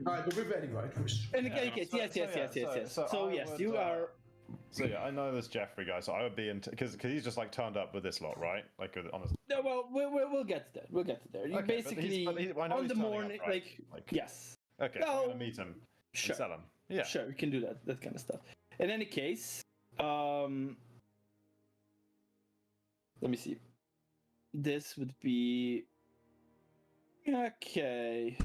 Alright, but we're ready, right? In any case, yes. So yes, you are. So yeah, I know this Jeffrey guy, so I would be into because he's just like turned up with this lot, right? Like honestly. No, well, we'll get to that. We'll get to there. You Okay, basically I know on he's the turning morning, up, right? like yes. Okay, No, I'm gonna meet him. Sure. And sell him. Yeah. Sure, we can do that kind of stuff. In any case, let me see. This would be okay.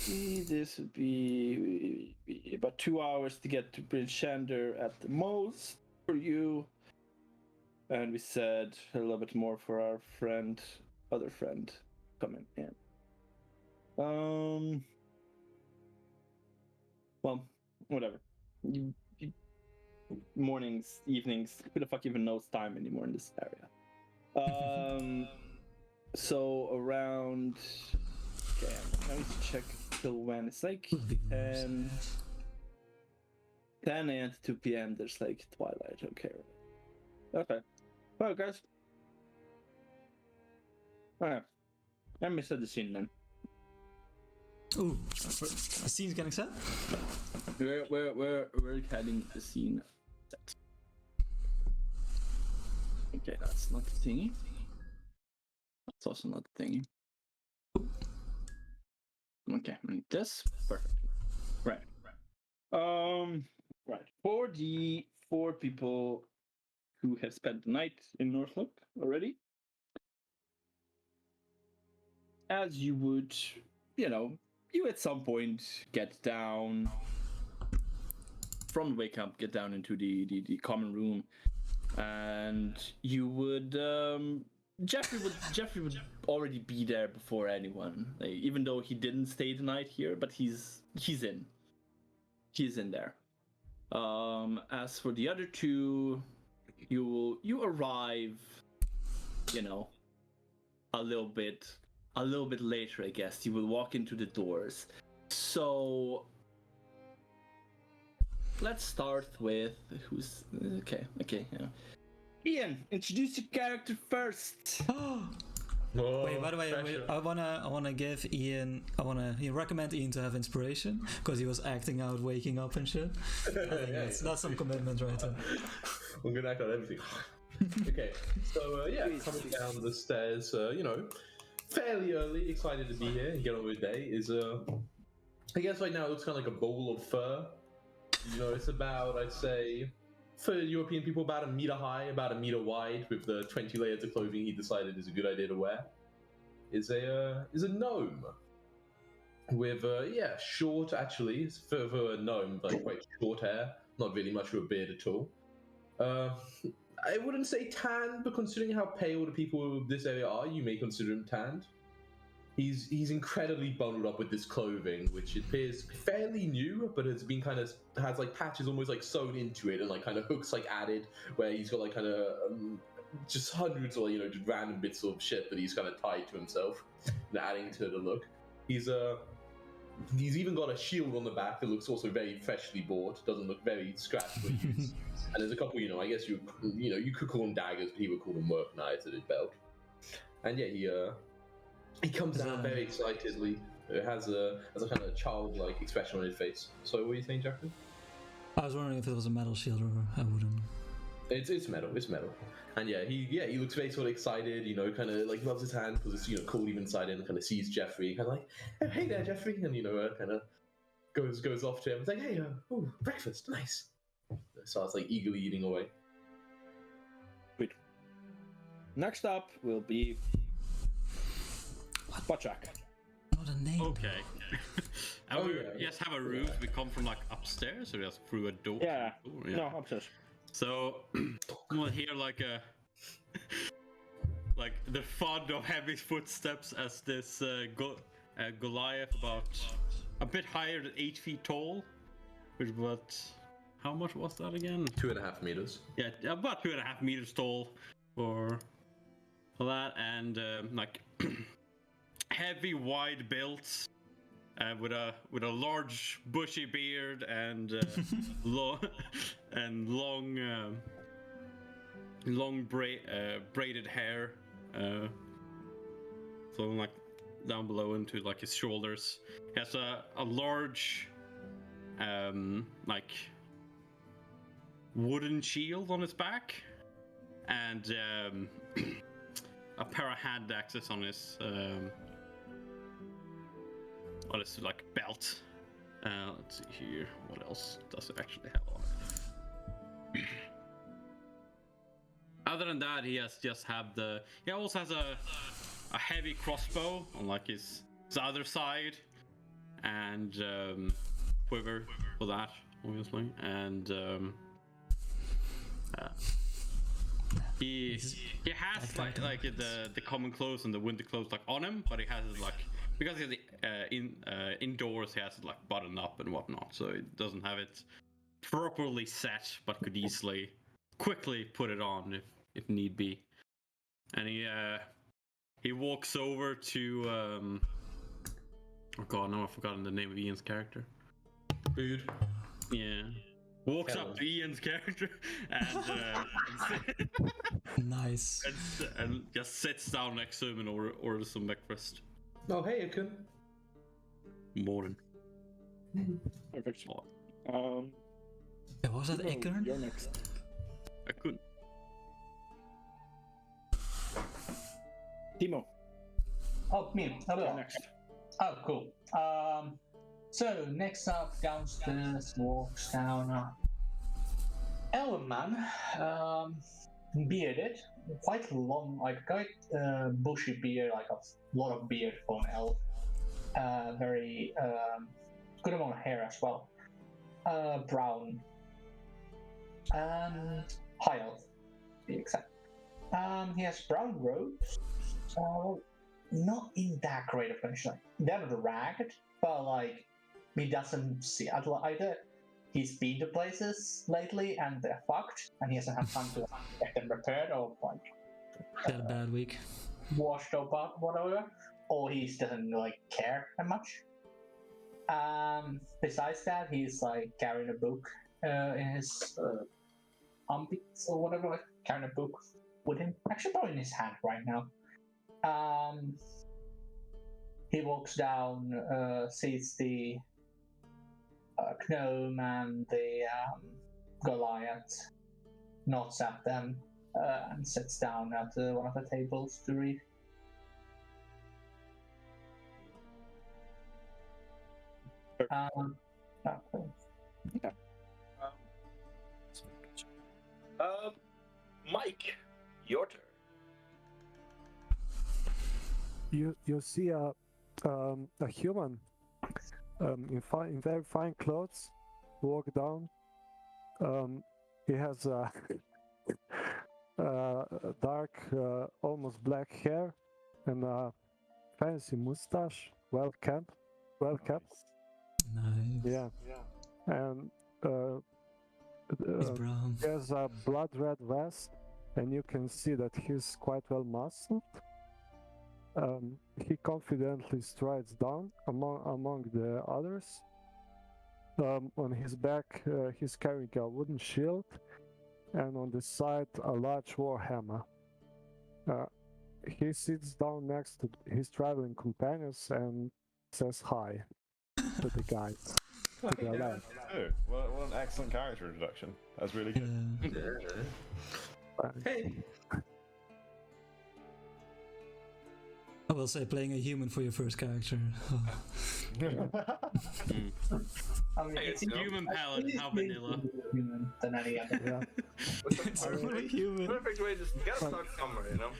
This would be about 2 hours to get to Bridge Shander at the most for you. And we said a little bit more for our other friend coming in. Well, whatever. You mornings, evenings, who the fuck even knows time anymore in this area? So around. Okay, I need to check till when. It's like 10 a.m. to 2 p.m. There's like twilight. Okay. Well, guys. Alright. Let me set the scene then. Ooh, the scene's getting set? We're getting the scene set. Okay, that's not the thingy. That's also not the thingy. Okay, I need this. Perfect. Right. Right. For the 4 people who have spent the night in Northlook already, as you would, you at some point get down from the wake up, get down into the common room, and you would Jeffrey would already be there before anyone, even though he didn't stay the night here, but he's in there. As for the other 2, you arrive, a little bit later, I guess. You will walk into the doors. So let's start with who's okay, yeah. Ian, introduce your character first. Wait, by the way, I wanna give Ian. I recommend Ian to have inspiration because he was acting out, waking up and shit. That's some commitment right there. I'm gonna act out everything. Okay, so coming down the stairs, fairly early, excited to be here and get on with the day. I guess right now it looks kind of like a bowl of fur. It's about, I'd say, for European people, about 1 meter high, about 1 meter wide, with the 20 layers of clothing he decided is a good idea to wear. Is a gnome with short, actually, for a gnome, like quite short hair, not really much of a beard at all. I wouldn't say tanned, but considering how pale the people of this area are, you may consider him tanned. He's incredibly bundled up with this clothing, which appears fairly new, but has like patches almost like sewn into it and like kind of hooks like added, where he's got like kind of just hundreds of just random bits of shit that he's kind of tied to himself, and adding to the look. He's even got a shield on the back that looks also very freshly bought. Doesn't look very scratched or used. And there's a couple, I guess you could call them daggers, but he would call them work knives at his belt. And yeah, he comes down very excitedly. It has a kind of childlike expression on his face. So what are you saying, Jeffrey? I was wondering if it was a metal shield or a wooden. It's metal. And he looks very sort of excited. Kind of like rubs his hand because it's cold even inside and kind of sees Jeffrey, kind of like, oh, hey there, Jeffrey, and kind of goes off to him. It's like, hey, breakfast, nice. Starts like eagerly eating away. Sweet. Next up will be Butchak. Not a name. Okay. And we just have a roof. We come from like upstairs, or just through a door. Yeah. No, upstairs. So we'll hear like the thud of heavy footsteps as this Goliath, about a bit higher than 8 feet tall, which how much was that again? 2.5 meters. Yeah, about 2.5 meters tall for that, and like heavy, wide built, with a large, bushy beard and long braided hair, flowing like down below into like his shoulders. He has a large like wooden shield on his back, and a pair of hand axes on his like belt. Let's see here. What else does it actually have on it? Other than that, he also has a heavy crossbow on like his other side, and quiver for that, obviously, and he has like the common clothes and the winter clothes like on him, but he has it like, because he's indoors, he has it like buttoned up and whatnot, so it doesn't have it properly set, but could easily quickly put it on if need be. And he walks over to oh god, no, I've forgotten the name of Ian's character. Food. Yeah. Walks up to Ian's character and Nice. and just sits down next to him and orders some breakfast. Oh, hey, Akun. Morning. Perfect. Was that Akern? You're next. I couldn't. Timo, Oh, me. you're Hello. next. Oh, cool. So next up, downstairs, walks down. Elven man, bearded, quite long, like quite bushy beard, like a lot of beard for an elf. Very good amount of hair as well. Brown. High elf, to be exact. He has brown robes. Not in that great of condition. They're not ragged, but like he doesn't see either. He's been to places lately and they're fucked, and he hasn't had time to get them repaired or like Had a bad week. washed up or whatever, or he doesn't like care that much. Besides that, he's like carrying a book in his armpits or whatever, like carrying a book with him. Actually, probably in his hand right now. He walks down, sees the gnome and the Goliath, nods at them, and sits down at one of the tables to read. Mike, your turn. You see a human in very fine clothes walk down. He has dark, almost black hair and a fancy mustache, well kept. Nice. Yeah. And He's brown. he has a blood red vest, and you can see that he's quite well muscled. He confidently strides down among the others. On his back, he's carrying a wooden shield, and on the side, a large war hammer. He sits down next to his traveling companions and says hi to the guys. To their left. Oh, what an excellent character introduction. That's really good. Hey. I will say playing a human for your first character. I mean, It's human paladin, how vanilla. Human than any other. Yeah. It's really human. Perfect way to get a start somewhere, you know?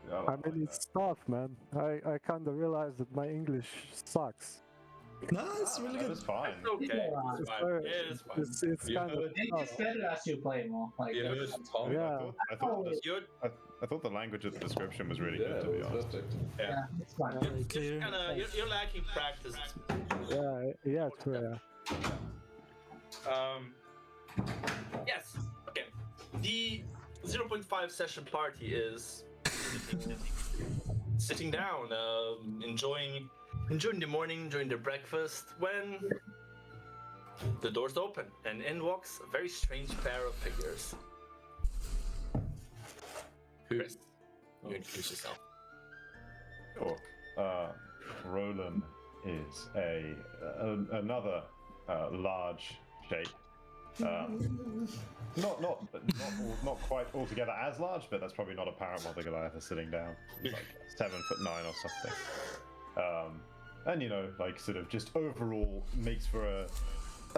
Yeah, I mean, it's tough, man. I kind of realized that my English sucks. No, it's really that good. was fine. It's okay. Yeah. It's fine. very- Yeah, it's fine. It's You kind of heard- It gets better as you play more. Like, You heard Tom? Yeah. I thought the language of the description was really Yeah, good, to be it was honest. perfect. yeah, it's fine. Very clear. You're lacking practice. yeah, true. Yes. Okay. The 0.5 session party is sitting down, enjoying the morning, enjoying their breakfast, when the doors open and in walks a very strange pair of figures. Chris, you introduce yourself. Sure. Roland is another large shape. Not quite altogether as large, but that's probably not apparent while the Goliath is sitting down. He's like 7'9" or something. And you know, like sort of just overall makes for a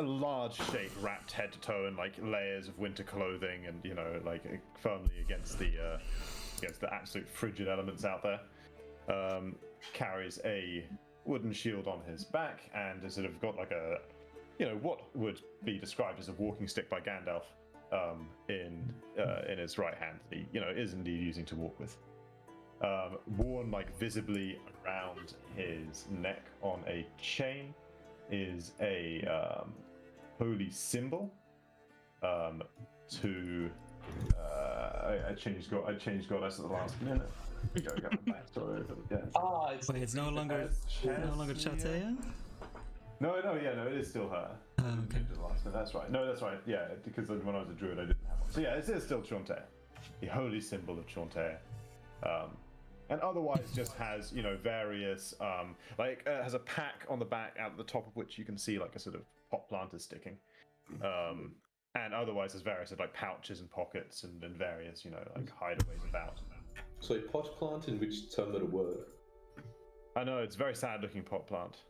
large shape wrapped head to toe in like layers of winter clothing, and you know, like firmly against the absolute frigid elements out there. Carries a wooden shield on his back and has sort of got like a, you know, what would be described as a walking stick by Gandalf in his right hand that he, you know, is indeed using to walk with. Worn like visibly around his neck on a chain is a holy symbol. I changed goddess at the last minute. We go get my backstory. Yeah. Oh, Wait, it's no longer Chatea? No, it is still her. Oh, okay. That's right. No, that's right. Yeah, because when I was a druid, I didn't have one. So yeah, it is still Chauntea, the holy symbol of Chauntea. And otherwise just has, you know, various, has a pack on the back out at the top of which you can see like a sort of pot plant is sticking. And otherwise there's various like pouches and pockets and various, you know, like hideaways about. So a pot plant, in which term that a word? I know, it's a very sad looking pot plant.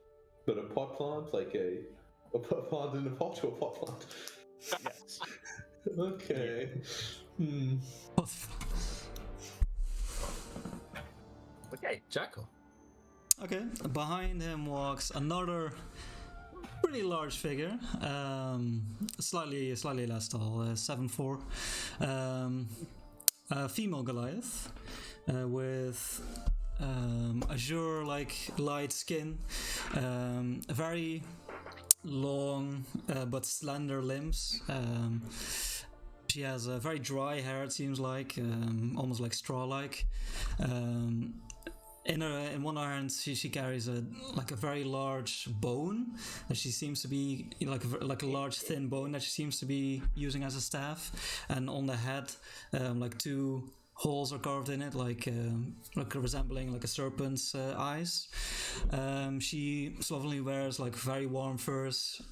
But a pot plant, like a pot plant in a pot, or a pot plant? Yes. Okay. Okay, Jackal. Okay, behind him walks another pretty large figure, slightly less tall, 7'4", a female Goliath with azure-like light skin, very long but slender limbs. She has a very dry hair, it seems like, almost like straw-like. In one hand, she carries a very large bone that she seems to be like a large thin bone that she seems to be using as a staff, and on the head, like two holes are carved in it, like resembling like a serpent's eyes. She slovenly wears like very warm furs,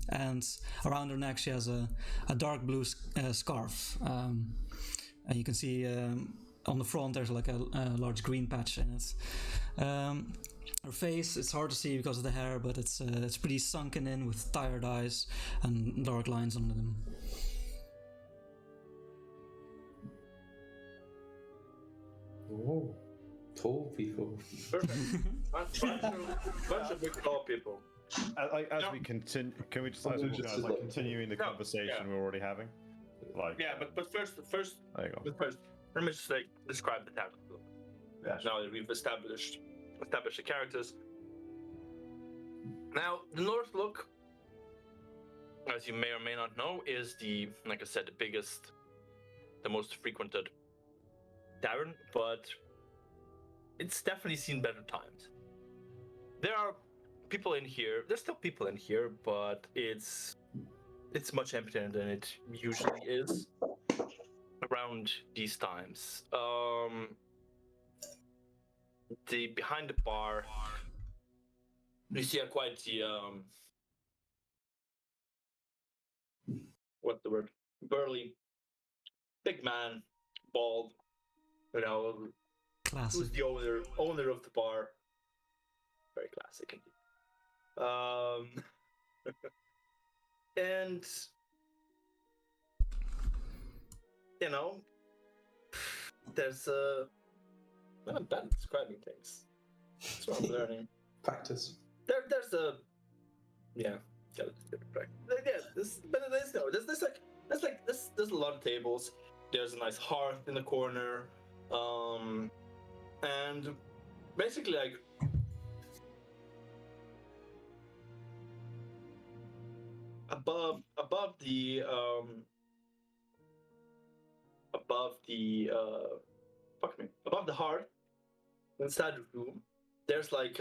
and around her neck she has a dark blue scarf, and you can see. On the front there's like a large green patch in it. Her face, it's hard to see because of the hair, but it's pretty sunken in with tired eyes and dark lines under them. Oh, tall people. Perfect. Bunch of big tall people. As we continue, can we just continuing the conversation we're already having? Like, but first, there you go. but first, let me just like describe the town. Yeah, sure. Now that we've established the characters. Now, the North Look, as you may or may not know, is like I said, the biggest, the most frequented tavern, but it's definitely seen better times. There are people in here. There's still people in here, but it's much emptier than it usually is around these times. Behind the bar, you see quite the what's the word? Burly, big man, bald. You know, Classic. who's the owner of the bar? Very classic indeed. And you know, there's I'm bad at describing things. That's what I'm learning. Practice. There's a gotta get it back. There's a lot of tables. There's a nice hearth in the corner, and basically like above the hearth inside the room, there's like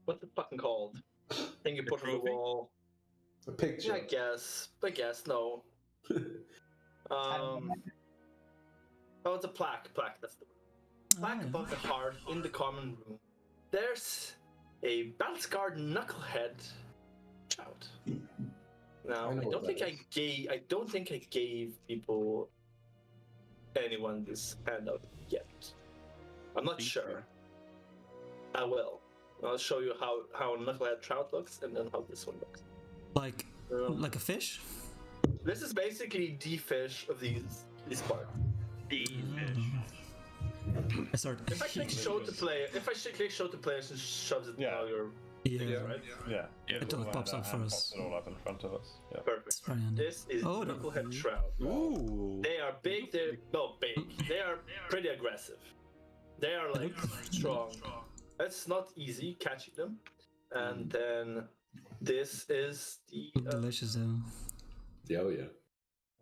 what's it fucking called? Thing you put on the wall. A picture. I guess no. Oh, it's a plaque. Plaque. That's the word. Plaque above the hearth in the common room. There's a battle-scarred knucklehead trout. Now, I know I what don't that think I don't think I gave anyone this handout yet. I'm not sure. I will. I'll show you how a knucklehead trout looks, and then how this one looks. Like a fish? This is basically the fish of this part. The fish. I start. If I click show to player, it shoves it Yeah. all your Yeah. things, right? Yeah. Until it pops up And first. pops it all up in front of us. Yeah. Perfect. It's very handy. This is Oh, no. knucklehead trout. Ooh. They are big. They're not big. They are pretty aggressive. They are like strong. It's not easy catching them. And then this is the. Look delicious though. Yeah, oh yeah.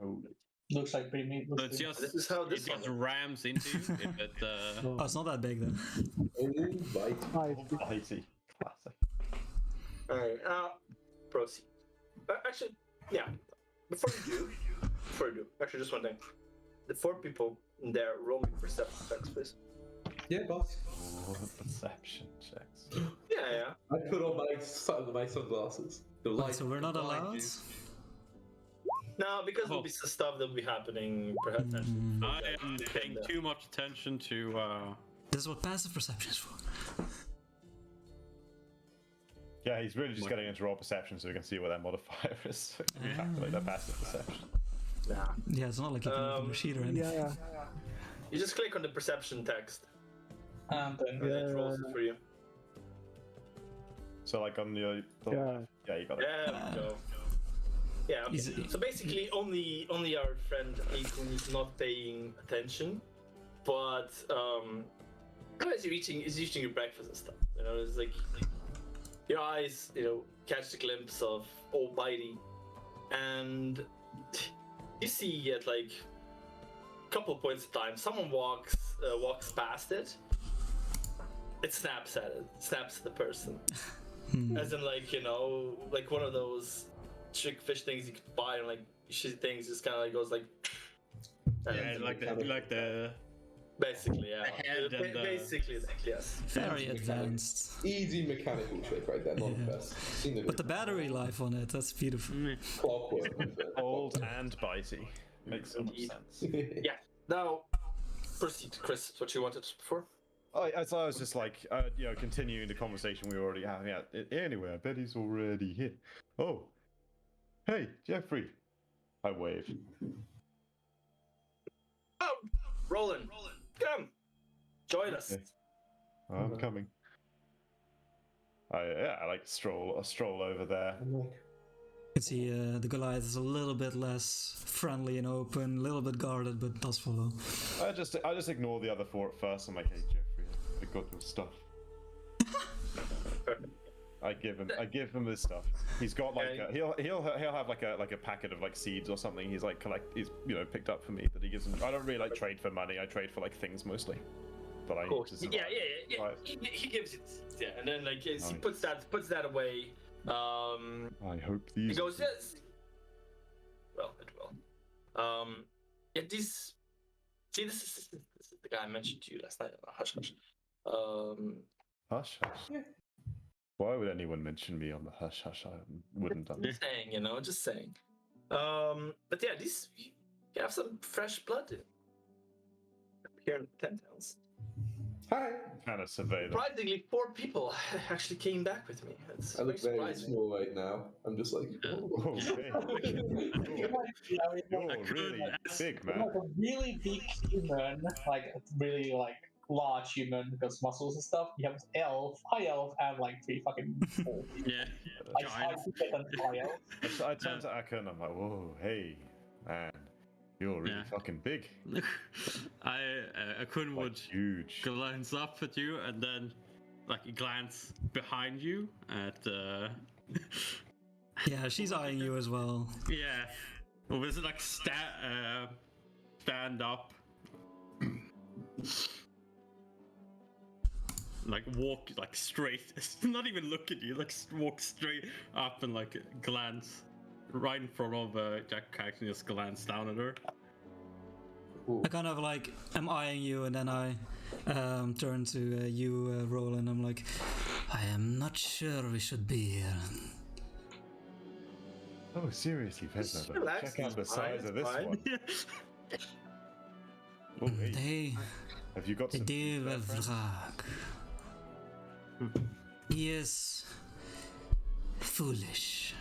Oh. Looks like pretty meat. So it's just This is how it this just one rams into you if it. Oh, it's not that big then. Oh, bite. Mighty. Classic. Alright, proceed. Actually, yeah. Before you do, actually, just one thing. The 4 people in there, roll me perception checks, please. Yeah, boss. Oh, perception checks. Yeah. I put on my sunglasses. The Wait, light so we're not blind allowed? you. No, because there'll be some stuff that'll be happening. Perhaps. I am paying too much attention to. This is what passive perception is for. Yeah, he's really just getting into raw perception so we can see what their modifier is. So we can calculate their passive perception. Nah. Yeah, it's not like you can open a sheet or anything. Yeah. You just click on the perception text, And then and it rolls it for you. So like on your... Yeah. you got it. There we go. Yeah, okay. Easy. So basically, only our friend Akun is not paying attention, but as you're eating your breakfast and stuff, you know, it's like your eyes, you know, catch the glimpse of old Bitey, and you see at like a couple of points of time, someone walks past it. It snaps at it, snaps at the person, as in like, you know, like one of those trick fish things you could buy and like shit things just kind of like goes like. Yeah, like the. Basically, yeah. The head and the- Basically, yes. Very advanced. Easy mechanical trick right there, not the best. Seen the But the battery life on it, that's beautiful. clockwork. Old and bitey. Makes so much sense. Yeah. Now, proceed, Chris. What you wanted before? I was just like, continuing the conversation we were already having. Yeah, anyway, I bet he's already here. Oh, hey, Jeffrey. I wave. Oh, Roland, come, join us. Okay. I'm coming. I like stroll over there. You can see the Goliath is a little bit less friendly and open, a little bit guarded, but does follow. I just ignore the other 4 at first. I'm like, hey Jeffrey, I got your stuff. I give him his stuff. He's got like he'll have like a packet of like seeds or something. He's like picked up for me that he gives him. I don't really like trade for money. I trade for like things mostly. But I Cool. need to survive. Yeah. Right. He gives it, yeah, and then like he Nice. puts that away. I hope these. He goes, yes. Well, it will. Yeah, these. See, this is the guy I mentioned to you last night. Hush, hush. Hush, hush. Yeah. Why would anyone mention me on the hush hush? I wouldn't have done. Just saying, you know, just saying. But yeah, these you have some fresh blood here in 10 towns. Hi. Kind of survey them. Surprisingly, 4 people actually came back with me. It's I look very surprising. small right now. I'm just like. Oh, okay. You're really big, man. like a really big human, like a really like large human because muscles and stuff. You have high elf, and like 3 fucking full. Yeah. Like Giant. 5 feet and high elf. I turn to Akka and I'm like, whoa, hey, man, you're really Yeah. fucking big. Akun Like, would huge. glance up at you and then like glance behind you at Yeah, she's eyeing you as well. yeah. Or was it like stand up? Like walk like straight, not even look at you, like walk straight up and like glance right in front of Jack Cax and just glance down at her. I kind of like, I'm eyeing you and then I turn to you, Roland. I'm like, I am not sure we should be here. Oh, seriously, Just Pesnova, relax, check out the it's fine, size of it's this fine. one. Oh, hey, have you got They some do food there, wel friend? wraak. He is foolish.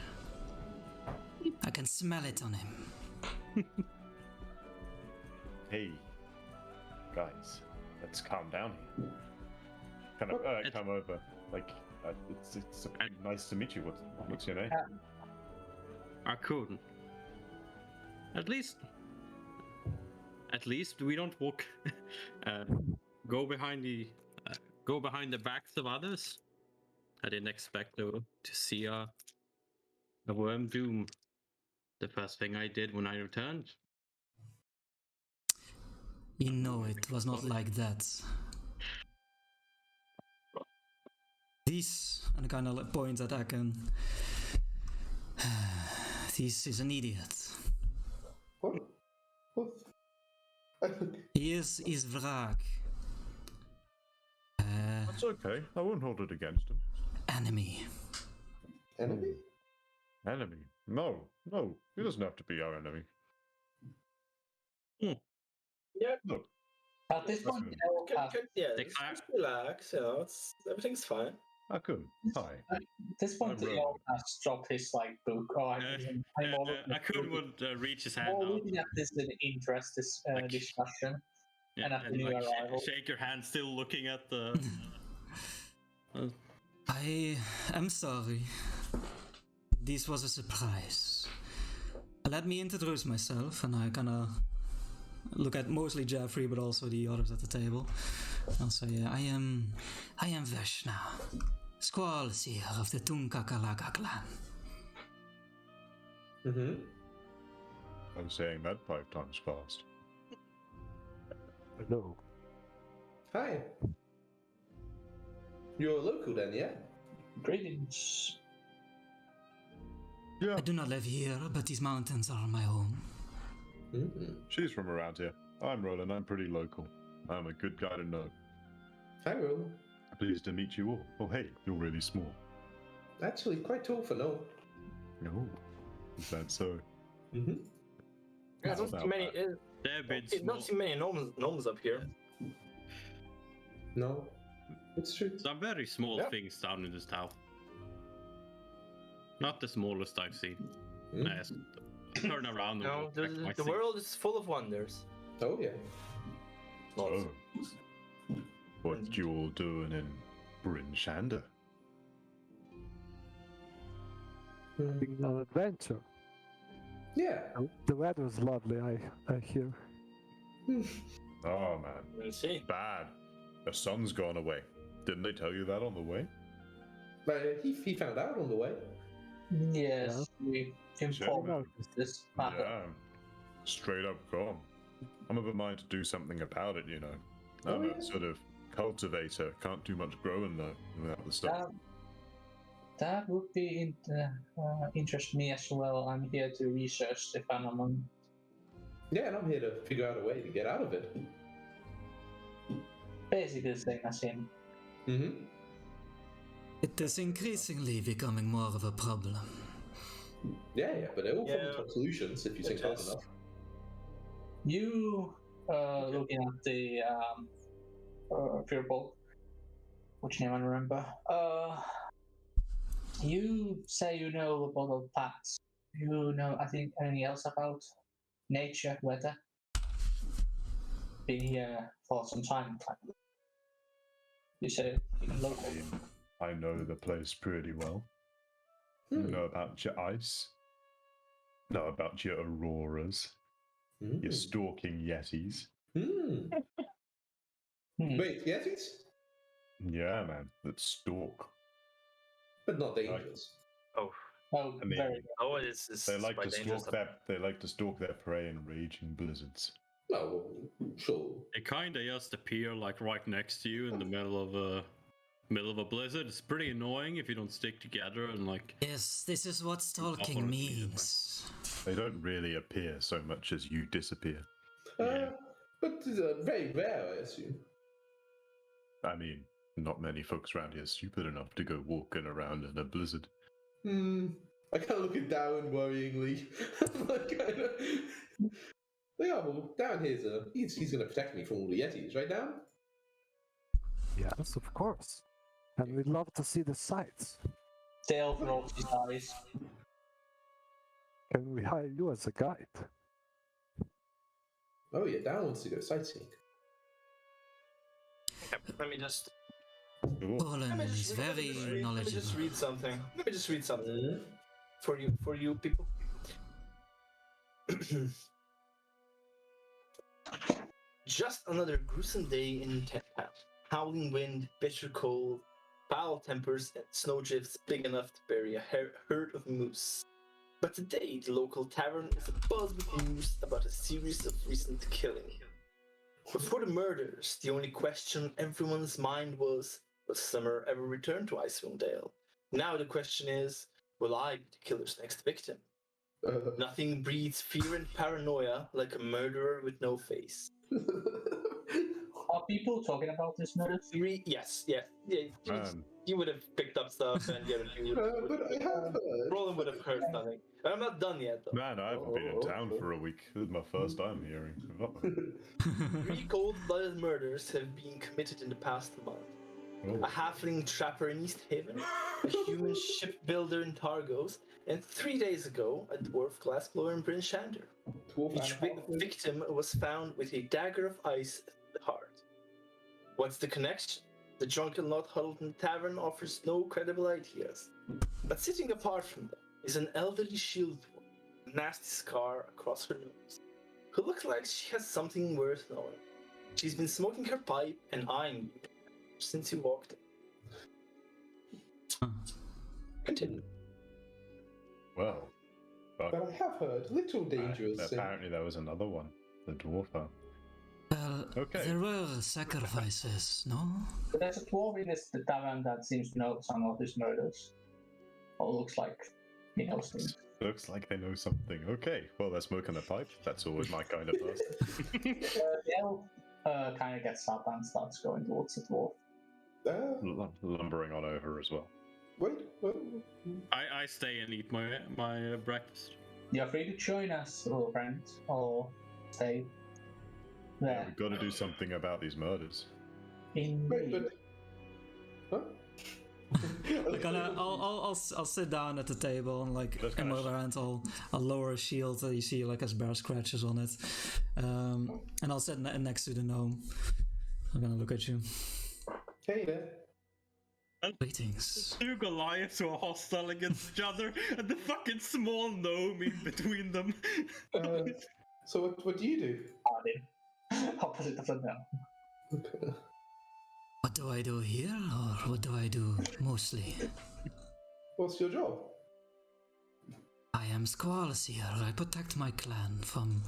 I can smell it on him. Hey, guys, let's calm down here. Kind of come over. Like, it's nice to meet you. What's your name? Arkun. At least we don't walk. Go behind the backs of others. I didn't expect to see a worm doom. The first thing I did when I returned. You know it was not like that. This, and I kind of point at Aken. This is an idiot. What? He is wraak. That's okay. I won't hold it against him. Enemy. Enemy? Enemy? No, he doesn't have to be our enemy. Yeah, Look, At this point, just relax. You know, everything's fine. Akun, hi. at this point, I'm the Roman. elf has dropped his book. Oh, I'm all looking at Arkun would reach his hand more out. looking at this in interest, this discussion. Yeah, and at the new arrival. shake your hand, still looking at the. I am sorry. This was a surprise. Let me introduce myself, and I kinda look at mostly Jeffrey, but also the others at the table. I'll say, I am Veshna, Squall Seer of the Tunkakalaka clan. Mm-hmm. I'm saying that 5 times fast. No. Hi. You're a local then, yeah? Greetings. Yeah, I do not live here, but these mountains are my home. Mm-hmm. she's from around here. I'm Roland. I'm pretty local. I'm a good guy to know. Hi, Roland. Pleased to meet you all. Oh, hey, you're really small. Actually, quite tall for no. No, is that so? Mm-hmm. Yeah, That's not about too many. They're a bit small. Not too many gnomes up here. No, it's true. Some very small Yeah. things down in this town. Not the smallest I've seen. Mm. Yes. Turn around and No, walk back to my the seat. world is full of wonders. Oh, yeah. Lots. Oh. What you all doing in Bryn Shander? Mm. Being an adventure. Yeah. The weather's lovely, I hear. Oh man, We'll see. bad. The sun's gone away. Didn't they tell you that on the way? But he found out on the way. Yes, we informed Sure. this matter. Yeah, straight up gone. I'm of a mind to do something about it, you know. I'm Oh, yeah. a sort of cultivator. Can't do much growing though without the stuff. That would be interest me as well. I'm here to research the phenomenon. Yeah, and I'm here to figure out a way to get out of it. Basically the same as him. Mm-hmm. It is increasingly becoming more of a problem. Yeah, but they're all Yeah. from solutions if you think hard Yes. enough. You looking at the Firbolg, which name I don't remember. You say you know about the paths. You know, I think, anything else about nature, weather? Been here for some time. You say even local. I know the place pretty well. Hmm. Know about your ice. Know about your auroras. Hmm. Your stalking yetis. Hmm. Hmm. Wait, Yetis? Yeah, man, that stalk. But not dangerous. Oh, Oh, I mean, very good. oh, it's They like quite to dangerous. stalk their. They like to stalk their prey in raging blizzards. No, sure. They kinda just appear like right next to you in the middle of a blizzard. It's pretty annoying if you don't stick together and like. Yes, this is what stalking Awkward. means. They don't really appear so much as you disappear. But very rare, I assume. I mean, not many folks around here stupid enough to go walking around in a blizzard. I kind of look it down worryingly. Yeah, well, down here's he's going to protect me from all the Yetis, right, Down? Yes, of course. And we'd love to see the sights. Dale rolls his eyes. Can we hire you as a guide? Oh yeah, Down wants to go sightseeing. Okay, let me just. Poland is very Let me just knowledgeable. read something. Let me just read something for you people. Just another gruesome day in Tenpat. Howling wind, bitter cold, foul tempers, and snow drifts big enough to bury a herd of moose. But today, the local tavern is abuzz with news about a series of recent killings. Before the murders, the only question on everyone's mind was, will Summer ever return to Icewind Dale? Now the question is, will I be the killer's next victim? Nothing breeds fear and paranoia like a murderer with no face. Are people talking about this murder? Yes. You would have picked up stuff, and but I have heard. Roland would have heard something. I'm not done yet, though. Man, I haven't been in town for a week. This is my first time hearing. 3 cold-blooded murders have been committed in the past month. A halfling trapper in East Haven, a human shipbuilder in Targos, and 3 days ago, a dwarf glassblower in Bryn Shander. Each victim was found with a dagger of ice at the heart. What's the connection? The drunken lot huddled in the tavern offers no credible ideas. But sitting apart from them is an elderly shield with a nasty scar across her nose, who looks like she has something worth knowing. She's been smoking her pipe and eyeing you since you walked in. Continue. Well, But I have heard little dangerous. apparently there was another one, the dwarfer. Well, Okay. there were sacrifices, no? But there's a dwarf in the tavern that seems to know some of these murders. Or looks like he knows things. Looks like they know something. Okay, well, they're smoking a pipe. That's always my kind of person. The elf kind of gets up and starts going towards the dwarf. Lumbering on over as well. Wait. I stay and eat my breakfast. You're free to join us, little friend, or stay Yeah, there. we've got to do something about these murders. Wait, but. Huh? Like I'll sit down at the table and like That's in my kinda- other hand I'll lower a shield that you see like has bear scratches on it, and I'll sit next to the gnome. I'm gonna look at you. Hey there. Greetings. 2 Goliaths who are hostile against each other, and the fucking small gnome in between them. So what do you do? Opposite of the gnome. What do I do here, or what do I do mostly? What's your job? I am Squallseer. I protect my clan from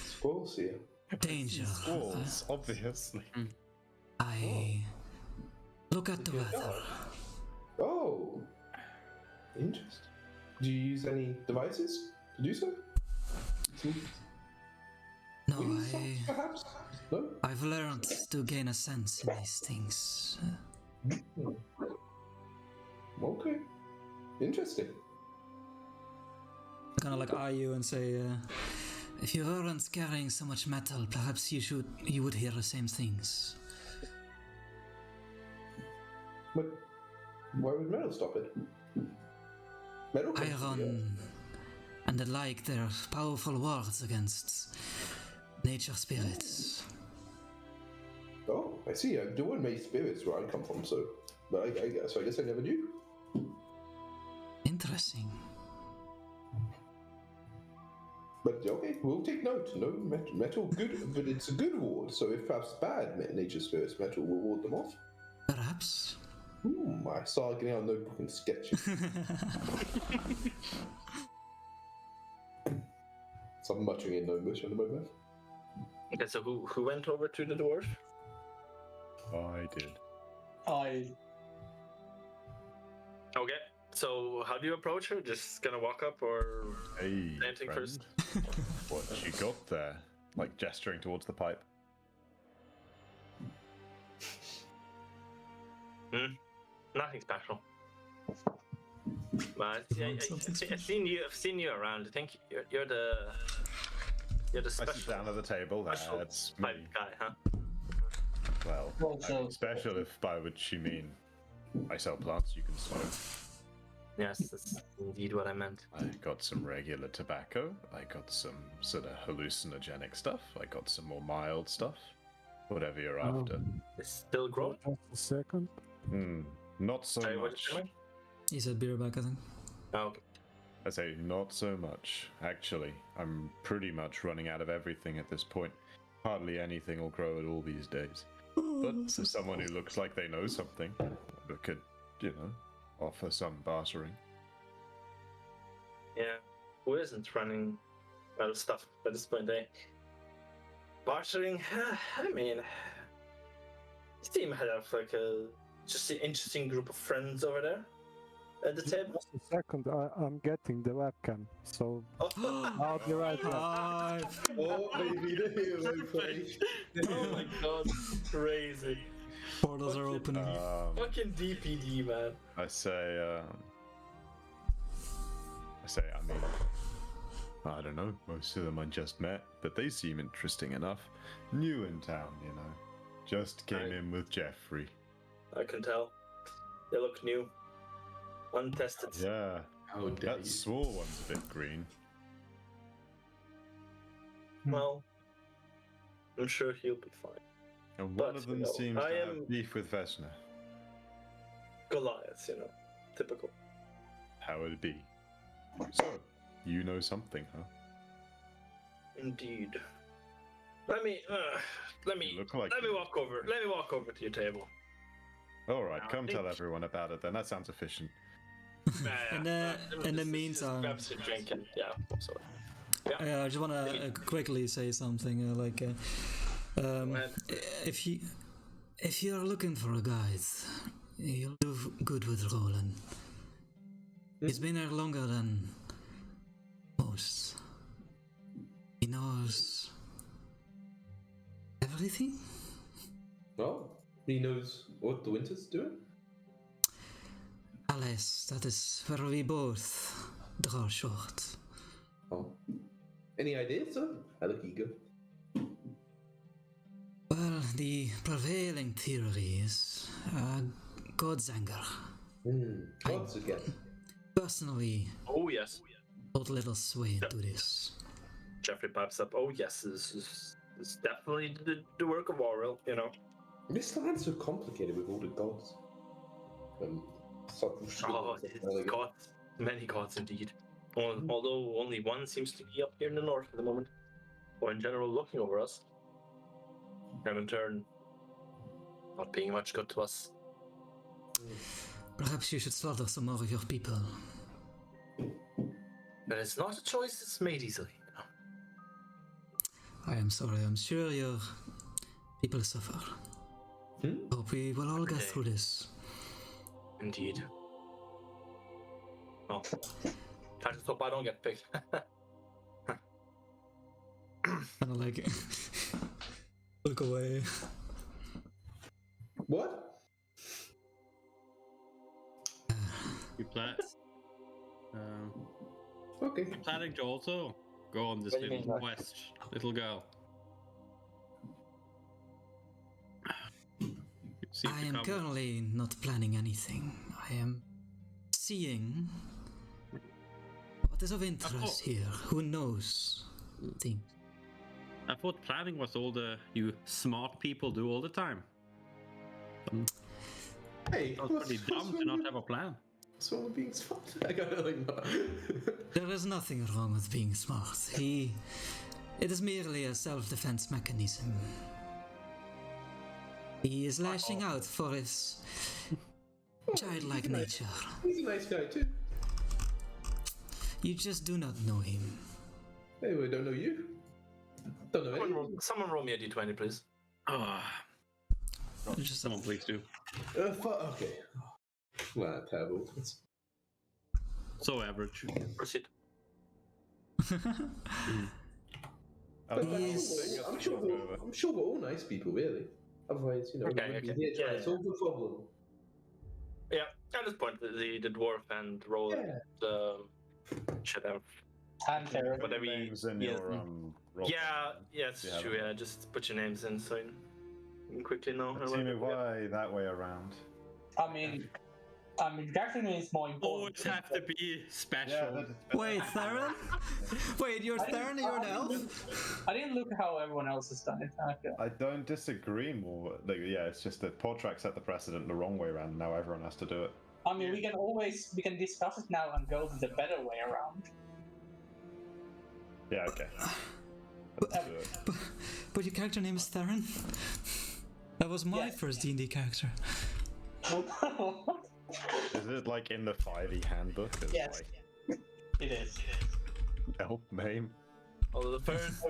Squirrel seer. danger. Squalls, obviously. I look at the weather. Oh. Interesting. Do you use any devices to do so? No, Wind socks, perhaps? No? I've learned to gain a sense in these things. Okay. Interesting. Kind of like eye you and say, if you weren't carrying so much metal, perhaps you would hear the same things. But why would metal stop it? Metal comes from the earth. Iron and the like, they're powerful words against nature spirits. Oh, I see. There weren't many spirits where I come from, but I guess I never knew. Interesting. But okay, we'll take note. No, metal good, but it's a good ward. So if perhaps bad nature spirits, metal will ward them off. Perhaps. I started getting out a notebook and sketching. So I'm muttering in no much at the moment. Okay, so who went over to the dwarf? I did. Okay, so how do you approach her? Just gonna walk up or Hey, anything friend. first? What you got there? Like gesturing towards the pipe. Nothing special. But I've seen you around. I think you're the I special sit down at the table. That's me. type guy, huh? Well, Also- I mean, special if by which you mean I sell plants you can smoke. Yes, that's indeed what I meant. I got some regular tobacco. I got some sort of hallucinogenic stuff. I got some more mild stuff. Whatever you're after. It's still growing. Just a second. Not so Sorry, what much. did you say? He said beer back, I think. Oh, okay. I say not so much. Actually, I'm pretty much running out of everything at this point. Hardly anything will grow at all these days. But for someone who looks like they know something, I could, offer some bartering. Yeah. Who isn't running out of stuff at this point, eh? Bartering, I mean, you seem to have like just an interesting group of friends over there at the table. Just a second. I'm getting the webcam, so I'll be right back. Oh, baby, the hero play. Oh my god, crazy. Portals are opening. Fucking DPD, man. I say, I mean, I don't know, most of them I just met, but they seem interesting enough. New in town, Just came in with Jeffrey. I can tell. They look new. Untested. Yeah, How dare that you. small one's a bit green. Well, I'm sure he'll be fine. And But, one of them you know, seems I to am- have beef with Vesna. Goliath, typical. How would it be? So, you know something, huh? Indeed. Let me You look like let me you- walk over. Let me walk over to your table. Alright, I come tell think- everyone about it then. That sounds efficient. In the meantime- grab some drink and so. I just want to quickly say something. ahead. If you're looking for a guide, you'll do good with Roland. He's been here longer than most. He knows everything. Oh, he knows what the winter's doing? Alas, that is where we both draw short. Oh. Any ideas, sir? I look eager. Well, the prevailing theory is God's anger. Once again. Personally, Oh yes. hold little sway into this. Jeffrey pipes up. Oh yes, this is definitely the work of Aurel. This land's so complicated with all the gods. Oh, it's gods. Many gods indeed. Although only one seems to be up here in the north at the moment, or in general looking over us, and in turn, not being much good to us. Perhaps you should slaughter some more of your people. But it's not a choice that's made easily. I am sorry, I'm sure your people suffer. Hope we will all get Okay. through this. Indeed. Well, I just hope I don't get picked. Kinda like look away. What? We plan. Okay. Planning to also go on this What do you little mean, quest, little girl. Seem I to am come- currently not planning anything. I am seeing what is of interest here. Who knows things. I thought planning was all you smart people do all the time. Hey, Sounds pretty dumb to not have a plan. What's wrong with being smart? I got nothing. There is nothing wrong with being smart. It is merely a self-defense mechanism. He is lashing out for his childlike nature. He's a nice guy too. You just do not know him. Hey, we don't know you. Don't know anyone. Someone roll me a d20, please. Just Someone please do. Okay. Well, terrible. So average. Proceed. Yes. I'm sure we're all nice people, really. Otherwise, we Okay, wouldn't okay. be here trying Yeah, to solve the problem. At this point, the dwarf and Roland should have And Terran. whatever you. names in yes. your roll. Yeah, it's Do you have true. it? Yeah, just put your names in so you can quickly know. Tell me why that way around. I mean, character name is more important. Always have to be special. Wait, Theron? Wait, you're Theron, you're an elf? I didn't look at how everyone else has done it. Okay. I don't disagree more. Like, yeah, it's just that Portrack set the precedent the wrong way around. Now everyone has to do it. I mean, we can discuss it now and go the better way around. Yeah, okay. Let's do it. But your character name is Theron? That was my first D&D character. Is it like in the 5e handbook? It's Yes. like It is. elf name? Although the first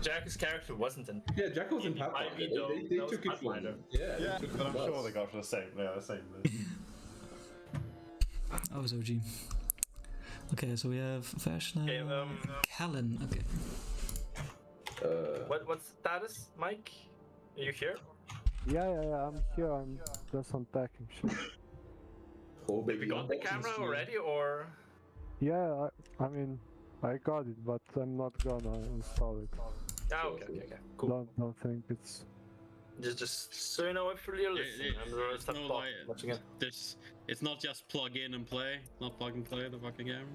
Jack's character wasn't in. Yeah, Jack was in Pathfinder. Ivy, though. They That was took it from Pathfinder. Yeah, Yeah, they took it but I'm from sure us. they go for the same. Yeah, the same. I was OG. Okay, so we have Vashna, Okay, Callan. Okay. what's the status, Mike? Are you here? Yeah, I'm here. I'm just unpacking shit. Oh, Have you baby, got the camera already, or? Yeah, I mean, I got it, but I'm not gonna install it. Ah, okay, cool. Don't think it's. Just so you know, if you're listening, and the rest It's of no talk, like, watching it. it's not just plug in and play. Not plug and play the fucking game.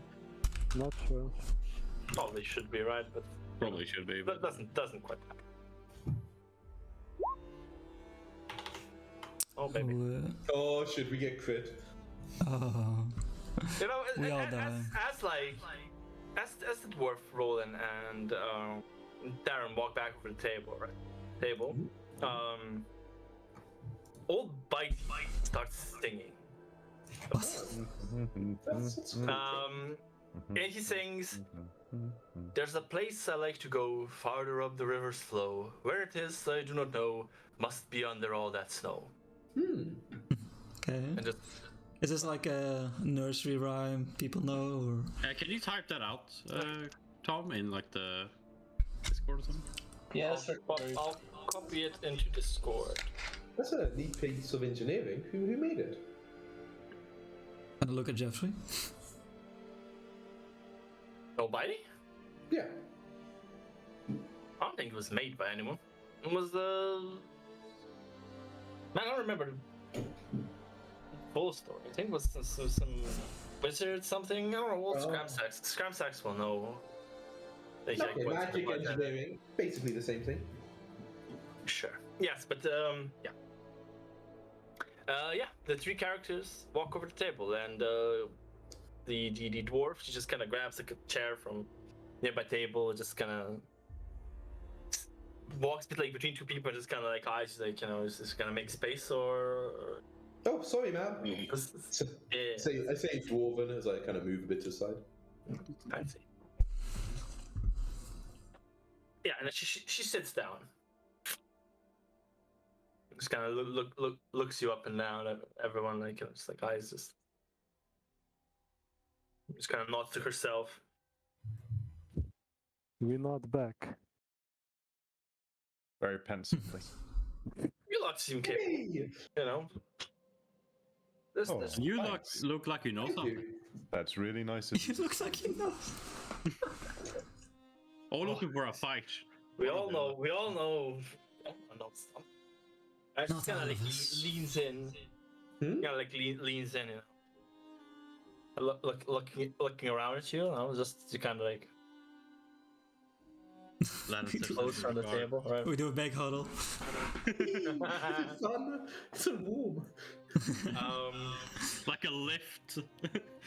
Not sure. Probably should be right, but Probably should be. that But doesn't quite happen. Oh baby. Oh, should we get crit? Oh. You know, We all die. as the dwarf Roland and Darren walk back over the table, old Bite starts singing. And he sings, "There's a place I like to go, farther up the river's flow. Where it is, I do not know, must be under all that snow." Okay. And just Is this like a nursery rhyme people know, or? can you type that out, Tom, in like the Discord or something? Yes, I'll copy it into Discord. That's a neat piece of engineering. Who made it? And look at Jeffrey. Nobody? Yeah. I don't think it was made by anyone. It was man, I don't remember the full story. I think it was some wizard something. I don't know. Well, Scramsax will know. They Okay, what's magic about that. engineering, basically the same thing. Sure. Yes, but yeah. Yeah, the three characters walk over the table, and the dwarf, she just kind of grabs a chair from nearby table, just kind of walks between two people, just kind of like eyes, like, you know, is this gonna make space or? Oh, sorry, man. Yeah. I say dwarven as I kind of move a bit to the side. Fancy. Yeah, and then she sits down. Just kind of looks you up and down at everyone, like, you know, just like eyes, just kind of nods to herself. We not back. Very pensively. You lot seem capable, you know. This You Thanks. look like you know Thank something. you. That's really nice of you. It looks like you know. All looking for a fight. we all know. I know some. I just Not kind of all like of us. leans in. Kind of like leans in, you know. Looking around at you, and I was just kind of like close on the table, right? We do a big huddle. Sun, it's so warm. Like a lift.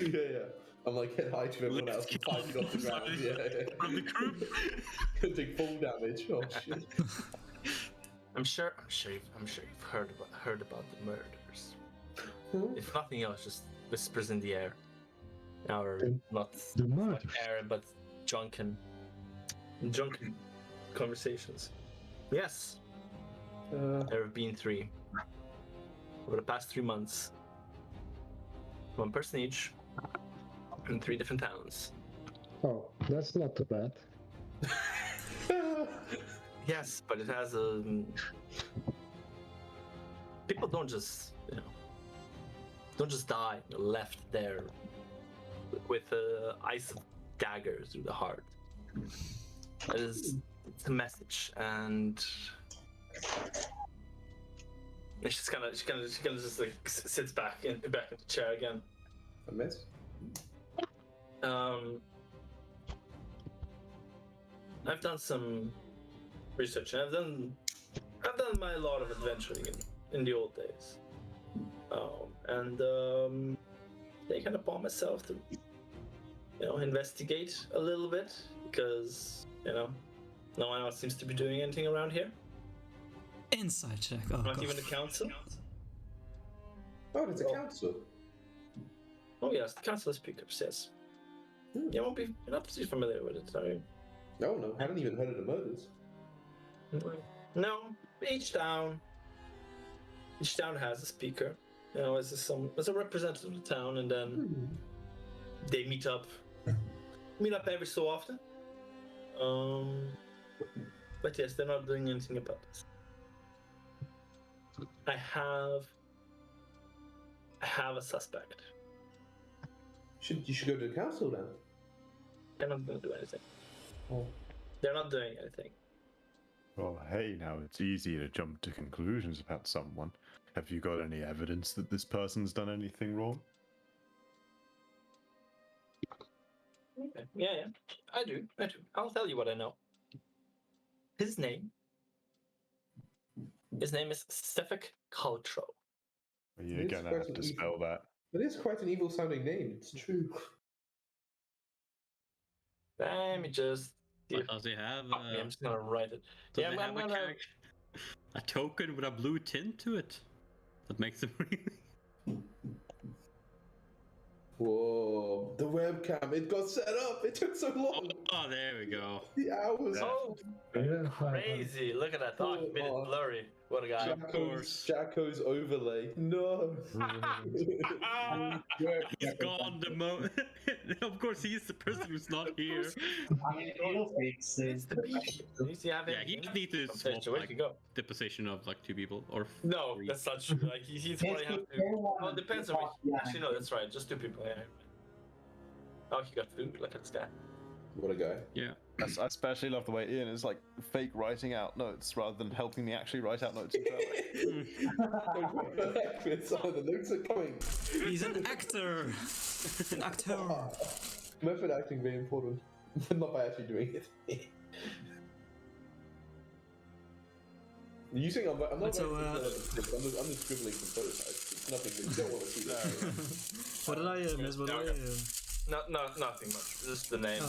Yeah. I'm like head high to everyone else and fighting off the ground. Yeah. From the crew. Gonna take full damage. Oh shit. I'm sure you've heard about the murders. If nothing else, just whispers in the air. Or not air, but drunken conversations. Yes, there have been 3 over the past 3 months. 1 person each, in 3 different towns. Oh, that's not too bad. Yes, but it has a. People don't just, you know, Don't just die. You're left there with ice daggers through the heart. It's a message, and she kind of just like sits back in the chair again. A mess. I've done some research, and I've done my lot of adventuring in the old days. They kind of upon myself to, investigate a little bit because, no one else seems to be doing anything around here. Inside check. Oh, Not God. even the council. Oh, it's a council. Oh yes, the council of speakers. Yes. You're not too familiar with it, are you? No, haven't even heard of the murders. No, each town has a speaker. As a representative of the town, and then they meet up every so often. But yes, they're not doing anything about this. I have a suspect. You should go to the council then. They're not going to do anything. Oh. They're not doing anything. Well, hey, now it's easy to jump to conclusions about someone. Have you got any evidence that this person's done anything wrong? Okay. Yeah. I do. I'll tell you what I know. His name is Stefik Kaltro. You're gonna have to spell that. It is quite an evil sounding name, it's true. Let me just... Does he have I'm just gonna write it. Does he have a token with a blue tint to it? That makes him really... Whoa, the webcam, it got set up, it took so long. Oh, there we go. The hours. Oh, crazy, look at that. Oh, he made it blurry. What a guy. Jacko's overlay. No. He's gone the moment. Of course, he's the person who's not here. It's the beach. Yeah, he needs to swap the position of two people or no, three. that's not true. He's probably have to. Well, it depends on which. Actually, no, that's right. Just 2 people. Yeah. Oh, he got food. Look at this guy. What a guy. Yeah. I especially love the way Ian is fake writing out notes rather than helping me actually write out notes himself. The notes are coming. He's an actor. An actor. Method acting very important. Not by actually doing it. You think I'm not So, I'm just scribbling some prototypes. It's nothing that you don't want to see that. What did I miss? What did I... Nothing much. Just the name. No,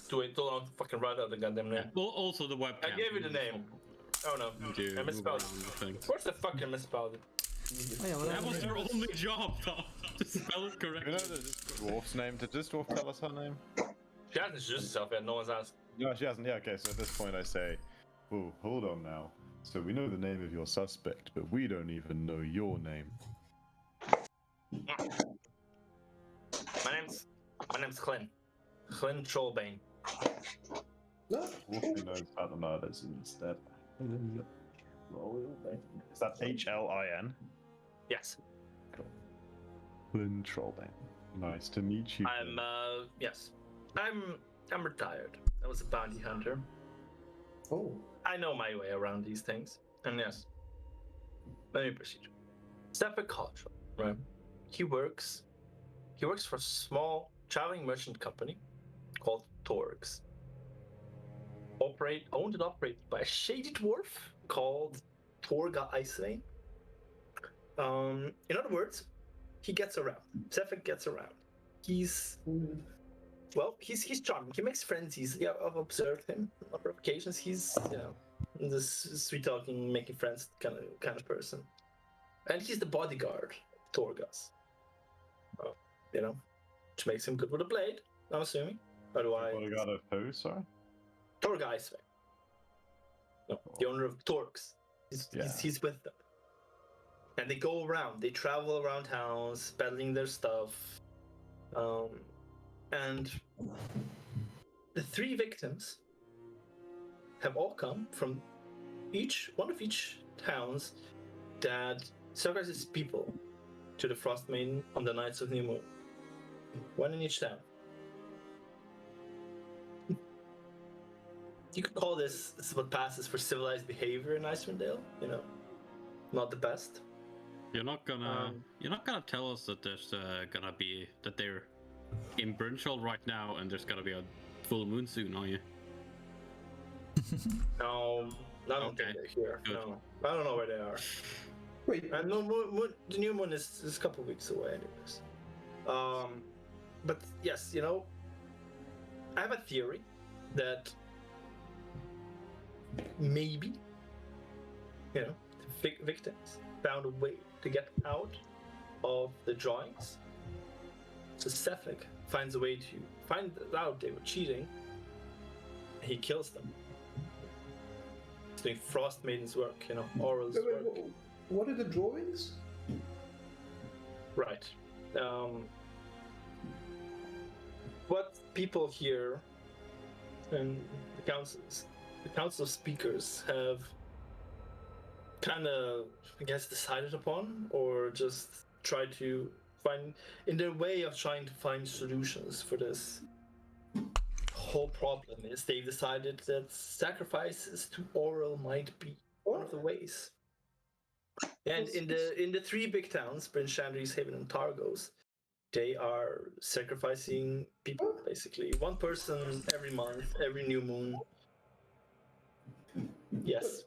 too long to fucking write out the goddamn name. Well, also the webcam. I gave you the name. Oh no, I misspelled it. Of course I fucking misspelled it. Oh, yeah, well, that was her only job, though, to spell it correctly. You know the dwarf's name? Did this dwarf tell us her name? She hasn't introduced herself yet, no one's asked. No, she hasn't. Yeah, okay, so at this point I say, whoa, hold on now. So we know the name of your suspect, but we don't even know your name. My name's Clint. Clint Trollbane. No. Wolfie knows about the murders instead. Is that H-L-I-N? Yes. Lynn Trollbane. Nice to meet you. Yes. I'm retired. I was a bounty hunter. Oh. I know my way around these things. And yes. Let me proceed. Stefan Cultural, right? He works for a small traveling merchant company called Torgs. Owned and operated by a shady dwarf called Torga Icevein. In other words, he gets around. Stefan gets around. He's charming. He makes friends easily. I've observed him on a number of occasions. He's this sweet talking, making friends kind of person. And he's the bodyguard of Torgas. Which makes him good with a blade, I'm assuming. Otherwise, bodyguard of who, sorry? Torga Icevein. No, the owner of Torgs. He's with them. And they go around, they travel around towns, peddling their stuff. And the 3 victims have all come from one of each towns that Socrates' people to the Frostmaiden on the nights of New Moon. One in each town. You could call this is what passes for civilized behavior in Icewind Dale. You know, not the best. You're not gonna tell us that there's gonna be that they're in Brunchal right now and there's gonna be a full moon soon, are you? No, I don't think they're here. Good. No, I don't know where they are. Wait, And no, the new moon is a couple weeks away, anyways. But yes, you know, I have a theory that maybe, you know, the victims found a way to get out of the drawings. So Sethek finds a way to find out they were cheating. And he kills them. He's doing Frostmaiden's work, you know, Aurel's work. What are the drawings? Right. What people here and the council of speakers have kind of, I guess, decided upon, or just tried to find, in their way of trying to find solutions for this whole problem, is they've decided that sacrifices to Aurel might be one of the ways. And in the three big towns, Bryn Shandry's, Haven, and Targos, they are sacrificing people, basically. One person every month, every new moon. Yes.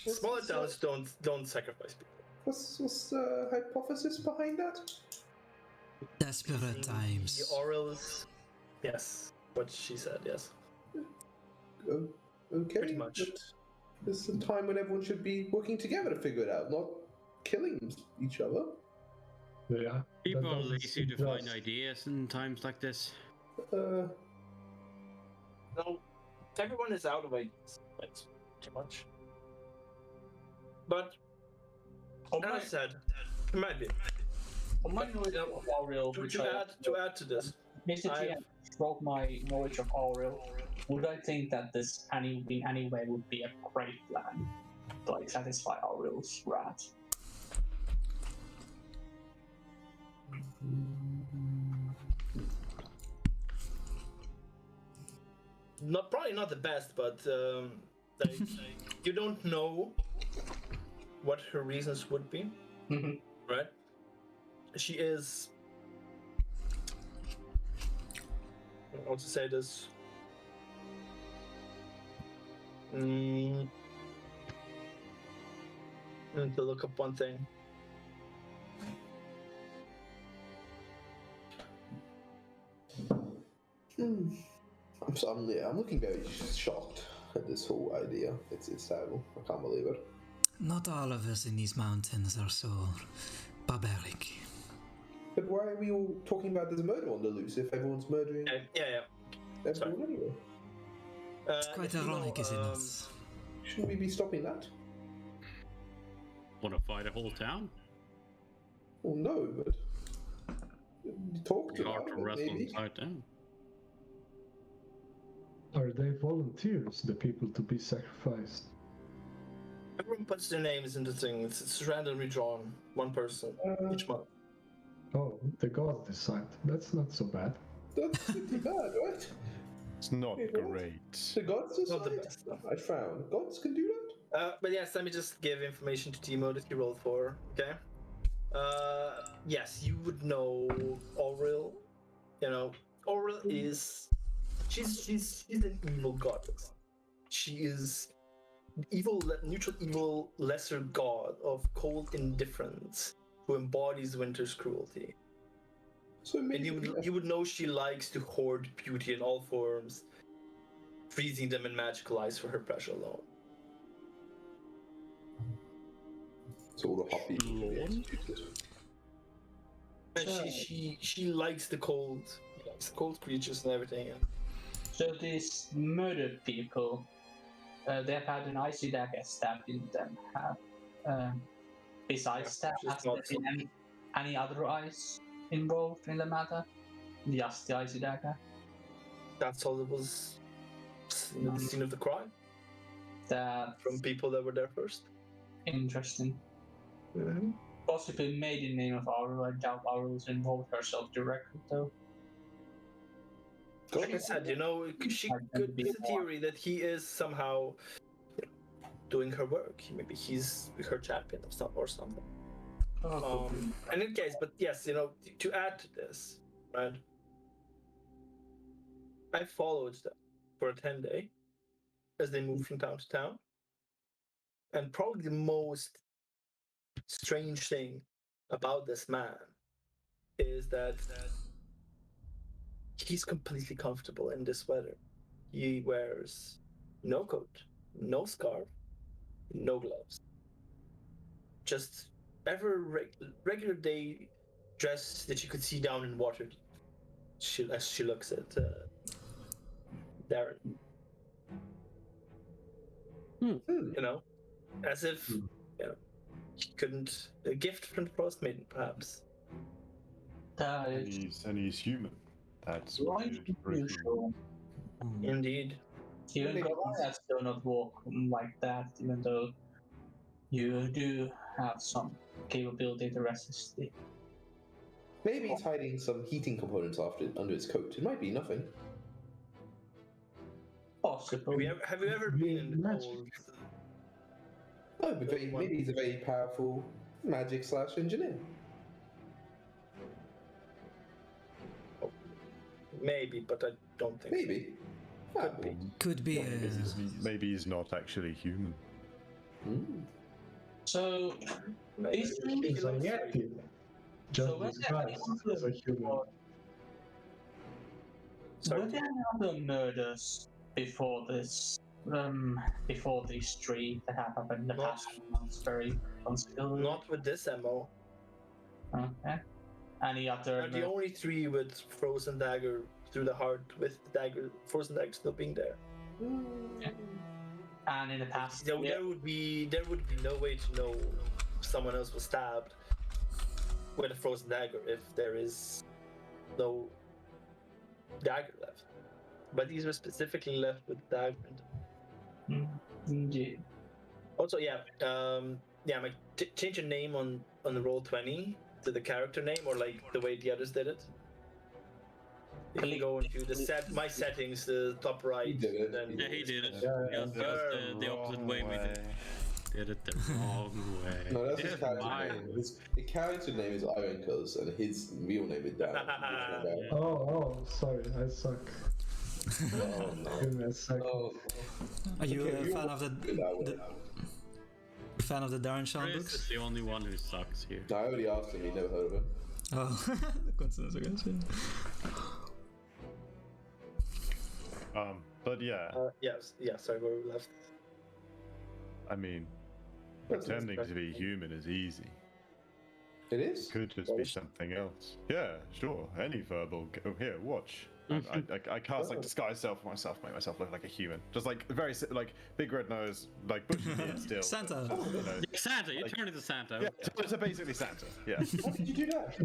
Smaller towns don't sacrifice people. What's the hypothesis behind that? Desperate times. The Aurel's, yes, what she said, yes. Okay. Pretty much. It's a time when everyone should be working together to figure it out, not killing each other. Yeah. People are that lazy to doesn't find just- ideas in times like this. No, everyone is out of ideas. That's too much. But, as I said, it might be. On my knowledge of Aurel, To add to this, Mr. GM, throughout my knowledge of Aurel, would I think that this in any way would be a great plan to like satisfy Aurel's wrath? probably not the best, but like, you don't know what her reasons would be, right? She is. I want to say this. I need to look up one thing. I'm looking very shocked at this whole idea. It's terrible. I can't believe it. Not all of us in these mountains are so barbaric. But why are we all talking about this murder on the loose if everyone's murdering everyone anyway? It's quite ironic, is it not? Shouldn't we be stopping that? Want to fight a whole town? Well, no, but talk to It's hard to them, wrestle maybe. inside them. Are they volunteers, the people to be sacrificed? Everyone puts their names into things. It's randomly drawn. One person each month. Oh, the gods decide. That's not so bad. That's pretty bad, right? It's not Wait, what? great. The gods Not the decide? best, no. I frown. Gods can do that? But yes, let me just give information to Timo that you rolled for, okay? Yes, you would know Aurel. You know, Aurel is... She's an evil goddess. She is neutral evil lesser god of cold indifference who embodies winter's cruelty. So And maybe you would know she likes to hoard beauty in all forms, freezing them in magical ice for her pleasure alone. it's all the hot people can be executed. And she likes the cold, cold creatures and everything. So these murdered people, they have had an icy dagger stabbed in them. Besides that, has there been any other ice involved in the matter? Just the icy dagger? That's all that was in the scene of the crime That's from people that were there first. interesting. possibly made in the name of Aru. I doubt Aru's involved herself directly, though. Like I said, she could be a theory that he is somehow doing her work. Maybe he's her champion or something. And in case, but yes, to add to this, right? I followed them for a 10-day as they moved from town to town. And probably the most strange thing about this man is that he's completely comfortable in this weather. He wears no coat, no scarf, no gloves. Just regular day dress that you could see down in water. As she looks at Darren. As if he couldn't a gift from the Frostmaiden, perhaps. And he's human. That's right. Indeed. Even Goliaths do not walk like that, even though you do have some capability to resist it. Maybe he's hiding some heating components under his coat. It might be nothing. Possibly. Have you ever been in the cold? Oh, but maybe he's a very powerful magic/engineer. Maybe, but I don't think. Maybe. Could be. Maybe he's not actually human. So, He's reactive. Just disguised as a human. Were there other murders before this? Before these three that have happened in the past months, very considerably. Not with this MO. Okay. Any other? The only three with frozen dagger through the heart, with the dagger, frozen dagger still being there. Okay. And in the past, there would be no way to know if someone else was stabbed with a frozen dagger if there is no dagger left. But these were specifically left with dagger. Indeed. Also, change your name on the Roll20 to the character name, or like the way the others did it. If you go into my settings, the top right. He did it. Then He did it. Just the opposite way we did it the wrong way. No, that's his character name. His character name is Ironclaws, and his real name is Darren. Sorry, I suck. Give me a second. Are you a fan of the Darren Shawn Chris books? is the only one who sucks here. No, I already asked him. He never heard of him. Oh, coincidence, I guess. But yeah. Sorry, where we left. I mean, pretending to be human is easy. It is. Could just be something else. Yeah, sure. Any verbal. Here, watch. I cast like disguise self for myself, make myself look like a human. Just like very like big red nose, like bushy beard still. Santa. Santa, you turned into Santa. Yeah, so basically Santa. Yeah. How did you do that?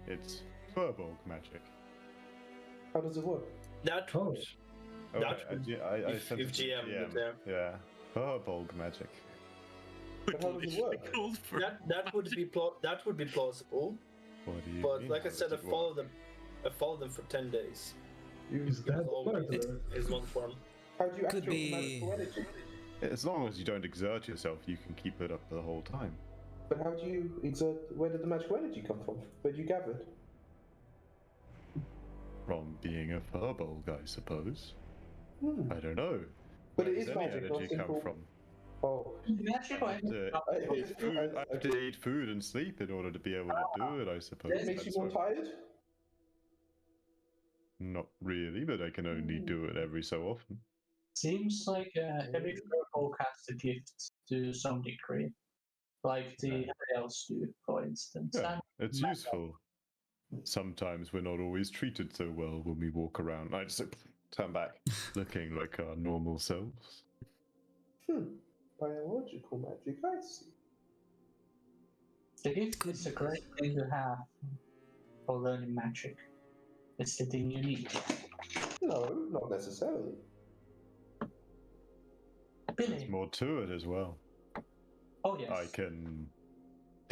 It's Furbolg magic. How does it work? That works. I sent if it to GM there. Yeah. Furbolg magic. But how does it work? That would be plausible. What do you But mean? like I said, I followed them for 10 days. Is that is one form. How do you Could actually be. magical energy? As long as you don't exert yourself, you can keep it up the whole time. But how do you exert? Where did the magical energy come from? Where did you gather it? From being a Furbolg, I suppose. Hmm. I don't know. But Where it is does any magic, energy not come simple. from? Oh. Magical energy. I have to eat food and sleep in order to be able to do it, I suppose. It makes you more tired? Not really, but I can only do it every so often. Seems like every Furbolg has a gift to some degree, like the elves do, for instance. Yeah, it's useful. Sometimes we're not always treated so well when we walk around. I just turn back, looking like our normal selves. Biological magic, I see. The gift is a great thing to have for learning magic. It's the thing you need. No, not necessarily. There's more to it as well. Oh yes. I can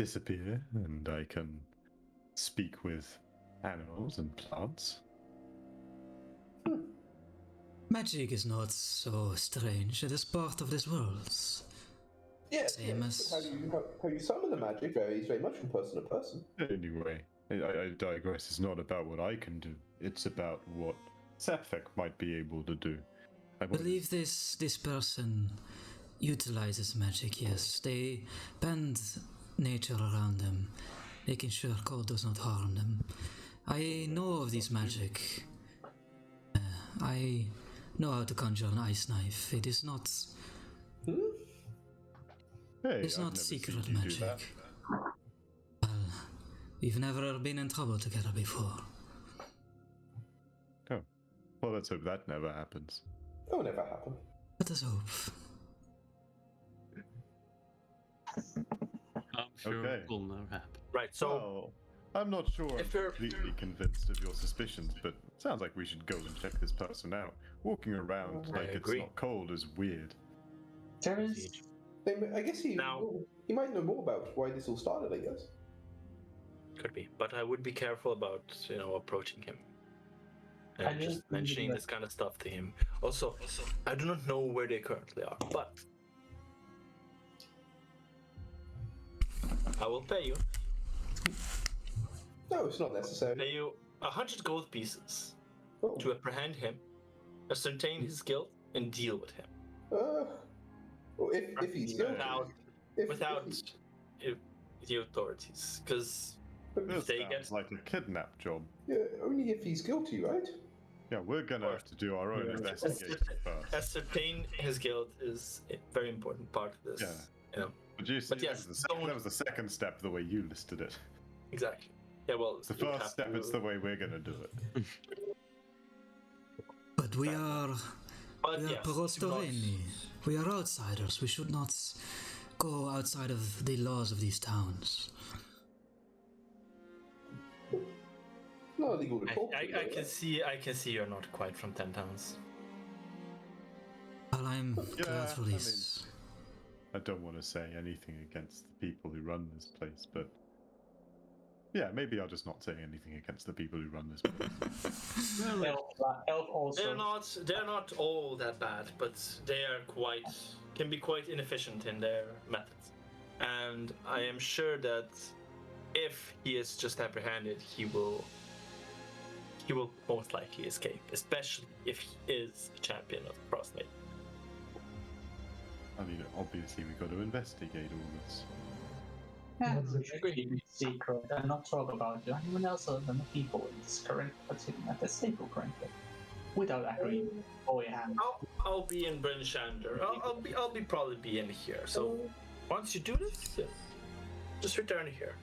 disappear and I can speak with animals and plants. Magic is not so strange. It is part of this world. Yes, Same yes. as- How you summon the magic varies very much from person to person. Anyway, I digress. It's not about what I can do. It's about what Septhek might be able to do. I believe this person utilizes magic, yes. They bend nature around them, making sure cold does not harm them. I know of this magic. I know how to conjure an ice knife. It is not... Hey, it's I've not never secret seen you do that. magic. Well, we've never been in trouble together before. Oh, well, let's hope that never happens. That will never happen. Let us hope. I'm sure Okay. it will never happen. Right. So Well, I'm not sure I'm If you're- completely convinced of your suspicions, but it sounds like we should go and check this person out. Walking around I like it's agree. not cold is weird. There is. I guess he might know more about why this all started, I guess. could be, but I would be careful about approaching him I and just just mentioning this kind of stuff to him. Also, I do not know where they currently are, but I will pay you. No, it's not necessary. Pay you 100 gold pieces Oh. to apprehend him, ascertain his guilt, and deal with him Well, if he's guilty. without if the authorities, because This they sounds get like a kidnap job. yeah, only if he's guilty, right? Yeah, we're gonna have to do our own Yeah. investigation first. ascertain his guilt is a very important part of this. Yeah. But you see, But yes, that was the second step, the way you listed it. Exactly. Yeah, well, It's the you would first have step, to- it's the way we're gonna do it. But we are But We are yes, do not- Prostoreni. We are outsiders. We should not go outside of the laws of these towns. Not illegal to talk to. I though, can see you're not quite from 10 towns. Well, I'm Yeah, glad for I this. I don't want to say anything against the people who run this place, but yeah, maybe I'll just not say anything against the people who run this place. Elf also. They're not all that bad, but they are can be quite inefficient in their methods. And I am sure that if he is just apprehended, he will most likely escape, especially if he is a champion of Frostmaiden. I mean, obviously we got to investigate all this. Yeah, What's the- we should keep it secret and not talk about it to anyone else other than the people in this current sitting at the table currently. Without agreeing beforehand. I'll be in Bryn Shander. I'll probably be in here. So once you do this, just return here.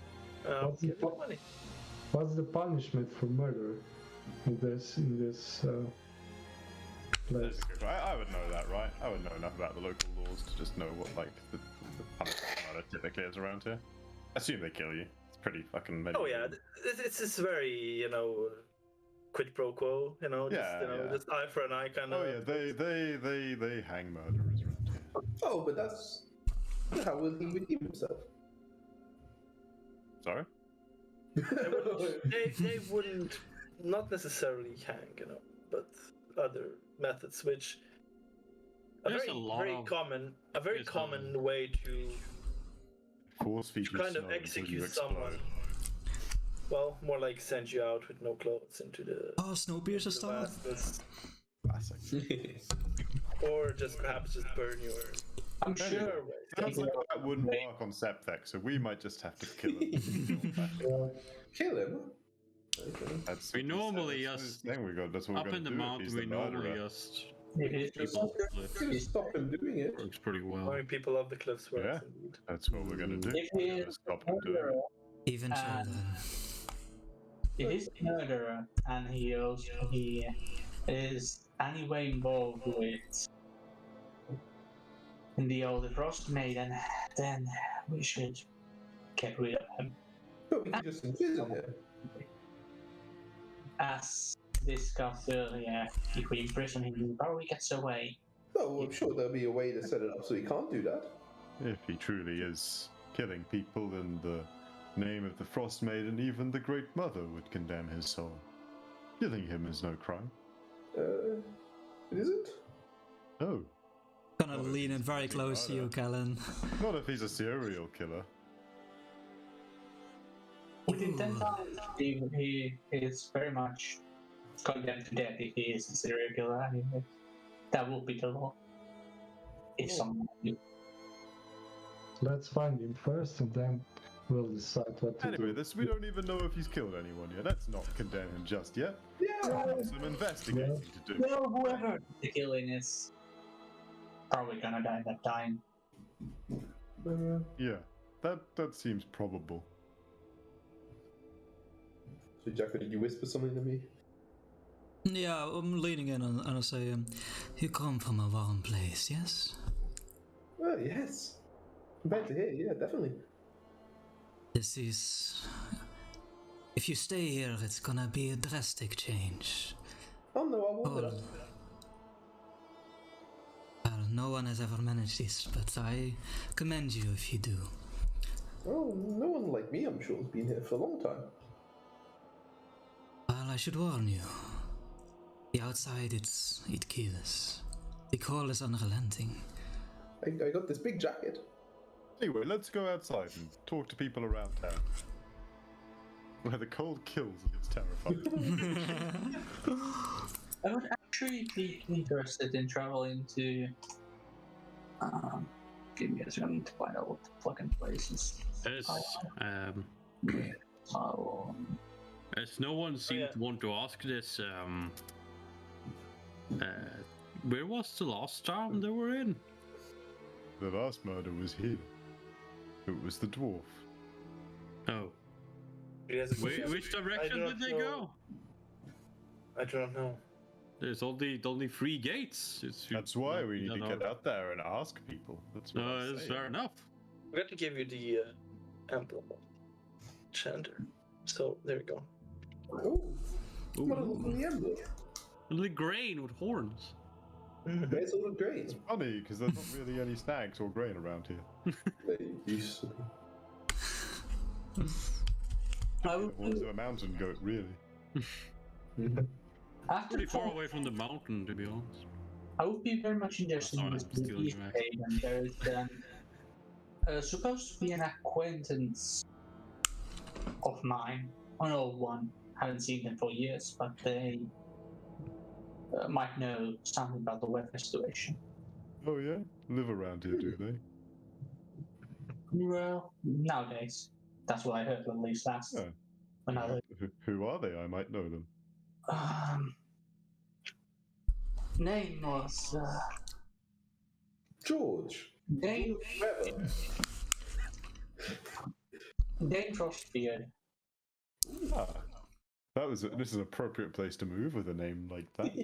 What's the Give me money. What's the punishment for murder in this place? I would know that, right? I would know enough about the local laws to just know what like the punishment for murder typically is around here. Assume they kill you. It's pretty fucking. Oh yeah, it's very quid pro quo. Just eye for an eye kind of. Oh yeah, they hang murderers around here. Oh, but that's how will he redeem himself? Sorry. They wouldn't not necessarily hang, but other methods which a There's very, a lot very of- common way to Force feed you kind of snow until you execute someone. explode. Well, more like send you out with no clothes into the Oh, Snowpiercer style? vastness, Classic. or just perhaps just burn you. I'm sure. Sounds like that wouldn't work on Septhek, so we might just have to kill him. Kill him? That's We what normally said. just- That's we're that's what Up we're in the gonna do if mountain, he's we the normally murderer. just If it is people split. Gonna stop him doing it. Works pretty I well. mean, people of the cliffs works Yeah. indeed. That's what we're gonna do. If We're he gonna is stop him doing murderer, it. Even so, then. if he's a murderer and he is anyway involved with the old Frostmaiden, then we should get rid of him. But we can just imprison him. As discussed earlier, if we imprison him, he probably gets away. No, I'm sure there'll be a way to set it up so he can't do that. If he truly is killing people in the name of the Frostmaiden, even the Great Mother would condemn his soul. Killing him is no crime. Is it? No. Gonna lean in very close to you, Kellen. Not if he's a serial killer. Within 10 times, he is very much condemned to death if he is a serial killer. I mean, that will be the law. If someone knew. Let's find him first, and then we'll decide what to Anyway, do. we don't even know if he's killed anyone yet. Let's not condemn him just yet. Yeah. Some investigating to do. Well, whoever the killing is probably gonna die that time. Yeah, that seems probable. So, Jacko, did you whisper something to me? Yeah, I'm leaning in and I say, you come from a warm place, yes? Well, yes. Compared to here, yeah, definitely. This is... If you stay here, it's gonna be a drastic change. Oh no, I won't. Well, no one has ever managed this, but I commend you if you do. Oh, no one like me, I'm sure, has been here for a long time. Well, I should warn you. The outside, it kills. The cold is unrelenting. I got this big jacket. Anyway, let's go outside and talk to people around town. Where the cold kills and it's terrifying. I would actually be interested in traveling to. Give me a second to find out what the fucking place is. As no one seemed to want to ask this, where was the last town they were in? The last murder was here. It was the dwarf. Oh. Which direction did they go? I don't know. There's only 3 gates. That's why we need to get out there and ask people. That's what I'm that's saying. fair enough. We got to give you the emblem of Chander. So there we go. Oh, what a lovely emblem. The grain with horns. Where's all the grain? It's funny because there's not really any snags or grain around here. They used to be. Horns of a mountain goat, really. Pretty far away from the mountain, to be honest. I would be very much interested in this disease trade, and there is supposed to be an acquaintance of mine, an old one. Haven't seen them for years, but they might know something about the weather situation. Oh yeah? Live around here, do they? Well, nowadays. That's what I heard at least last. Yeah. When I heard. Who are they? I might know them. Name was George. Dane Trevor. Frostbeard. Ah, this is an appropriate place to move with a name like that.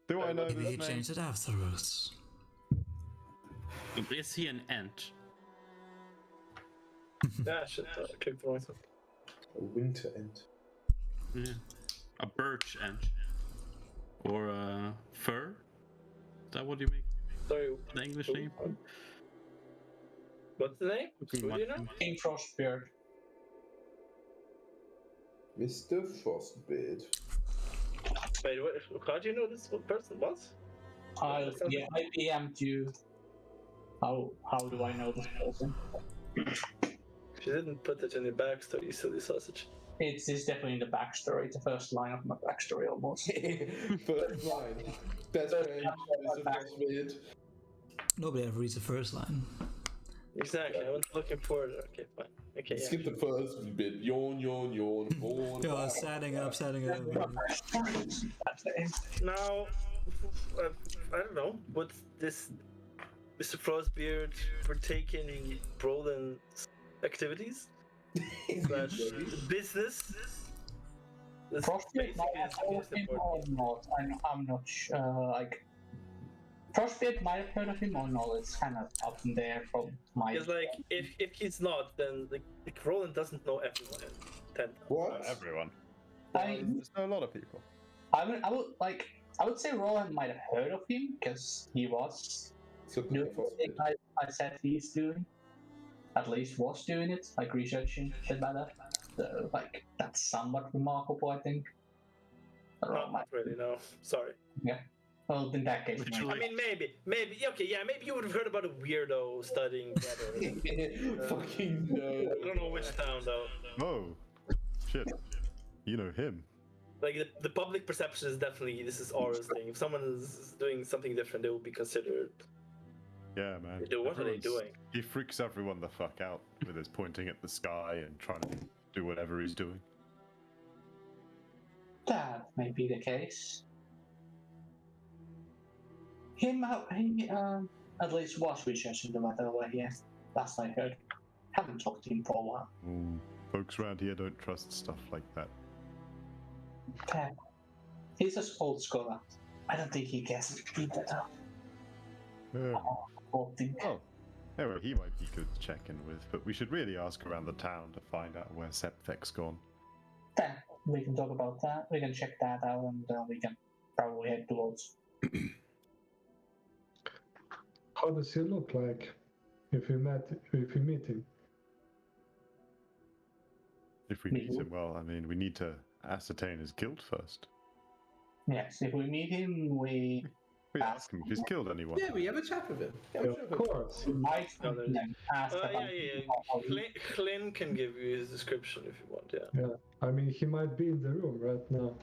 Do I know Maybe this he name? changed it afterwards. Is he an ant? Yeah, shit. Click the right one. A winter ant. Yeah. A birch ant. Or a fir? Is that what you make Sorry, the English name? what's the name? Who do you know? Dane Frostbeard. Mr. Frostbeard. Wait, what, how do you know this person was? I PM'd you. How do I know this person? She didn't put it in your backstory, you silly sausage. It's definitely in the backstory. It's the first line of my backstory almost. First line. Best friend, Mr. Frostbeard. Nobody ever reads the first line. Exactly, I was looking for it. Okay, fine. Okay, yeah. Skip the first bit. Yawn, yawn, yawn, yawn. Yeah, setting up. Now, I don't know, what's this Mr. Frostbeard partaking in Brolin's activities? Slash business? This Frostbeard might have heard of him or not. I'm not sure. Like, Frostbeard might have heard of him or not. It's kind of up in there from my. Because like, if he's not, then like Roland doesn't know everyone. What? Not everyone. There's a lot of people. I would say Roland might have heard of him because he was doing the thing I said he's doing. at least was doing it, like researching shit like that. So, like, that's somewhat remarkable, I think. Not really, no. Sorry. Yeah. Well, in that case, I mean, maybe, okay, yeah, maybe you would have heard about a weirdo studying better. Fucking no. I don't know which town though. Oh, shit. You know him. Like the public perception is definitely this is Aura's thing. If someone is doing something different, they will be considered. Yeah, man. What are they doing? He freaks everyone the fuck out with his pointing at the sky and trying to do whatever he's doing. That may be the case. He at least was researching the weather over here. Last I heard. Haven't talked to him for a while. Folks around here don't trust stuff like that. Okay. He's an old scholar. I don't think he gets it either. Oh, anyway, he might be good to check in with, but we should really ask around the town to find out where Septhek's gone. Then we can talk about that. We can check that out, and we can probably head towards. How does he look like if we meet him? If we meet him, well, I mean, we need to ascertain his guilt first. Yes, if we meet him, we ask him if he's killed anyone. Yeah, we have a chat with him. Of course. We might ask about Clint can give you his description if you want. Yeah. Yeah. I mean, he might be in the room right now.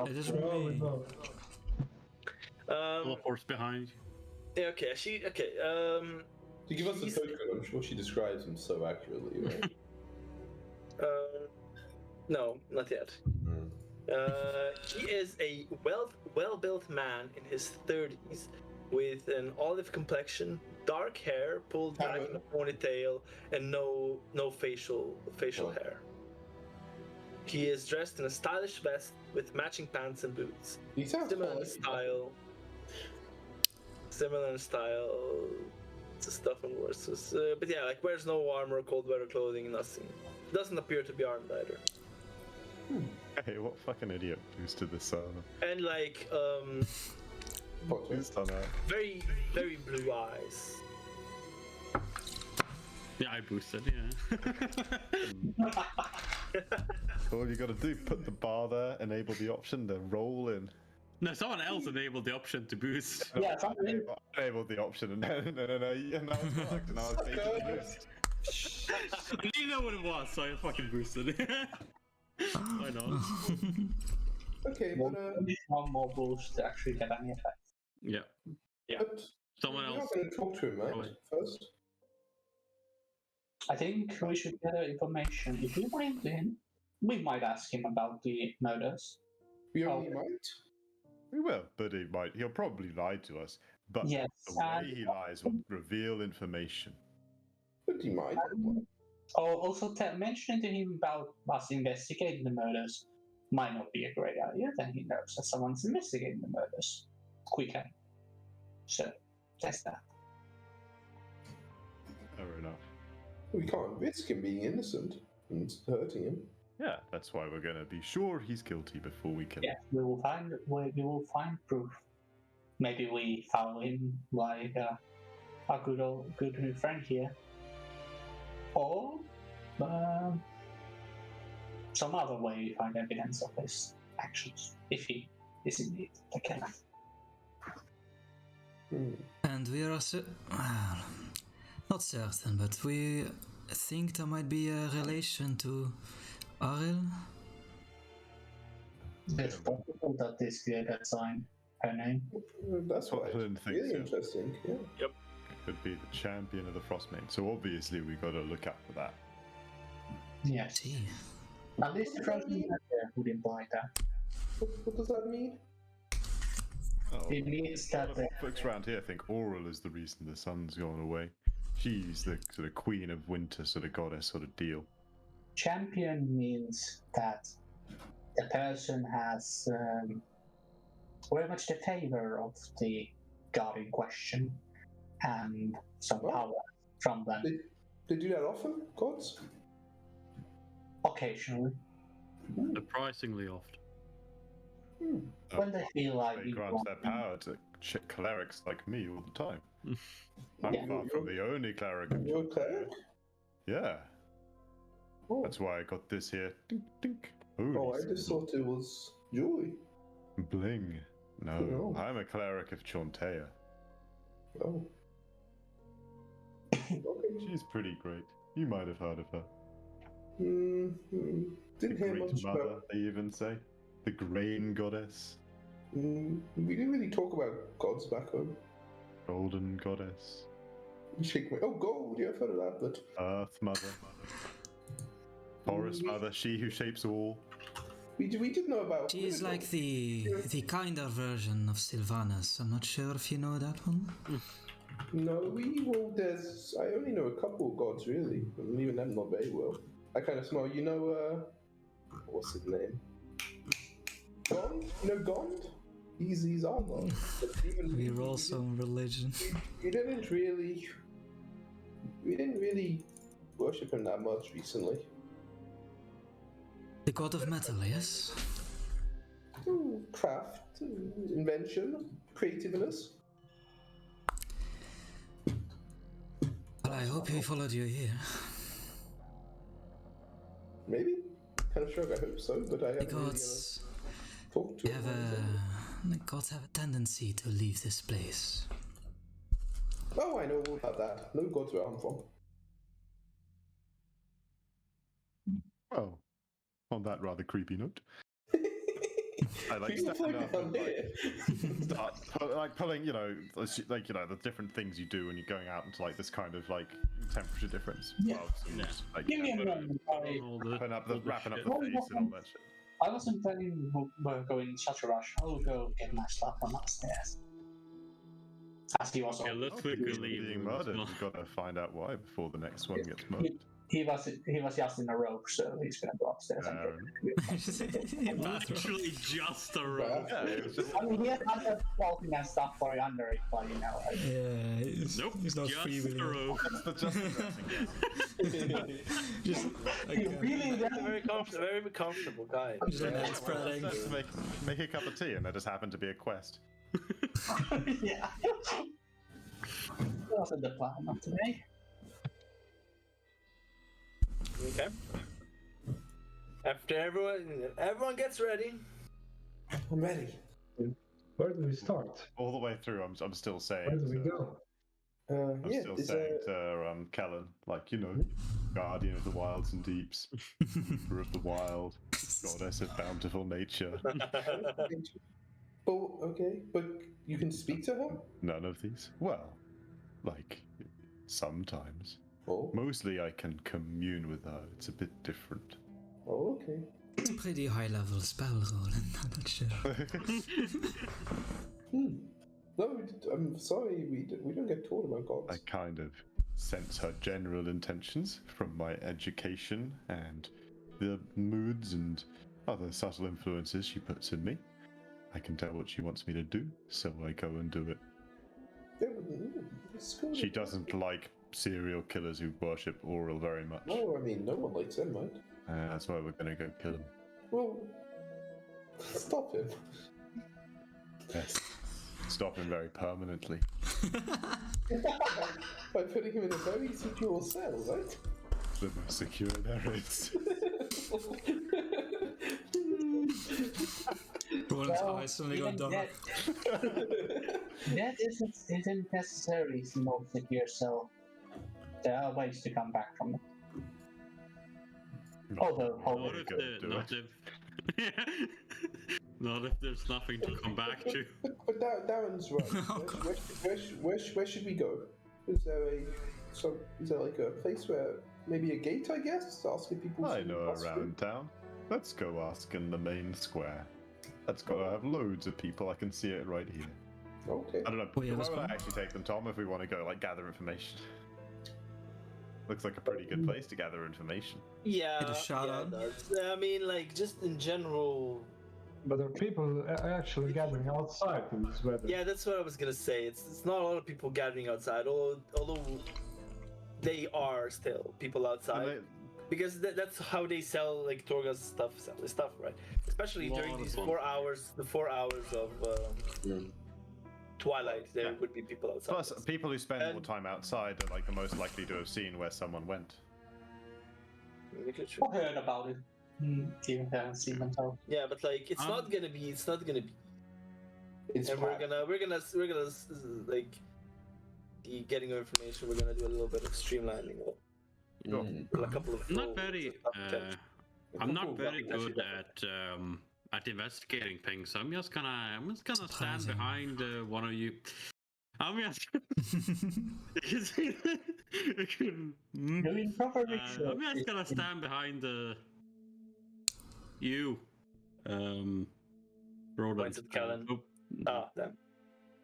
It is Probably me. not. Little horse behind. Yeah. Okay. To give us a token, I'm sure she describes him so accurately, right? No, not yet. He is a well-built man in his 30s with an olive complexion, dark hair pulled back in a ponytail, and no facial hair. He is dressed in a stylish vest with matching pants and boots. He sounds Similar in style to stuff and worse. But yeah, like wears no armor, cold weather clothing, nothing. Doesn't appear to be armed either. Hey, what fucking idiot boosted this And like, Who's done that? very, very blue eyes. Yeah, I boosted, yeah. All you gotta do, put the bar there, enable the option to roll in. No, someone else enabled the option to boost. Yeah, something. I enabled the option and now it's marked and now it's basically boost. I didn't know what it was, so I fucking boosted. Why not? Okay, but one more boost to actually get any effect. Yeah. But Someone we're else. not going to talk to him, right? First. I think we should gather information. If we run into him, we might ask him about the murders. We only might. We will, but he'll probably lie to us. But Yes, the way he lies will reveal information. But he might. Also, mentioning to him about us investigating the murders might not be a great idea. Then he knows that someone's investigating the murders quicker. So, that's that. Fair enough. We can't risk him being innocent and hurting him. Yeah, that's why we're gonna be sure he's guilty before we kill him. Yeah, we will find proof. Maybe we follow him like our good new friend here, or some other way we find evidence of his actions, if he is indeed the killer. And we are not certain, but we think there might be a relation to Aril. It's possible that this girl had signed her name. That's what I didn't think. Really So. interesting. Yeah. Yep. Could be the champion of the Frostmaiden. So obviously we got to look out for that. Yes. See. At least the person would imply that. What does that mean? Oh, It means a lot that of folks around here think Oral is the reason the sun's gone away. She's the sort of queen of winter, sort of goddess, sort of deal. champion means that the person has very much the favor of the god in question and some power from them. They do that often, gods? Occasionally. Surprisingly often. When they feel like They we grant want their power to clerics like me all the time. I'm Yeah. far from the only cleric. in You're a Chontea. cleric? Yeah, Oh, that's why I got this here. Dink, dink. Holy oh, I just sizzle. thought it was jewelry. Bling. No, No. I'm a cleric of Chontea. Oh. Okay. She's pretty great. You might have heard of her. Didn't The hear Great much Mother, about. they even say. The Grain Goddess. We didn't really talk about gods back home. Golden Goddess. You shake my. Oh, gold. Yeah, I've heard of that, but Earth Mother. Forest Mother, she who shapes all. we did know about. She is like the kinder version of Sylvanas. I'm not sure if you know that one. No, there's. I only know a couple of gods really, and even them not very well. I kind of smell. You know, what's his name? Gond. You know Gond? He's our god. But even We roll some religion. we didn't really worship him that much recently. The god of metal, yes? Craft, invention, creativeness. Well, I hope he followed you here. Maybe. Kind of sure. I hope so, but I The haven't really gods talked to him. the gods have a tendency to leave this place. Oh, I know all about that. No gods where I'm from. Well, on that rather creepy note. I like People standing like up down and pulling, the different things you do when you're going out into like this kind of like temperature difference. Yeah. Gloves and, like, Give me a moment. wrapping up the face Well, and all that shit. I wasn't planning on going in such a rush. I'll go get my stuff from upstairs. As he was Yeah, on. let's quickly leave. Being murdered, we've got to find out why before the next one gets He, murdered. he was just in a rope, so he's gonna go upstairs and get Actually, just a rope. Yeah, it was just I mean, he has other clothing and stuff for under it, but you know. Like, Yeah, Nope, he's not just free a willing. rope. that's just Just like he really Very very comfortable guy. just an hand spreading. Just make a cup of tea, and there just happened to be a quest. yeah. That wasn't the plan of today. Okay. After everyone gets ready. I'm ready. Where do we start? All the way through, I'm still saying. Where do we to- go? I'm Yeah, still is saying to Kellen, like, guardian of the wilds and deeps, keeper of the wild, goddess of bountiful nature. Oh, okay, but you can speak to her? None of these. Well, like, sometimes. Oh, Mostly I can commune with her. It's a bit different. oh okay. It's a pretty high level spell roll, and I'm not sure. No, I'm sorry, we don't get taught about gods. I kind of sense her general intentions from my education and the moods and other subtle influences she puts in me. I can tell what she wants me to do, so I go and do it. Yeah, but, it's cool. She doesn't like serial killers who worship Auril very much. No, I mean, no one likes him, right? That's why we're gonna go kill him. Well, stop him. Yes. Stop him very permanently. By putting him in a very secure cell, right? The most secure there is. Roland's eyes suddenly got even dark. that isn't necessarily the most secure cell. There are ways to come back from it. Although, Not if not if there's nothing to come back to. But Darren's right. Where should we go? Is there like a place where maybe a gate? I guess asking people. I to know pass through? around town. Let's go ask in the main square. That's got to have loads of people. I can see it right here. Okay. I don't know. Oh, yeah, Where that's would I fine. actually take them, Tom, if we want to go like gather information? Looks like a pretty good place to gather information. Yeah, Get a shout yeah, out. it does. I mean, like, just in general. But there are people actually gathering outside in this weather. Yeah, that's what I was gonna say. It's not a lot of people gathering outside, although they are still people outside. And Because that's how they sell like Torga's stuff, right? especially Lot during of these fun. 4 hours, the 4 hours of twilight, there Yeah. would be people outside. Plus, people who spend more And- time outside are like the most likely to have seen where someone went. I heard about it. Even if I haven't seen them, so Yeah, but like it's not gonna be. It's not gonna be. It's And we're gonna like the getting your information. We're gonna do a little bit of streamlining. A couple of. I'm not roles very. and stuff. I'm not very good at investigating things. So I'm just gonna stand Surprising. behind one of you. I'm just. doing proper research. I'm just gonna stand behind you, Roland. Points at Callan. Damn.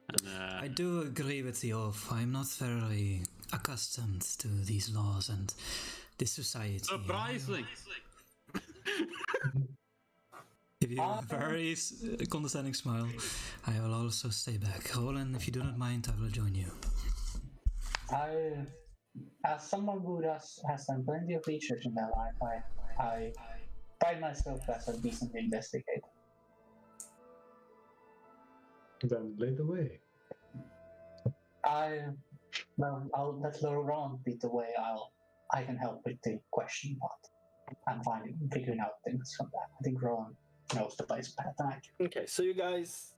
And, I do agree with the oath. I'm not very accustomed to these laws and this society. surprising. Give you a very condescending smile. I will also stay back. Roland, if you do not mind, I will join you. As someone who has done plenty of research in their life, I pride myself as a decent investigator. Then lead the way. I'll let Laurent lead the way. I can help with the question part and figuring out things from that. I think Rowan knows the place better than I do. Okay, so you guys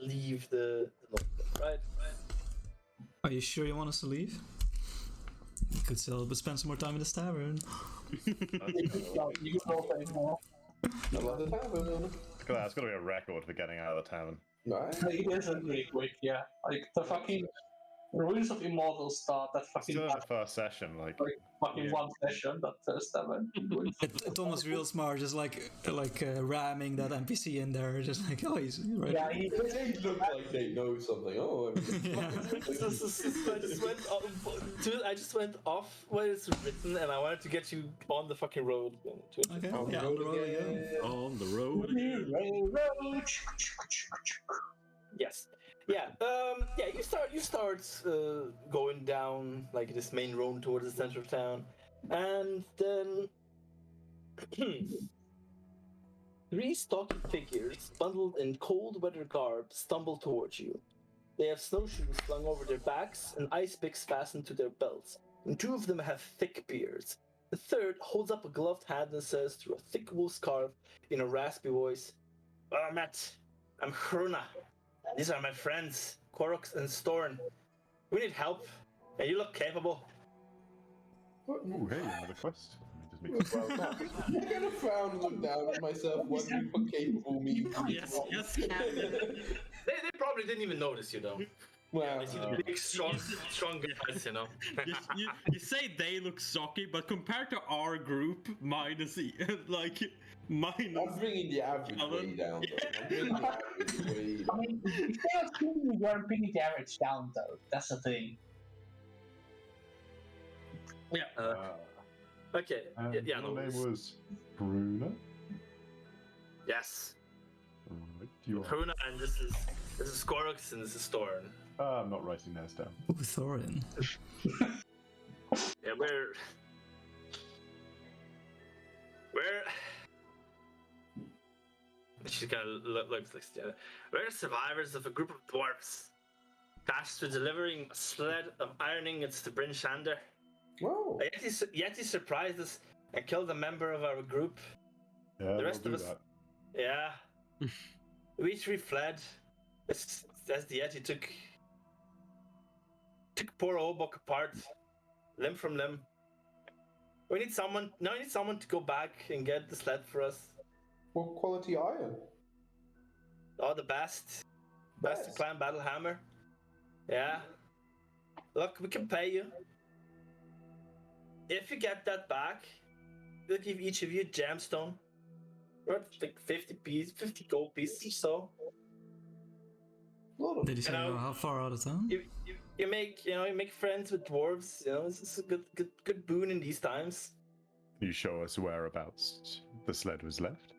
leave the notebook, right? Are you sure you want us to leave? You could still spend some more time in this tavern. You can roll anymore. I love the tavern. That's got to be a record for getting out of the tavern. Right. It isn't really quick, yeah. Like the fucking Ruins of Immortals start that fucking Still in the first session, yeah. one session, that first tavern. It almost real smart, just like ramming that NPC in there, just like, oh, he's right. Yeah, They look like they know something. Oh, I just went off where it's written, and I wanted to get you on the fucking road. Okay, yeah, on the road again. On the road. Yes. Yeah. You start going down like this main road towards the center of town, and then three stocky figures, bundled in cold weather garb, stumble towards you. They have snowshoes slung over their backs and ice picks fastened to their belts, and two of them have thick beards. The third holds up a gloved hand and says through a thick wool scarf in a raspy voice, "Oh, Matt, I'm Hruna. These are my friends, Koroks and Storn. We need help, and you look capable." Ooh, hey, another quest. Let me just make I'm gonna frown and look down at myself, wondering what capable means. Yes, Captain. They probably didn't even notice you, though. Well, They see the big, strong guys, you know. You say they look socky, but compared to our group, minus I'm bringing the average way down, though. I'm bringing the average way down. I mean, if you're bringing the average down, though. That's the thing. Yeah. Okay. And Yeah. your No. name was Bruna? Yes. Alright, you are. Hruna, and this is Koroks, and this is Storn. I'm not writing theirs down. Ooh, Thorin. Yeah, we're she kind of looks like yeah. We're survivors of a group of dwarves tasked with delivering a sled of iron ingots to Bryn Shander. Whoa. Yeti surprised us and killed a member of our group. Yeah, The rest they'll of do us- that. Yeah. We three fled as the Yeti took poor Obok apart, limb from limb. We need someone to go back and get the sled for us. What quality iron? Oh, the best to climb Battle Hammer. Yeah. Look, we can pay you. If you get that back, we'll give each of you a gemstone. Worth like 50 gold pieces or so. Lot of Did you say know, how far out of town? You make friends with dwarves. You know, it's a good boon in these times. You show us whereabouts the sled was left.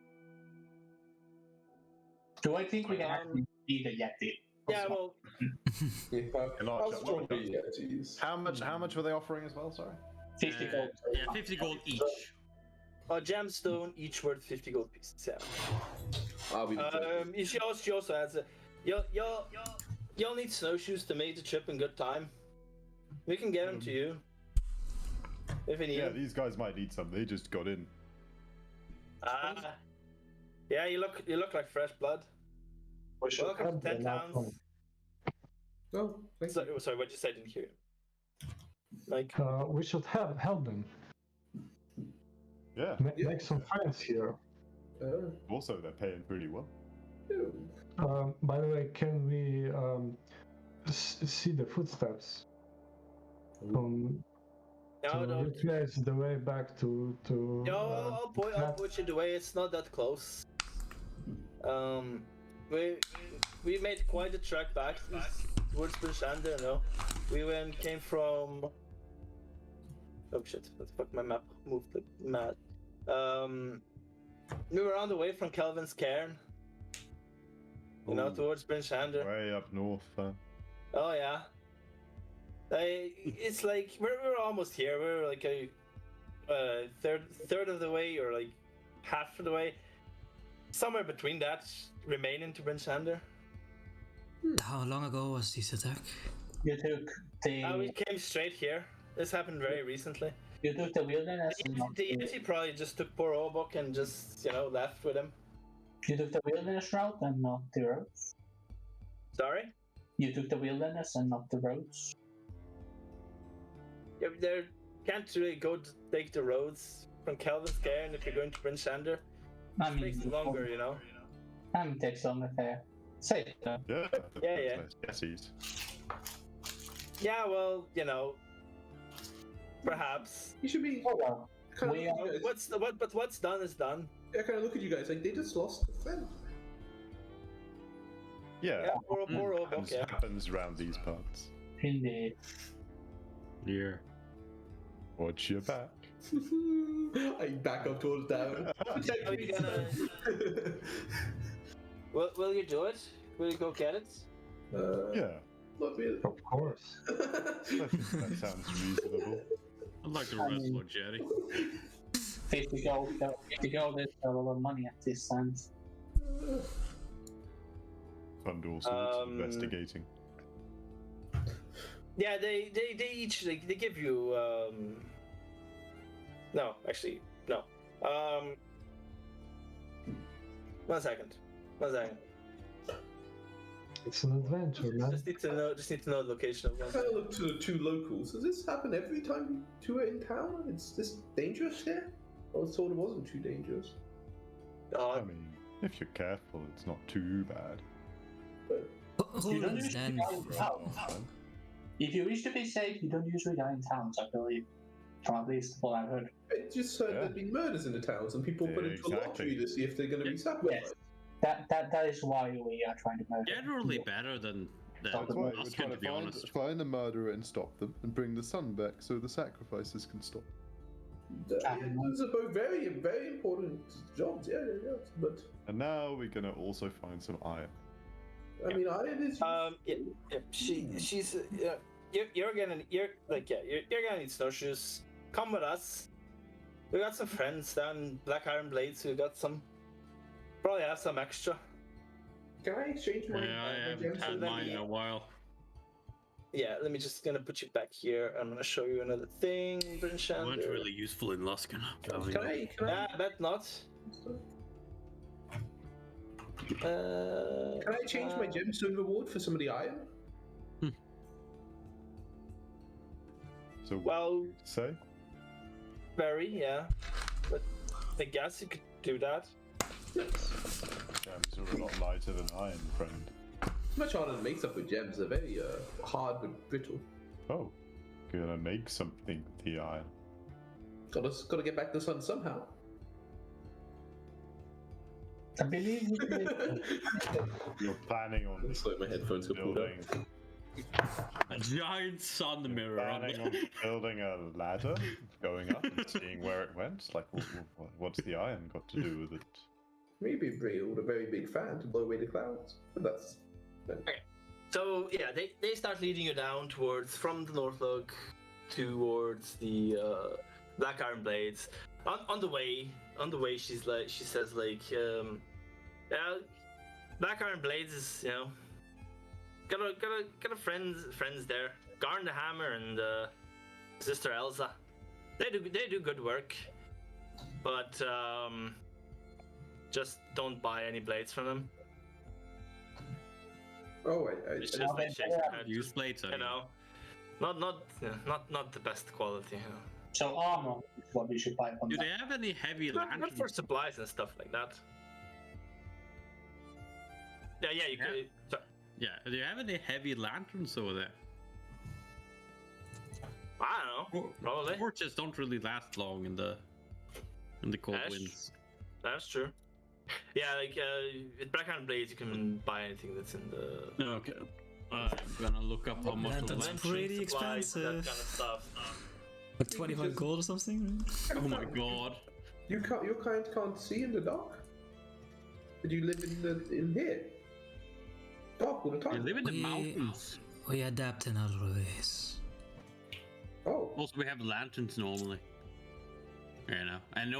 Do I think we can actually beat a Yeti? Yeah, well, Yeah, An how archer. strong are you, Yetis? How much were they offering as well, sorry? 50 gold. Yeah, 50 gold each. a gemstone, each worth 50 gold pieces. Yeah. I'll be the judge. She also has a. You'll need snowshoes to make the trip in good time. We can get them to you if you need Yeah, them. these guys might need some. They just got in. Yeah, you look like fresh blood. We should Welcome have to 10 them towns. out. Oh, thank you. Sorry, what you said? Didn't hear you. Like, We should help them. Yeah. Make some friends here. Also, they're paying pretty well. By the way, can we see the footsteps? To replace the way back to. I'll point you the way. It's not that close. We made quite a trek back towards Brishander, you know. We came from. Oh shit! What the fuck? My map moved like mad. We were on the way from Kelvin's Cairn. You know, towards Brishander. Way up north. Oh yeah. It's like we're almost here. We're like a third of the way, or like half of the way, somewhere between that, remaining to Brishander. How long ago was this attack? You took the. We came straight here. This happened very recently. You took the wilderness. And not The Yeti probably just took poor Obok and just left with him. You took the wilderness route and not the roads. Sorry. You took the wilderness and not the roads. Yeah, there can't really take the roads from Kelvin's Cairn if you're going to Brishander. I It mean, makes it longer, you know. And takes longer there. Say it though. Yeah. Yeah. Yetis. Yeah, well, perhaps. You should be. Oh well. Kind We of are- What's done is done. I kind of look at you guys like they just lost a friend. Yeah. Yeah, poor Obok, yeah. Happens around these parts. Indeed. Yeah. Watch your back. I back up towards down. Are you gonna? Will you do it? Will you go get it? Yeah. Not really. Of course. I think that sounds reasonable. I'd like to wrestle a jetty. 50 gold. 50 gold is a lot of money at this time. Fund all sorts of investigating. Yeah, they each they give you no, actually no. 1 second. It's an adventure, man. Just need to know the location of I one. kind of look to the two locals. Does this happen every time you two are in town? Is this dangerous here? I was told it wasn't too dangerous. I mean, if you're careful, it's not too bad. You don't Holy usually then. go in towns. If you wish to be safe, you don't usually go in towns, I believe. From at least what I've heard. I just heard Yeah. there'd been murders in the towns and people put into a lottery to see if they're going to be sacrificed. That is why we are trying to murder. Generally better than That's why we're Oscar, trying to to be honest. find the murderer and stop them, and bring the sun back so the sacrifices can stop. Yeah, those are both very, very important jobs. Yeah. But And now we're gonna also find some iron. I mean, iron is. She's you're gonna need snowshoes. Come with us. We got some friends down in Black Iron Blades who got some. Probably have some extra. Can I exchange my? Yeah, I haven't had Let mine me- in a while. Yeah, let me just gonna put you back here. I'm gonna show you another thing, Weren't Brinshander. really useful in Luskan. Can I? Bet not. Can I change my gemstone reward for some of the iron? So Well, say? yeah. But I guess you could do that. Gems are a lot lighter than iron, friend. It's much harder to make stuff with gems. They're very hard but brittle. Oh, gonna make something with the iron. Gotta get back to the sun somehow. I believe you could. You're planning on Sorry, my headphones got pulled out. building, A giant sun mirror. planning on building a ladder, going up and seeing where it went. Like, what's the iron got to do with it? Maybe build a very big fan to blow away the clouds. But that's. So yeah, they start leading you down from the North Log towards the Black Iron Blades. on the way, she says like, yeah, Black Iron Blades is, you know, got a friends there. Garn the Hammer and Sister Elsa. They do good work, but just don't buy any blades from them. Oh, It's just they use blades, You know, not the best quality. You know. So armor is what we should buy from Do them. they have any heavy Not lanterns? for supplies and stuff like that. Yeah, you could. Sorry. Yeah, do you have any heavy lanterns over there? I don't know. Probably. Torches don't really last long in the cold winds. That's true. Yeah, like with Black Iron Blades, you can buy anything that's in the. Okay. I'm gonna look up how much. Lanterns a pretty supplies, that expensive. kind of stuff. Like 25 gold or something? Oh my god. your kind can't see in the dark. But you live in here. Dark all the You time. live in the mountains. We adapt in other ways. Oh, Also, we have lanterns normally. You know, and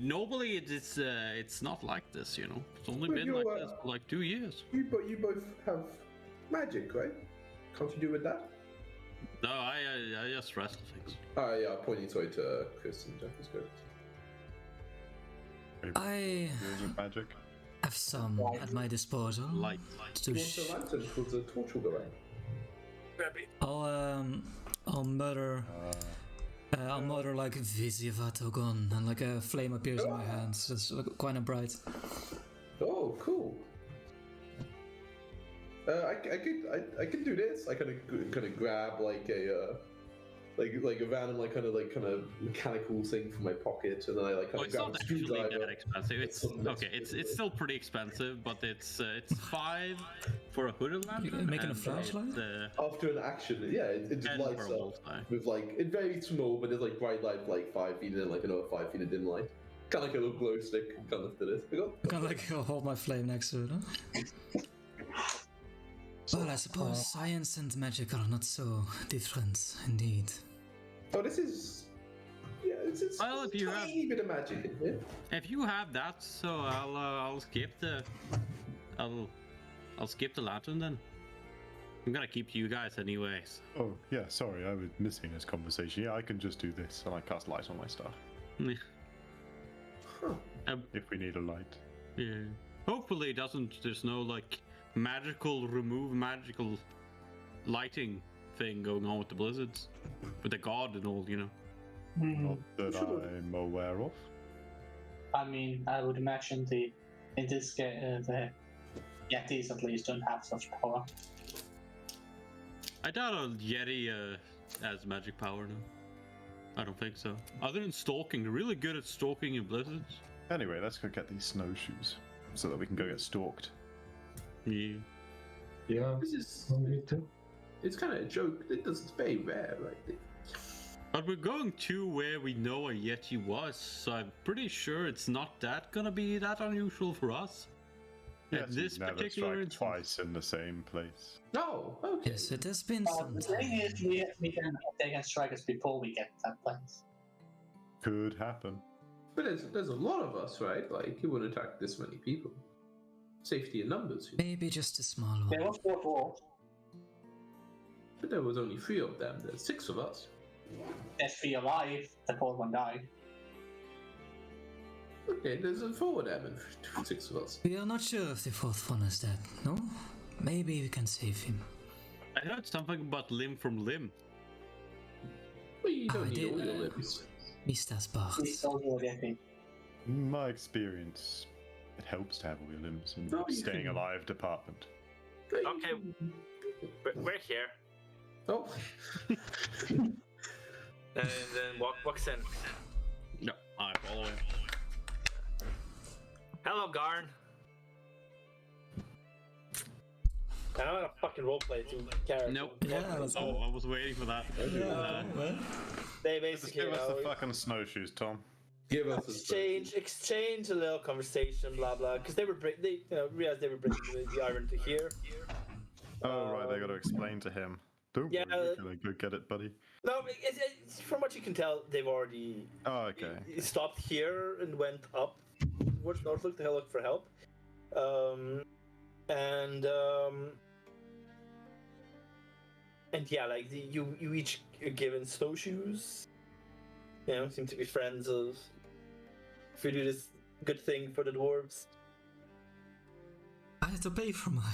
normally it's not like this. You know, it's only But been you're, like this for like 2 years. you both have magic, right? Can't you do with that? No, I just wrestle things. Yeah, pointing to Chris and Jeff is good. I Using magic. have some at my disposal. Light. To What's the lantern? Because the torch will go out. I'll mutter like Visivato and like a flame appears in my hands. It's like kind of bright. Oh, cool. I could do this. I kind of grab like a random kind of mechanical thing from my pocket, and then I like kind Well, of it's grab not a actually screwdriver. that expensive. It's okay. It's still pretty expensive, but it's 5 for a hooded lantern. You're making a and flashlight? it's, After an action, yeah, it just 10 lights for a up bullseye. with like it's very small, but there's like bright light for like 5 feet and like another 5 feet of dim light. Kind of like a little glow stick kind of to this. Kind of like hold my flame next to it, huh? Well, I suppose science and magic are not so different, indeed. Oh, this is. Yeah, it's Well, if you a tiny bit of magic in here. If you have that, so I'll skip the I'll skip the lantern then. I'm gonna keep you guys anyways. Oh, yeah, sorry, I was missing this conversation. Yeah, I can just do this, and I cast light on my stuff. If we need a light. Yeah. Hopefully, there's no like magical lighting thing going on with the blizzards, with the god and all, you know. Not that I'm aware of. I mean, I would imagine the Yetis at least don't have such power. I doubt a Yeti has magic power now. I don't think so. Other than stalking, they're really good at stalking in blizzards. Anyway, let's go get these snowshoes so that we can go get stalked. Yeah. Yeah, This is. me too. It's kind of a joke. It's very rare, right? But we're going to where we know a Yeti was, so I'm pretty sure it's not gonna be that unusual for us. Yes, At this we've never particular strike instance. twice in the same place. No. Okay. Yes, it has been some The thing time. is, they can strike us before we get to that place. Could happen. But there's a lot of us, right? Like you wouldn't attack this many people. Safety in numbers. You know? Maybe just a small There one. was 4 dwarves. But there was only 3 of them. There's 6 of us. There's 3 alive. The 4th one died. Okay, there's 4 of them and 6 of us. We are not sure if the fourth one is dead, no? Maybe we can save him. I heard something about limb from limb. Well, you don't I need did, all your limbs. Mr. Sparks. We stole your Yeti. In my experience, it helps to have all your limbs in No, the you staying can- alive department. Okay. We're here. Oh. And then walks in. No, I follow him. Hello, Garn. I'm gonna fucking roleplay two characters. Nope. Yeah, let's Oh, go. I was waiting for that. They Just basically give us the you know, fucking snowshoes, Tom. Give us a exchange a little conversation, blah blah. Because they realized they were bringing the iron to here. Oh, right, they got to explain to him. Don't Yeah, worry, we're gonna go get it, buddy. No, from what you can tell, they've already Oh, okay. stopped here and went up towards Northlook to look for help. And yeah, like you each are given snowshoes. You know, seem to be friends of. If we do this good thing for the dwarves. I have to pay for mine.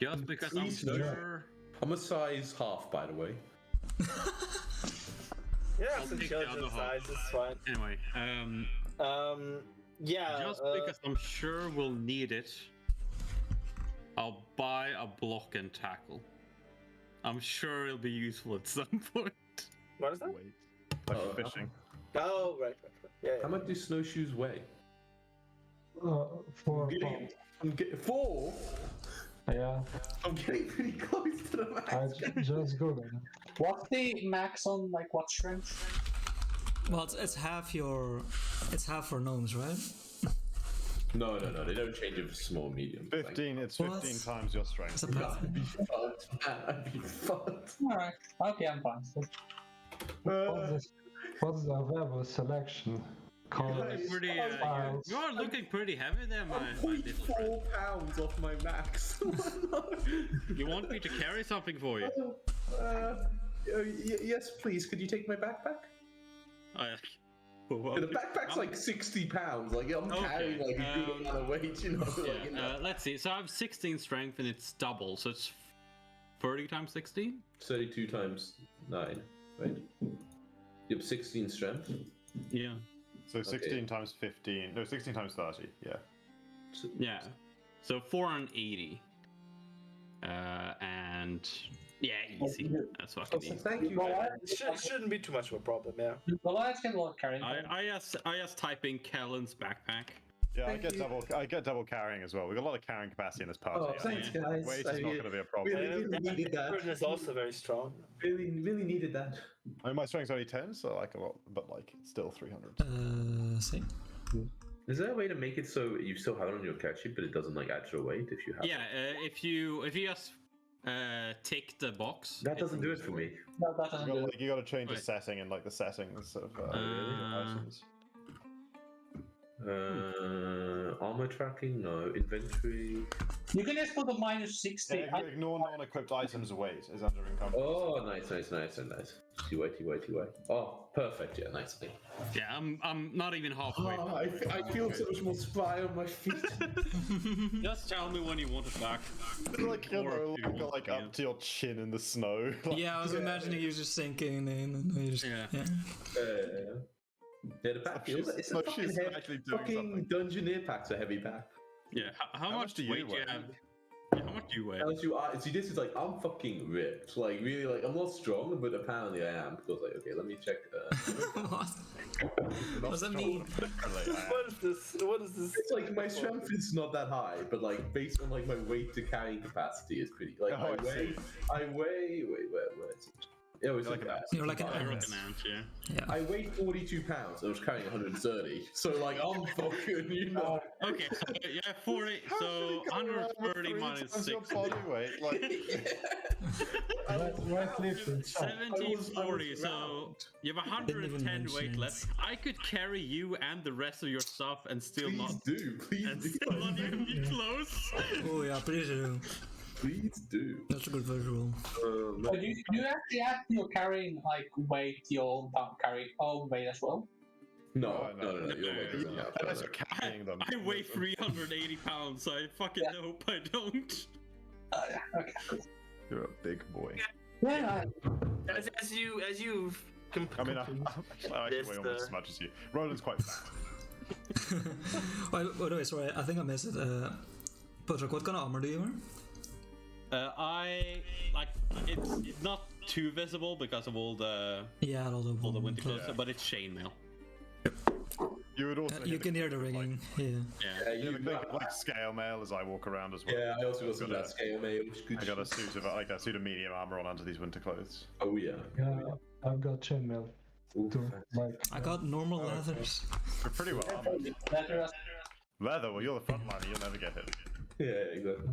Just because I'm sure. I'm a size half, by the way. Yeah, I'll some take the children's other half. size is fine. Anyway, Yeah. just because I'm sure we'll need it, I'll buy a block and tackle. I'm sure it'll be useful at some point. What is that? Wait. Like fishing. Oh, right. Yeah. How much do snowshoes weigh? 4 pounds. I'm getting 4. Yeah, I'm getting pretty close to the max. I just googled it. What's the max on like what strength? Well, it's half for gnomes, right? No, they don't change it for small, medium. 15. It's 15 What? times your strength. It's a path. I'd be fucked, man. I'd be fucked. Alright. Okay, I'm fine. What's the available selection? Colors, Pretty, files. you are looking pretty heavy there, my little friend. 4 pounds off my max. You want me to carry something for you? Yes, please. Could you take my backpack? The backpack's like 60 pounds. Like I'm carrying like a good amount of weight, you know. Yeah, Like, you know. let's see. So I have 16 strength and it's double, so it's 30 times 16? 32 times 9. Right. You have 16 strength. Yeah. So 16 times 15. No, 16 times 30. Yeah. Yeah. So 480. And yeah, easy. That's fucking easy. Thank you. It shouldn't be too much of a problem, yeah. Goliaths can look carrying. I just type in Kellen's backpack. Yeah, Thank you. I get double carrying as well. We've got a lot of carrying capacity in this party. Oh, thanks, guys. Weight is not going to be a problem. Really needed that. Burden is also very strong. Really needed that. I mean, my strength's only 10, so like a lot, but like it's still 300. See. Is there a way to make it so you still have it on your character sheet, but it doesn't like add to your weight if you have? Yeah, if you just tick the box. That doesn't do it for me. No, that doesn't do it. You got to change the Wait. setting in like the settings of items. Armor tracking, no. Inventory. You can just put a minus 60. Yeah, ignore non-equipped items weight is under encumbrance. Oh, nice. TY. Oh, perfect. Yeah, nicely. Yeah, I'm not even halfway. Oh, I feel so much more spry on my feet. Just tell me when you want it back. Like you Or know, if you got like want, up to your chin in the snow. Like, Yeah, I was imagining you just sinking in and you just Yeah. Yeah, the pack. It's a fucking, she's actually doing fucking Dungeoneer pack's a heavy pack. Yeah. How much do you weight do you weigh? have? Yeah, how much do you weigh? As you are, see, this is like I'm fucking ripped. Like really, like I'm not strong, but apparently I am. Because like, okay, let me check. what? What does that mean? What is this? It's like my strength is not that high, but like based on like my weight to carrying capacity is pretty. Like Oh, I weigh. Wait, where is it? Yeah, it's like You're like an I ant. reckon ant, yeah. Yeah. I weigh 42 pounds. I was carrying 130. So like I'm fucking, you know. Okay, so yeah, 40. So 130 minus 6. your body weight. Like, Right lifting. 70, I was 40, so you have Didn't even 110 mention weight it. left. I could carry you and the rest of your stuff and still Please not do, please and do. still not even be close. Oh yeah, please do. Please do. That's a good visual. But do you actually have to carrying like weight your own weight as well? No. No, Your weight doesn't have unless to. you're carrying them. I weigh 380 pounds, so I fucking hope I don't. Okay, cool. You're a big boy. Yeah. As you I mean, I actually weigh almost as much as you. Roland's quite fat. By the way, sorry, I think I missed it. Patrick, what kind of armor do you wear? I like it's not too visible because of all the Yeah, all the winter clothes, Yeah. but it's chainmail. You would also. You can hear the ringing. Yeah. Yeah. You would think of like scale mail as I walk around as well. Yeah, I also got some of that scale mail. I got a suit of medium armor on under these winter clothes. Oh yeah. Yeah, I've got chainmail too. Like, I got normal leathers. We're pretty well armored. Better. Leather, well, you're the front line, you'll never get hit. Yeah, exactly.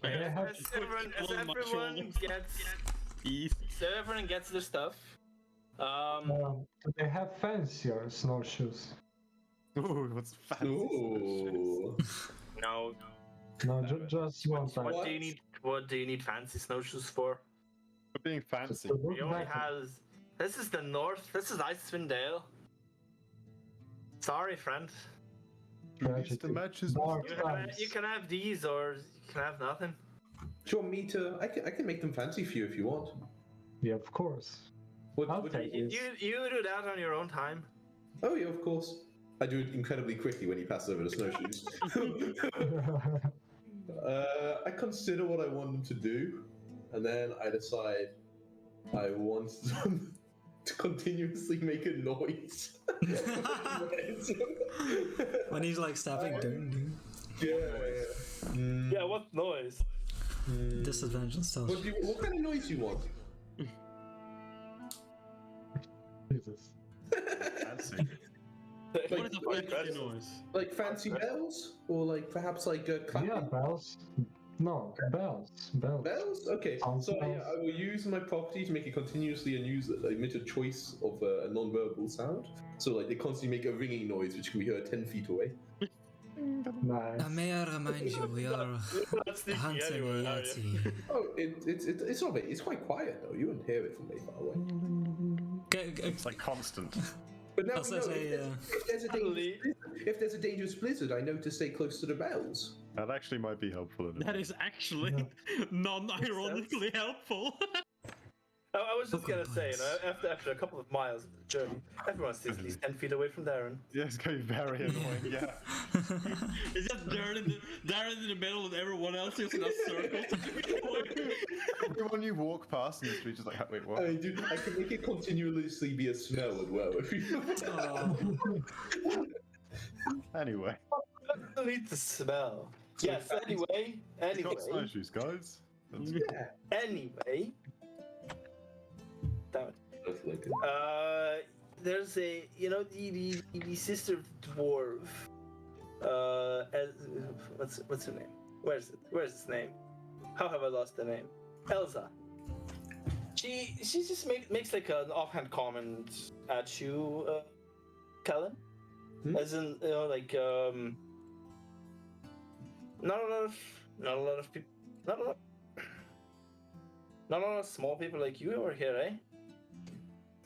They have, As everyone gets, East. so everyone gets their stuff. they have fancier snowshoes. Ooh, what's fancy? Ooh. No. No, just one time. What do you need? What do you need fancy snowshoes for? For being fancy. To look He only better. has. This is the north. This is Icewind Dale. Sorry, friend. He needs to match his Dark mustache. You can have these, or you can have nothing. Do you want me to? I can make them fancy for you if you want. Yeah, of course. What, I'll what- take You this. do that on your own time. Oh yeah, of course. I do it incredibly quickly when he passes over the snowshoes. I consider what I want them to do, and then I decide I want them to continuously make a noise. When he's like stabbing, Yeah, what noise? disadvantage and stuff. What kind of noise do you want? Jesus. Fancy. What is a fancy noise? Like fancy bells, or like perhaps like clapping Yeah, bells. No, bells. Bells. bells? Okay, Sounds so nice. I will use my property to make it continuously and emit a choice of a non-verbal sound. So like they constantly make a ringing noise, which can be heard 10 feet away. Nice. May I remind you, we are That's the hunting a anyway, are you? yeti. Oh, it's not. It's quite quiet though. You wouldn't hear it from very far away. It's like constant. But now That's we know like if there's a dangerous blizzard, I know to stay close to the bells. That actually might be helpful. That is actually non-ironically helpful. I was just gonna say, you know, after a couple of miles of the journey, everyone's still at least 10 feet away from Darren. Yeah, it's going to be very annoying, yeah. It's just Darren in the middle and everyone else is in a circle. Everyone you walk past in the street is like, wait, what? I can make it continuously be a smell as well. If you Anyway. I need to smell. Yes, anyway. He's got snowshoes, guys. That's- Anyway. Damn it. There's a, you know, the sister dwarf. What's her name? Where's its name? How have I lost the name? Elsa. She just makes like an offhand comment at you, Kellen. As in, you know, like not a lot of people, not a lot of small people like you over here,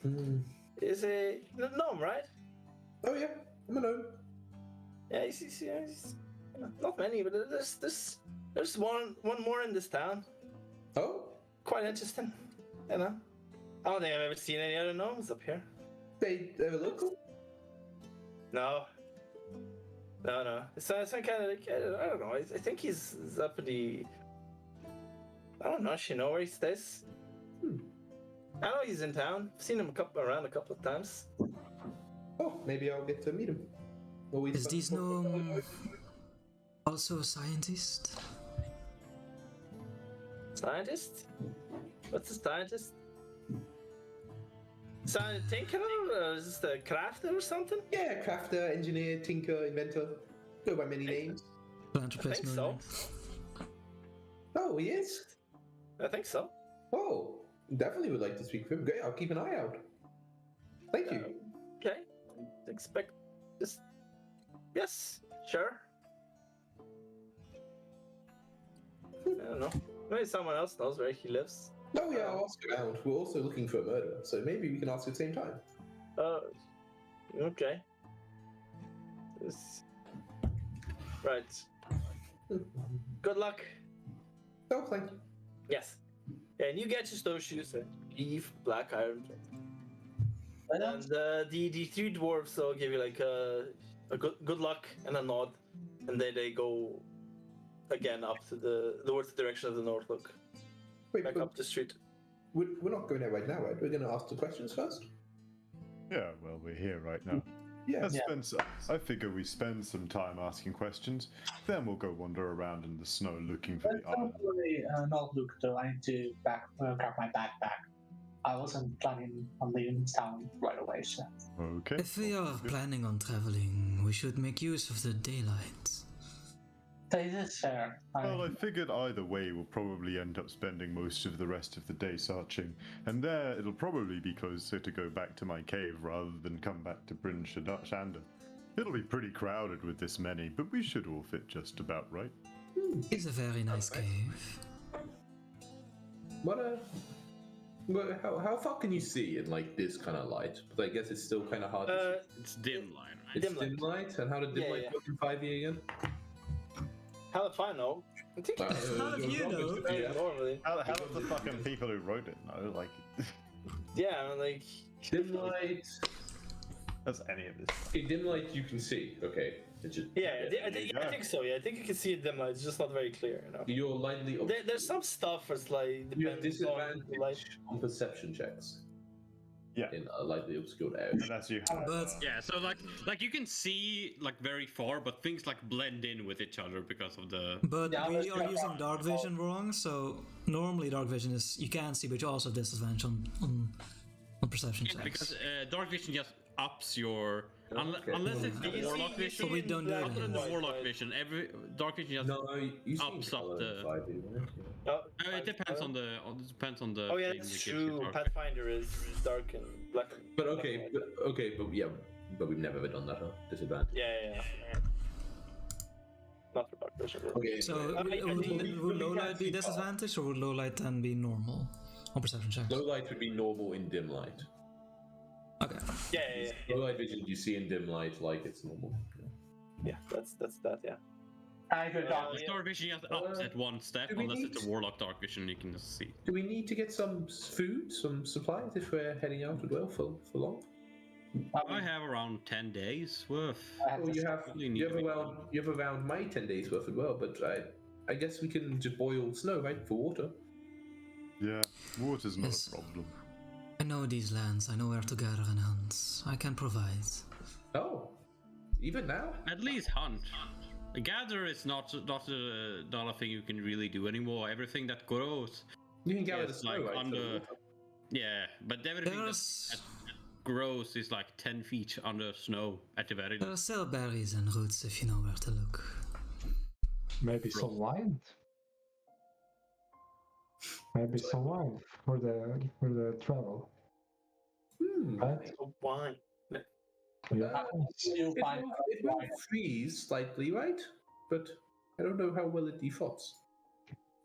eh? Is a gnome, right? Oh yeah, I'm a gnome. Yeah, he's not many, but there's one more in this town. Oh, Quite interesting, you know. I don't think I've ever seen any other gnomes up here. they're local. No. It's some kind of like, I don't know. I think he's up in the. I don't know. She know where he stays. I know he's in town. I've seen him around a couple of times. Oh, maybe I'll get to meet him. Is this gnome also a scientist? Scientist? What's a scientist? Tinker? Or is this a crafter or something? Yeah, crafter, engineer, tinker, inventor. Go by many names. I Philanthropist, think so. Oh, he is. I think so. Oh, definitely would like to speak with him. Great, I'll keep an eye out. Thank you. Okay. Expect this. Yes, sure. I don't know. Maybe someone else knows where he lives. Oh yeah, I'll ask around. We're also looking for a murderer, so maybe we can ask at the same time. Okay. Right. Good luck. Oh, thank you. Yes. And you get your snowshoes and leave black iron. And the three dwarves will give you like a good luck and a nod, and then they go again up to towards the direction of the north. Look Wait, back but up the street. we're not going there right now, right? We're going to ask the questions first. Yeah, well, we're here right now. Yeah. I figure we spend some time asking questions, then we'll go wander around in the snow looking for the island. Don't worry, not look though. I need to grab my backpack. I wasn't planning on leaving town right away, so. Okay. If we are planning on traveling, we should make use of the daylight. This is fair. Well, I figured either way we'll probably end up spending most of the rest of the day searching, and there it'll probably be closer to go back to my cave rather than come back to Bryn Shanda. It'll be pretty crowded with this many, but we should all fit just about right. It's a very nice cave. How far can you see in like this kind of light? But I guess it's still kind of hard to see. It's dim light, right? It's dim light, and how did dim light work in 5e again? How if I know? I think How do you know? normally. How do the fucking people who wrote it know? Like, Yeah, I mean, like Dim light. that's any of this. Okay, dim light you can see. Okay. It's just, I think so. Yeah, I think you can see it dim light. It's just not very clear. You know. You're lightly. There's some stuff that's like You have depends on disadvantage the light. on perception checks. Yeah. In a lightly obscured area. Unless you have. But Yeah, so like you can see like very far, but things like blend in with each other because of the. Yeah, we let's are go using on. dark vision wrong, so normally dark vision is you can see, but you also have disadvantage on perception checks. Because dark vision just ups your Okay. unless it's Yeah. the warlock vision. But we don't do Other than the it. warlock vision, every dark vision just No, you see ups up color in the. 5e, right? It depends on the. It depends on the. Oh yeah, thing that that's gives you true. dark Pathfinder is dark and black. But okay, but we've never done that, huh? Disadvantage. Yeah. Not for dark vision. Okay. So we would low can't light be see far. disadvantage, or would low light then be normal on perception checks? Low light would be normal in dim light. Okay. Yeah. Low light vision you see in dim light like it's normal. Yeah, that's that. Yeah. I could not. Dark vision just ups at one step, do we unless need it's a warlock dark vision you can just see. Do we need to get some food, some supplies if we're heading out as well for long? I have around 10 days worth. Well, you have Really need to be- around my 10 days worth as well, but I guess we can just boil snow, right, for water. Yeah, water's not Yes. a problem. I know these lands. I know where to gather and hunt. I can provide. Oh, even now? At least hunt. A gather is not a thing you can really do anymore. Everything that grows You can gather the is snow, like right? for the under. water. Yeah, but everything There's that grows is like 10 feet under snow at the very there are still berries and roots if you know where to look. Maybe some wine. Maybe some wine for the travel. Right? Wine. Yeah. You find It will freeze slightly, right? But I don't know how well it defaults.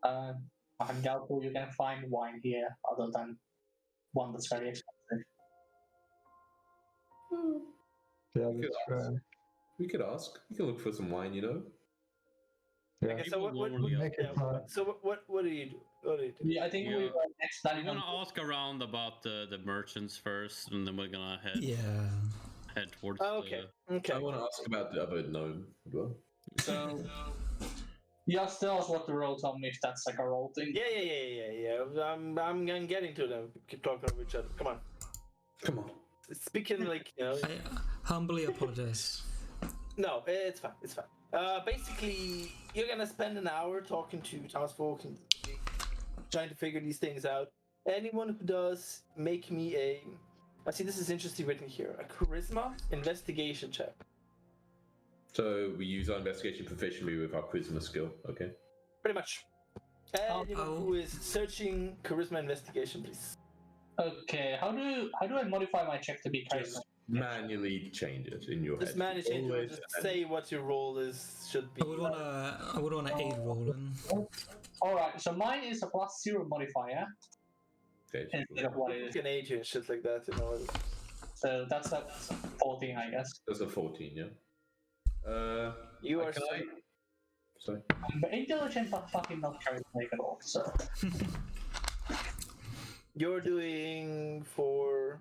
I'm doubtful you can find wine here other than one that's very expensive. Yeah, We could that's ask. right. We could ask. We can look for some wine, you know. Yeah. Okay, so what Make it, what do you do? What do you do? Yeah, I think we Yeah. were next We're planning gonna on. ask around about the merchants first, and then we're gonna head towards. Okay. Okay. I want to ask about the other gnome as well. So, just tell us what the roll told me if that's like a roll thing. Yeah. I'm getting to them. Keep talking over each other. Come on. Come on. Speaking like I humbly apologize. No, it's fine. It's fine. Basically, you're gonna spend an hour talking to townsfolk and trying to figure these things out. Anyone who does, make me a. I see this is interesting written here. A charisma investigation check. So we use our investigation proficiently with our charisma skill. Okay. Pretty much. Anyone Oh. who is searching charisma investigation, please. Okay, how do I modify my check to be charisma? Just manually change it in your Just head. manage it. Always Just and- say what your role is should be. I would wanna aid rolling. All right, so mine is a +0 modifier Okay. instead of what it You is. can age and shit like that, you know. So that's a 14, I guess. That's a 14, yeah. You are can I? Sorry. I'm intelligent, but fucking not charismatic at all. So You're doing for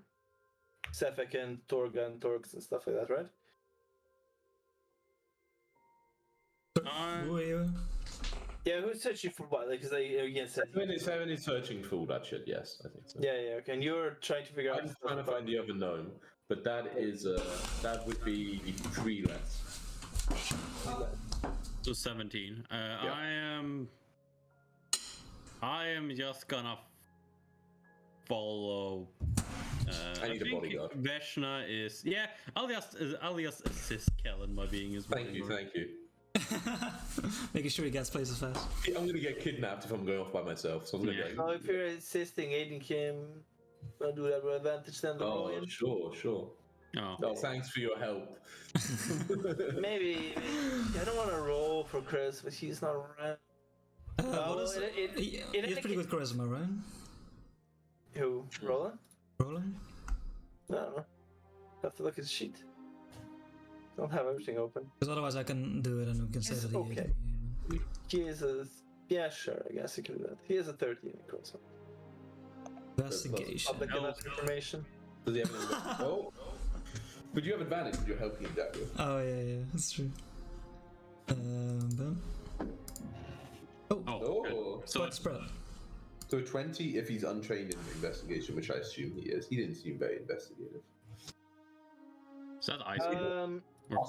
Sefek and Torgan, Torgs and stuff like that, right? Who are you? Yeah, who's searching for what? Like, cause yes, Seven is searching for all that shit. Yes, I think so. yeah, okay. And you're trying to figure out. I'm trying to find the other gnome, but that is that would be 3 less. So 17. I am just gonna follow. I need a think bodyguard. Veshna is. Yeah, I'll just assist Kellen by being his Thank you, bodyguard. thank you. Making sure he gets places fast. I'm gonna get kidnapped if I'm going off by myself. So I'm gonna be So like, if you're assisting, aiding him, wanna do that with advantage then the oh, roll in? sure. Oh. Oh, thanks for your help. Maybe. I don't want to roll for Chris, but he's not around. What is he has pretty good charisma, right? Who? Roland? Roland? I don't know. Have to look at the sheet. Don't have everything open. Because otherwise I can do it and we can say that he Okay. aided me. He is a. Yeah, sure. I guess you can do that. He is a 13 in charisma. Investigation. Public enough information. Does he have any? Oh, but you have advantage when you're helping Dagger. Oh yeah, that's true. Boom. Oh, Oh, So quite spread. so 20 if he's untrained in investigation, which I assume he is. He didn't seem very investigative. is that ice cream?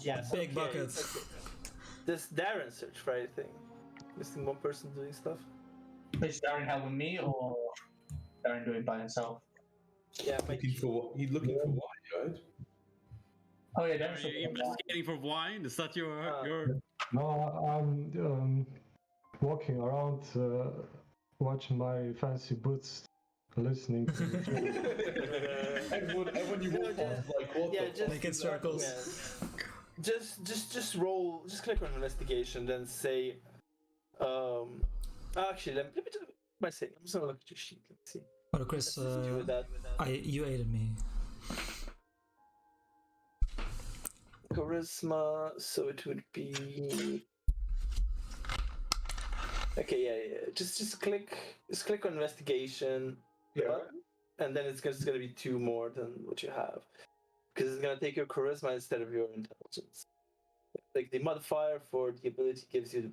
Yes. Big okay, bucket. okay. Does Darren search for anything? Missing one person doing stuff? Is Darren helping me or Darren doing it by himself? Yeah, Looking for what? He's looking for wine, right? Oh yeah, Are Darren's you looking at wine. investigating for wine? Is that your No, I'm walking around, watching my fancy boots, listening to the Everyone you walk past, like, what Yeah, the just Making circles. Yeah. Just roll. Just click on investigation, then say. Actually, let me do my thing. I'm just gonna look at your sheet. Let's see. Oh, Chris, Let's do with that. you aided me. Charisma, so it would be. Okay, yeah. Just click on investigation, button, and then it's just gonna be 2 more than what you have, because it's gonna take your charisma instead of your intelligence. Like the modifier for the ability gives you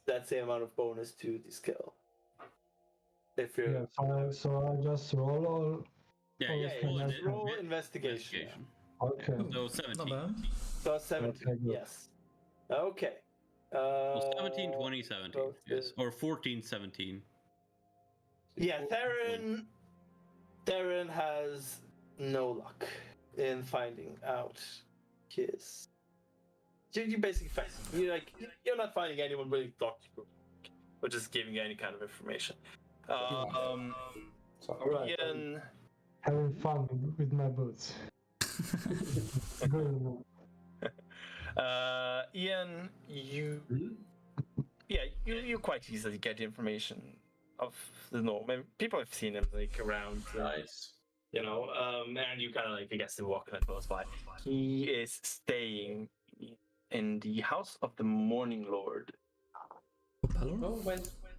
that same amount of bonus to the skill. If you're yeah, so I just roll all. Yeah, Oh, yeah, okay, roll nice. it. roll investigation. Okay. So Not 17. bad. So 17, Okay, good. yes. Okay. Well, 17, 20, 17. both Yes. is- Or 14, 17. Yeah, Theron has no luck in finding out his. You basically find you're not finding anyone really talk to you, or just giving you any kind of information. Alright. Ian, Having fun with my boots. Good enough. Ian, you quite easily get information of the norm. I mean, people have seen him like around. Nice. You know, and you kind of like, I guess, walking it close by. He is staying in the house of the Morning Lord. Oh,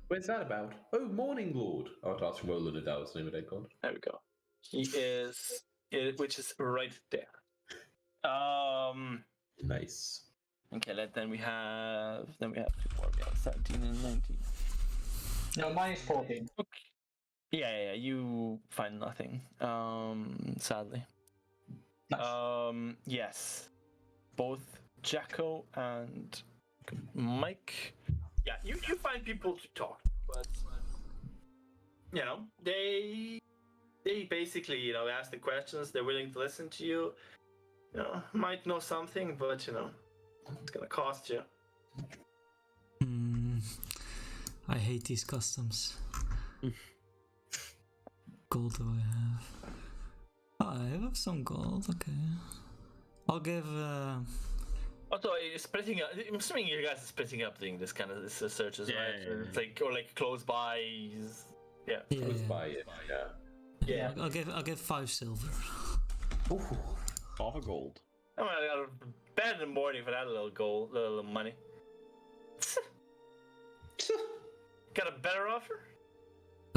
where's that about? Oh, Morning Lord. I was asking Roland if that was the name of that god. There we go. He is, which is right there. Nice. Okay, then we have 2 more. We have 17 and 19. No, mine is 14. Okay. Yeah. You find nothing. Sadly. Nice. Yes. Both Jacko and Mike. Yeah, you find people to talk, but you know, they basically, you know, ask the questions, they're willing to listen to you. You know, might know something, but you know, it's gonna cost you. I hate these customs. Gold do I have? I have some gold, okay. I'll give Also, splitting up. I'm assuming you guys are splitting up doing this kind of searches, Yeah, right? yeah, yeah. It's like, or like close by. Yeah. yeah, Close yeah. by it, yeah. Yeah. I'll give 5 silver. Half a gold. I'm gonna better than morning for that little money. Got a better offer?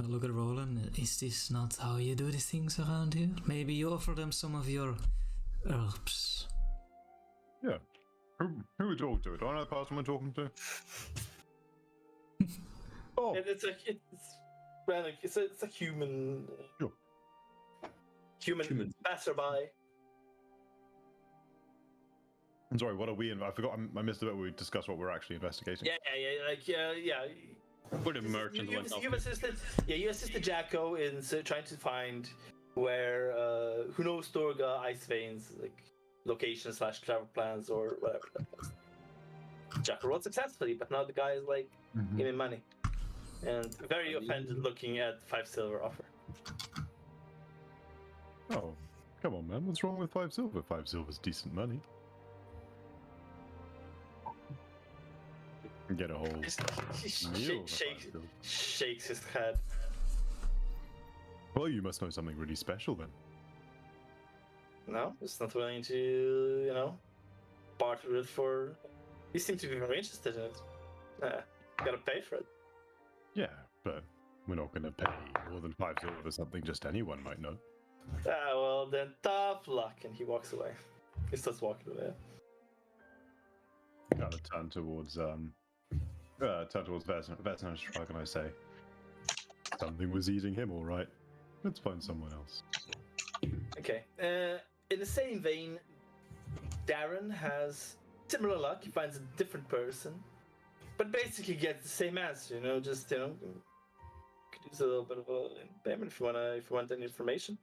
Look at Roland. Is this not how you do these things around here? Maybe you offer them some of your herbs. Yeah. Who would you do it? Do I know the person we're talking to? Oh, It's a human. Sure. Human passerby. I'm sorry, what are we? I forgot. I missed the bit where we discussed what we're actually investigating. Yeah. Where the merchant went off. You assisted Jacko in trying to find where who knows Dorga Ice Veins, like location / travel plans or whatever. Jack rolled successfully, but now the guy is like, give me money. And very offended looking at 5 silver offer. Oh, come on, man. What's wrong with 5 silver? 5 silver's decent money. Get a whole meal for 5 silver. Shakes his head. Well, you must know something really special then. No, he's not willing to, you know, barter it for. He seems to be very interested in it. Gotta pay for it. Yeah, but we're not going to pay more than 5 silver for something just anyone might know. Well then, tough luck. And he walks away. He starts walking away. Kind of turn towards Vesna, shrug, and I say, something was eating him, all right. Let's find someone else. Okay. In the same vein, Darren has similar luck. He finds a different person, but basically gets the same answer. You know, just could use a little bit of a payment if you want any information.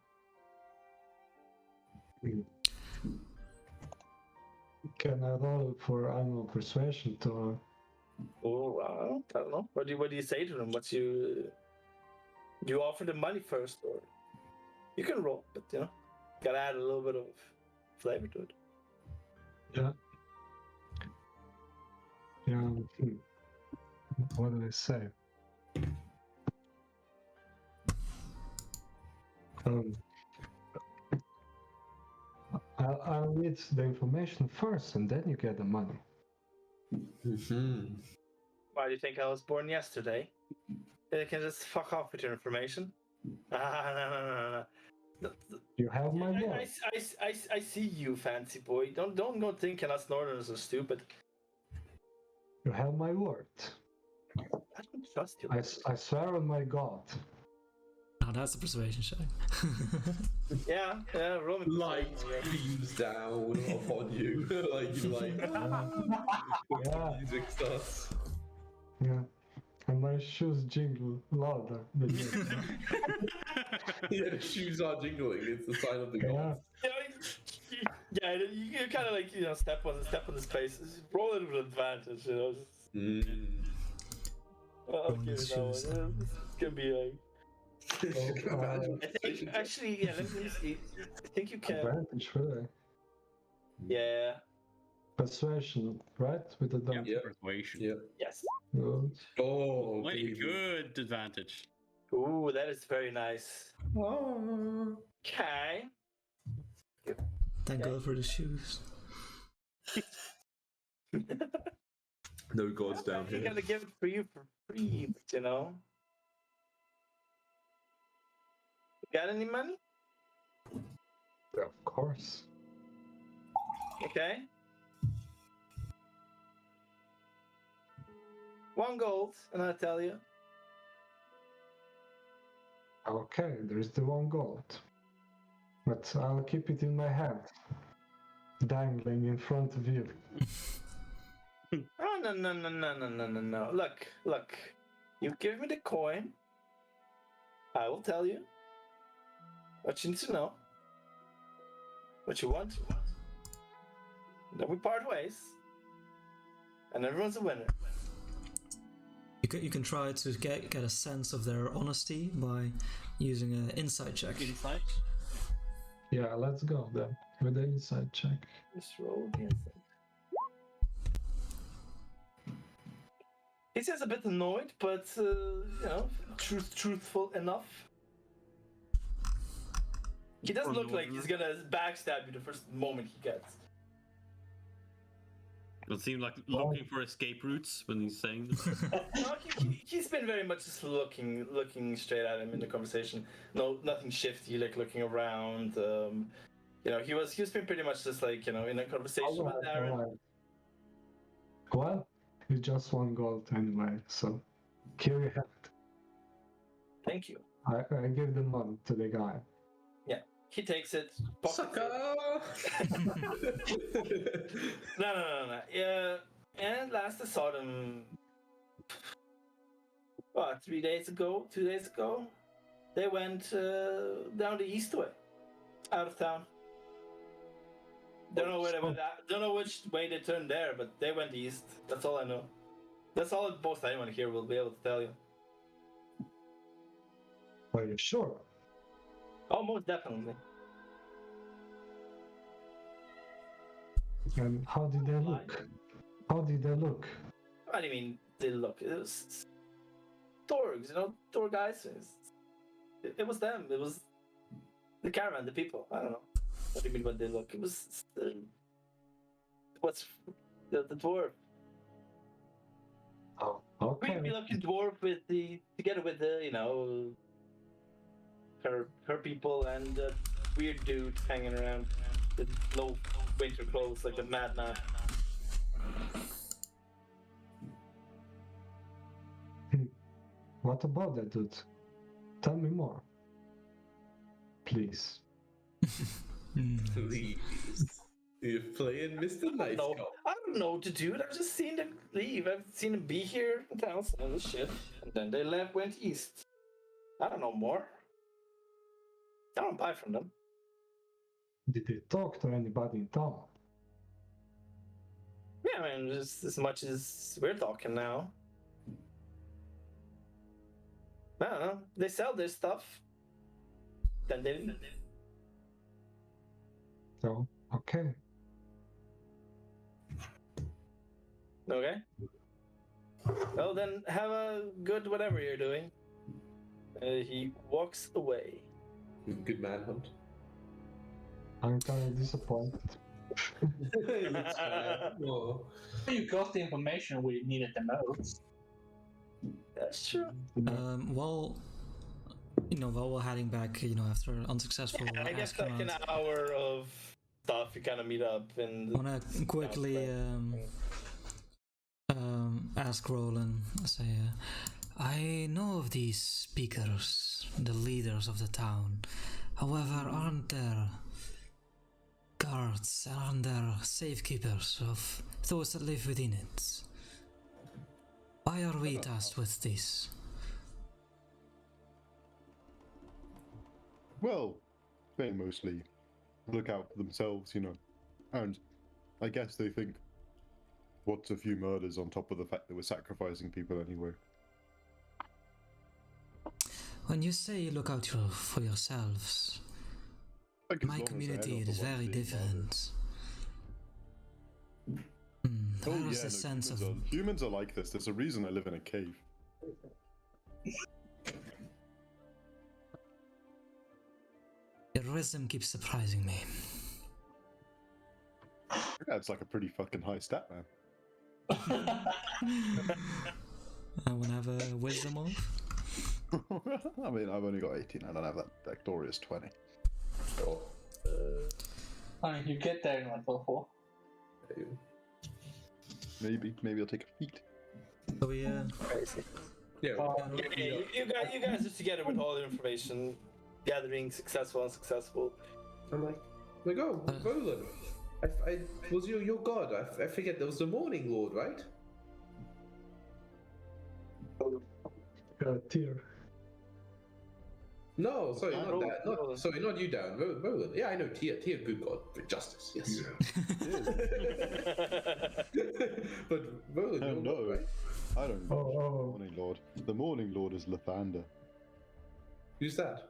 Can I roll for animal persuasion to? Oh, I don't know. What do you say to them? Do you offer them money first, or you can roll, but gotta add a little bit of flavor to it. Yeah. What do I say? I'll read the information first, and then you get the money. Why do you think I was born yesterday? You can just fuck off with your information. No. You have my word. I see you, fancy boy. Don't go thinking us Northerners are stupid. You have my word. I don't trust you. I swear on my God. Oh, that's a persuasion check. Yeah, roll me. Light beams down upon you. Yeah. Music starts. Yeah. And my shoes jingle louder than you. Yeah, the shoes are jingling. It's the sign of the gods. Yeah, you kind of like step on the space. Roll it with advantage. I'll give it that one. It's gonna be like. I think actually, yeah. Let me see. I think you can. Advantage, really? Yeah. Persuasion, right? With the dump. Yeah, persuasion. Yeah. Yes. Good. Oh, Wait, baby. good advantage. Ooh, that is very nice. Okay. Thank God for the shoes. No gods down You here. gotta give it for you for free, but Got any money? Of course. Okay. 1 gold, and I tell you. Okay, there's the 1 gold. But I'll keep it in my hand, dangling in front of you. Oh, no. Look. You give me the coin. I will tell you what you need to know. What you want. Then we part ways. And everyone's a winner. You can try to get a sense of their honesty by using an insight check. Insight? Yeah, let's go then with the inside check. Just roll the inside. He seems a bit annoyed, but truthful enough. He doesn't look like he's gonna backstab you the first moment he gets. It seem like looking for escape routes when he's saying this. No, he's been very much just looking straight at him in the conversation. No, nothing shifty, like looking around. He's been pretty much just like in a conversation with Aaron. Alright. Well, it's just 1 gold anyway, so here you have it. Thank you. I give the money to the guy. Yeah, he takes it. Sucker! No. Yeah, and last I saw them, 2 days ago, they went down the east way, out of town. Don't know where they went. Don't know which way they turned there, but they went east. That's all I know. That's all most anyone here will be able to tell you. Are you sure? Oh, most definitely. And how did they look? How did they look? What do you mean they look? It was Torgs, tour guys. It was them. It was the caravan, the people. I don't know. What do you mean what they look? It was what's the dwarf. Oh, okay. Creepy looking dwarf together with her people and the weird dude hanging around with low winter clothes like a madman. What about that dude? Tell me more. Please. Please. You're playing Mr. Nice No, Cop. I don't know what to do. I've just seen them leave. I've seen them be here in town, and this shit. And then they went east. I don't know more. I don't buy from them. Did they talk to anybody in town? Yeah, I mean, just as much as we're talking now. I don't know. They sell their stuff. Then they didn't. So, okay. Okay. Well, then have a good whatever you're doing. He walks away. Good manhunt. I'm kind of disappointed. It's fine. Oh. You got the information we needed the most. That's true. While we're heading back, after unsuccessful I guess ask like an round, hour of stuff, you kind of meet up and. I wanna quickly ask Roland. Say, I know of these speakers, the leaders of the town. However, aren't there guards? Aren't there safekeepers of those that live within it? Why are we tasked with this? Well, they mostly look out for themselves, and I guess they think, what's a few murders on top of the fact that we're sacrificing people anyway? When you say you look out for yourselves, Like, as my long as they're community not is the ones very being different. Oh, There is yeah, a sense of humans are like this. There's a reason I live in a cave. your wisdom keeps surprising me. Yeah, it's like a pretty fucking high stat, man. I want to have a wisdom off. I mean, I've only got 18. I don't have that glorious 20. I mean, you get there in like level 4. Maybe I'll take a feat. So we Crazy. Yeah. You guys are together with all the information, gathering successful, unsuccessful. I'm like, oh, Roland. I was your god. I forget there was the Morning Lord, right? Tear. No, sorry, not Roland. that. Sorry, not you, down. Roland. Yeah, I know. Tia, good god for justice. Yes. But Roland, you're no, god, right? I don't know. Oh. Morning Lord. The Morning Lord is Lathander. Who's that?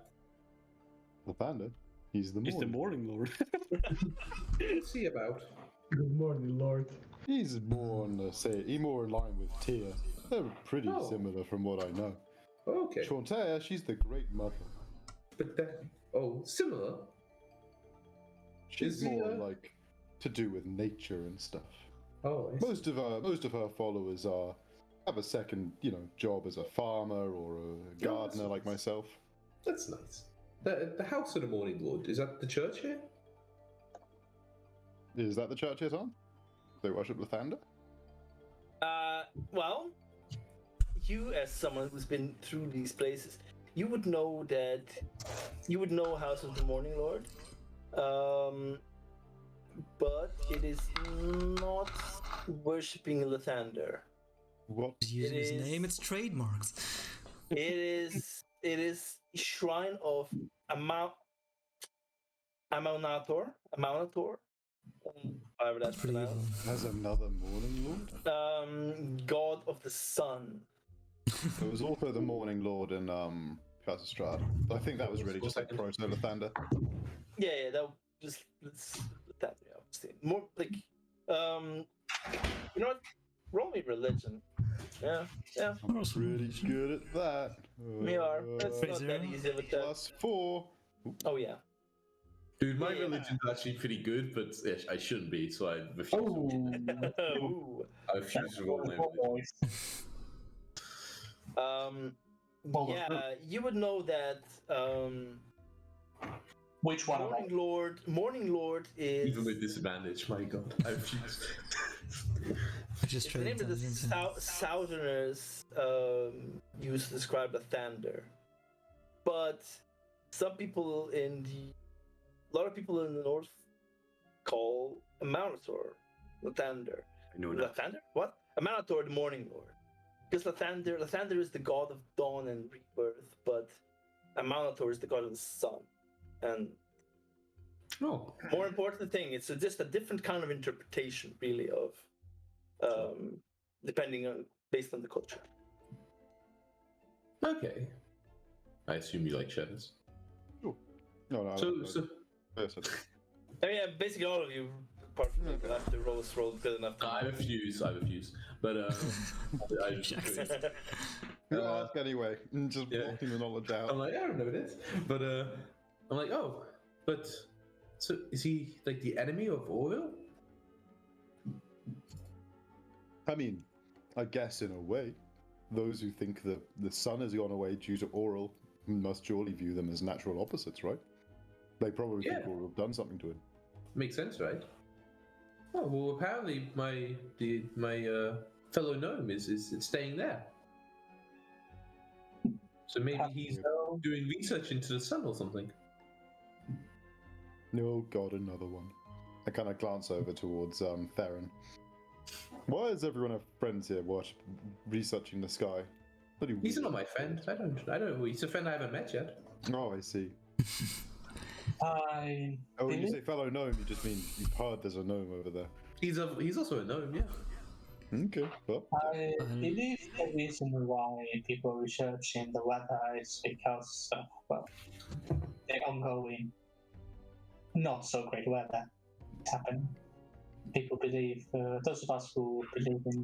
Lathander? He's the He's the Morning. Morning Lord. What's he about? Good morning, Lord. He's more on he's more in line with Tia. They're pretty Oh. similar from what I know. Okay. Chauntea, she's the Great Mother. But that. Oh, similar. She's Is he, more like to do with nature and stuff. Oh, I see. Most of her followers have a second, job as a farmer or a gardener like myself. That's nice. The house of the Morning Lord, is that the church here? Is that the church here, Tom? They worship Lathander? Well, you as someone who's been through these places, you would know House of the Morning Lord. But it is not worshipping Lathander. What? He's using his is- name, it's trademarked. It is shrine of Amaunator, Whatever that's Pretty evil. pronounced. As another Morning Lord? God of the Sun. There was also the Morning Lord in Strad. I think that was really just like Proto Lathander. Yeah, that just let's let that be obviously. More like you know what? Roll me religion. Yeah. I'm really good at that. We are. It's not Zero? that easy with that. +4. Oh yeah. Dude, my Yeah. religion's actually pretty good, but I shouldn't be, so I refuse. Ooh. I refuse to roll my religion. Yeah, you would know that Which one? Morning Lord is Even with disadvantage, my god, I refuse. Just it's the name that the Southerners use to describe Lathander. But some people a lot of people in the north call a Manator Lathander. I know that. Lathander? What? A Manator the Morning Lord. Because Lathander is the god of dawn and rebirth, but a Manator is the god of the sun. And Oh, more important thing, it's just a different kind of interpretation, really, of depending on based on the culture. okay. I assume you like shadows. No, So yes, I mean, basically all of you, apart from me, will have to roll good enough. I refuse. But I just you ask anyway, and just blocking the knowledge out. I'm like, I don't know what it is. But I'm like, oh, but so is he like the enemy of Orville? I mean, I guess in a way, those who think that the sun has gone away due to Oral must surely view them as natural opposites, right? They probably think Oral have done something to him. Makes sense, right? Oh well, apparently my fellow gnome is staying there. So maybe he's doing research into the sun or something. Oh god, another one. I kind of glance over towards Theron. Why does everyone have friends here researching the sky? He's not my friend. I don't. He's a friend I haven't met yet. Oh, I see. When you say fellow gnome, you just mean you've heard there's a gnome over there. He's also a gnome, yeah. Okay, well. I believe the reason why people research in the weather is because of, the ongoing not so great weather happening. People believe, those of us who believe in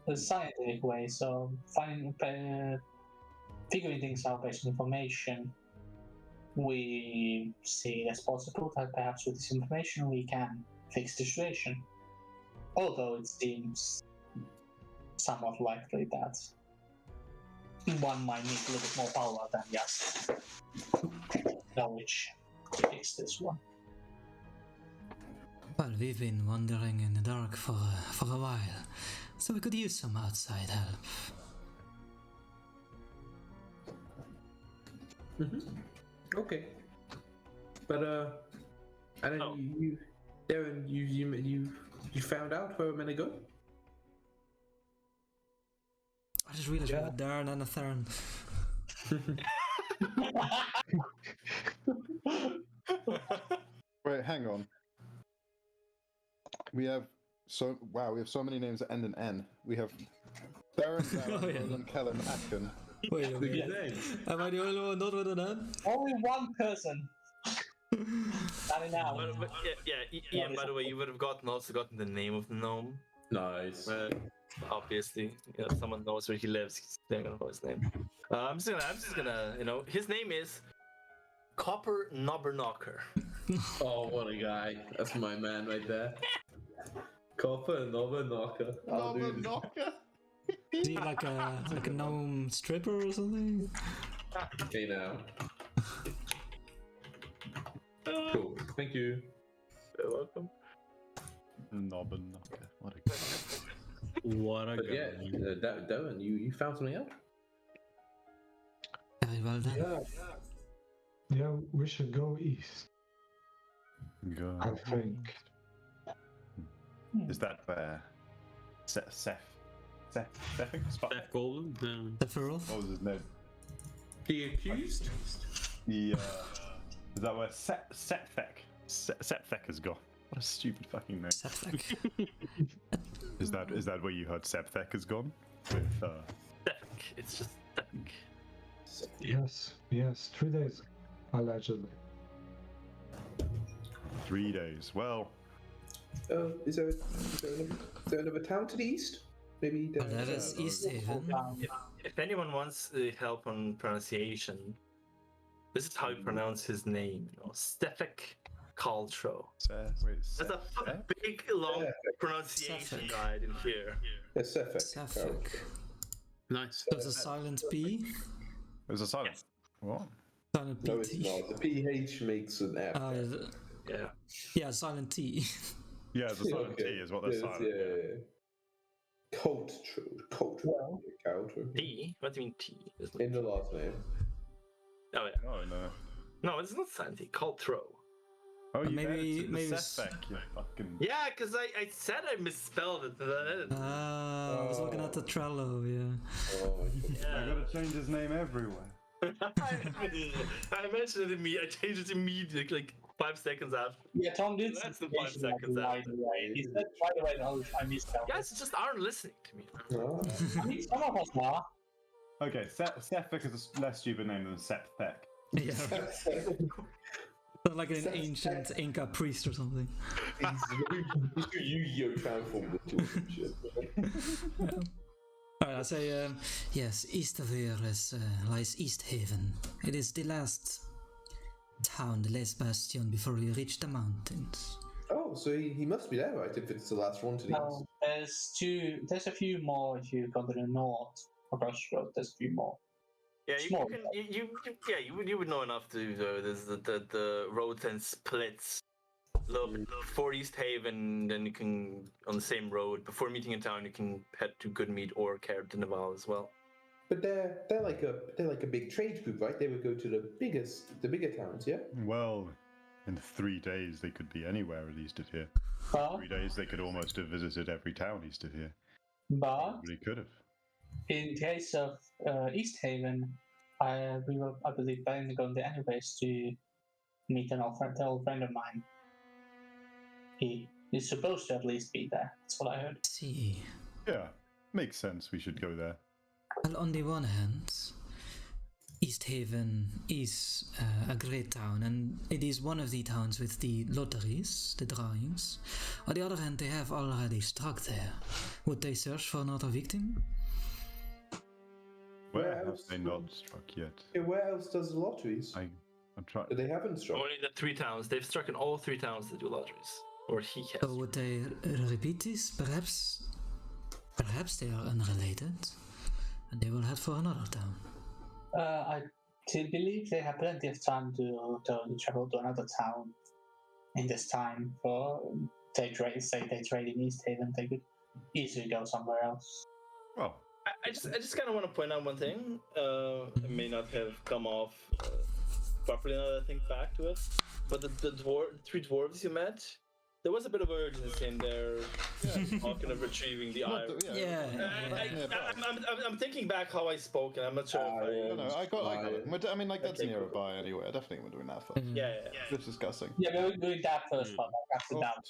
the scientific way, so figuring things out based on information, we see it as possible that perhaps with this information we can fix the situation. Although it seems somewhat likely that one might need a little bit more power than just knowledge to fix this one. Well, we've been wandering in the dark for a while, so we could use some outside help. Okay. But and then you, Darren, you found out where I'm gonna go? I just realized we have a Darren and a Theron. Wait, hang on. We have so many names that end in N. We have Theron, Roland, Kellen, Atkin. Wait a minute. Am I the only one not with an N? Only one person. Not now. Ian, by the way, you would have also gotten the name of the gnome. Nice. Obviously, if someone knows where he lives, they're gonna know his name. I'm just gonna, his name is Copper Knobberknocker. Oh, what a guy! That's my man right there. Copper Knobberknocker. Knobberknocker. Is he like a gnome stripper or something? Okay, now. Cool. Thank you. You're welcome. Knobberknocker. What a guy. What a But guy. yeah, Darren, you found something out? Very well done. Yeah, we should go east. God. I think. Is that where Seth Golden? Sephiroth? What was his name? The accused? Is that where Sethek Septhek has gone. What a stupid fucking name. Septhek. Is that where you heard Septhek has gone? With Septhek. It's just Septhek. Yes, 3 days, allegedly. 3 days. Well, Is there another town to the east? Maybe Oh, that is East Haven. If anyone wants help on pronunciation, this is how you pronounce his name. Septhek Caltro. There's a big, long pronunciation Septhek. guide in here. Septhek. Septhek. Nice. There's a silent P. there's a silence. What? Silent No, it's PT. not. The PH makes an F. Yeah. Yeah, silent T. Yeah, the silent T is what they're Yes, silent. yeah. Culture. T? What do you mean T? In the last name. Oh yeah. Oh no. No, it's not silent T. Caltro. Oh, you Maybe- maybe maybe Septhek, you fucking. Yeah, because I said I misspelled it. I was looking at the Trello, yeah. Oh my god. I gotta change his name everywhere. I mentioned it I changed it immediately, like 5 seconds after. Yeah, Tom did. Less than 5 seconds right after. away. He said right away the whole time he spelled. Guys just aren't listening to me. Oh. I mean, some of us are. Okay, Septhek is a less stupid name than Septhek. Yeah. Like an ancient Inca priest or something. He's Yu-Gi-Oh! Transformed into some shit. Alright, I say, yes, east of here lies East Haven. It is the last town, the last bastion before we reach the mountains. Oh, so he must be there, right? If it's the last one to the No, there's a few more if you go to the north across the road. There's a few more. Yeah, Small. you would know enougth to there's the road then splits. Look for East Haven, then you can on the same road before meeting in town. You can head to Goodmead or Caird de Naval as well. But they're like a big trade group, right? They would go to the bigger towns, yeah. Well, in 3 days they could be anywhere east of here. But 3 days they could almost have visited every town east of here. but Really could have. in case of East Haven, I believe planning going there anyways to meet an old friend of mine. He is supposed to at least be there. That's what I heard. See. Yeah, makes sense. We should go there. Well, on the one hand, East Haven is a great town, and it is one of the towns with the lotteries, the drawings. On the other hand, they have already struck there. Would they search for another victim? Where have else they not struck yet? Yeah, where else does the lotteries? I'm trying. But they haven't struck. Only the 3 towns. They've struck in all 3 towns that do lotteries, or he has. So would they repeat this? Perhaps they are unrelated, and they will head for another town. I believe they have plenty of time to travel to another town in this time. For say they trade in East Haven, they could easily go somewhere else. Well, I just kind of want to point out one thing. It may not have come off properly now that I think back to it, but the 3 dwarves you met, there was a bit of urgency in there, talking of retrieving the iron. I'm thinking back how I spoke, and I'm not sure if No, I got it. I mean, like, that's nearby anyway. I definitely we're doing that first. Yeah. Just discussing. Yeah, we're doing that first, but after that.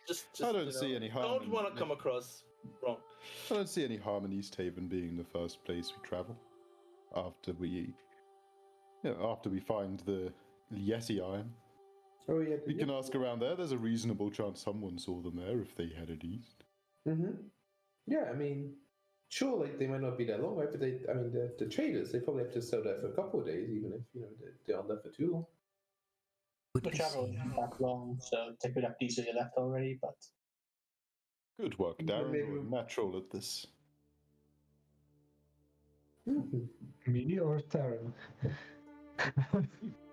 Just I don't see any harm. Don't want to come across wrong. I don't see any harm in East Haven being the first place we travel after we find the Yeti iron. Oh yeah. We can ask around there. There's a reasonable chance someone saw them there if they headed east. Yeah, I mean, sure, like they might not be there long, right? But the traders, they probably have to sell there for a couple of days, even if they aren't there for too long. The travel isn't that long, so they could have easily left already. But Good work, Darren. Maybe- You're natural at this. Me or Terran?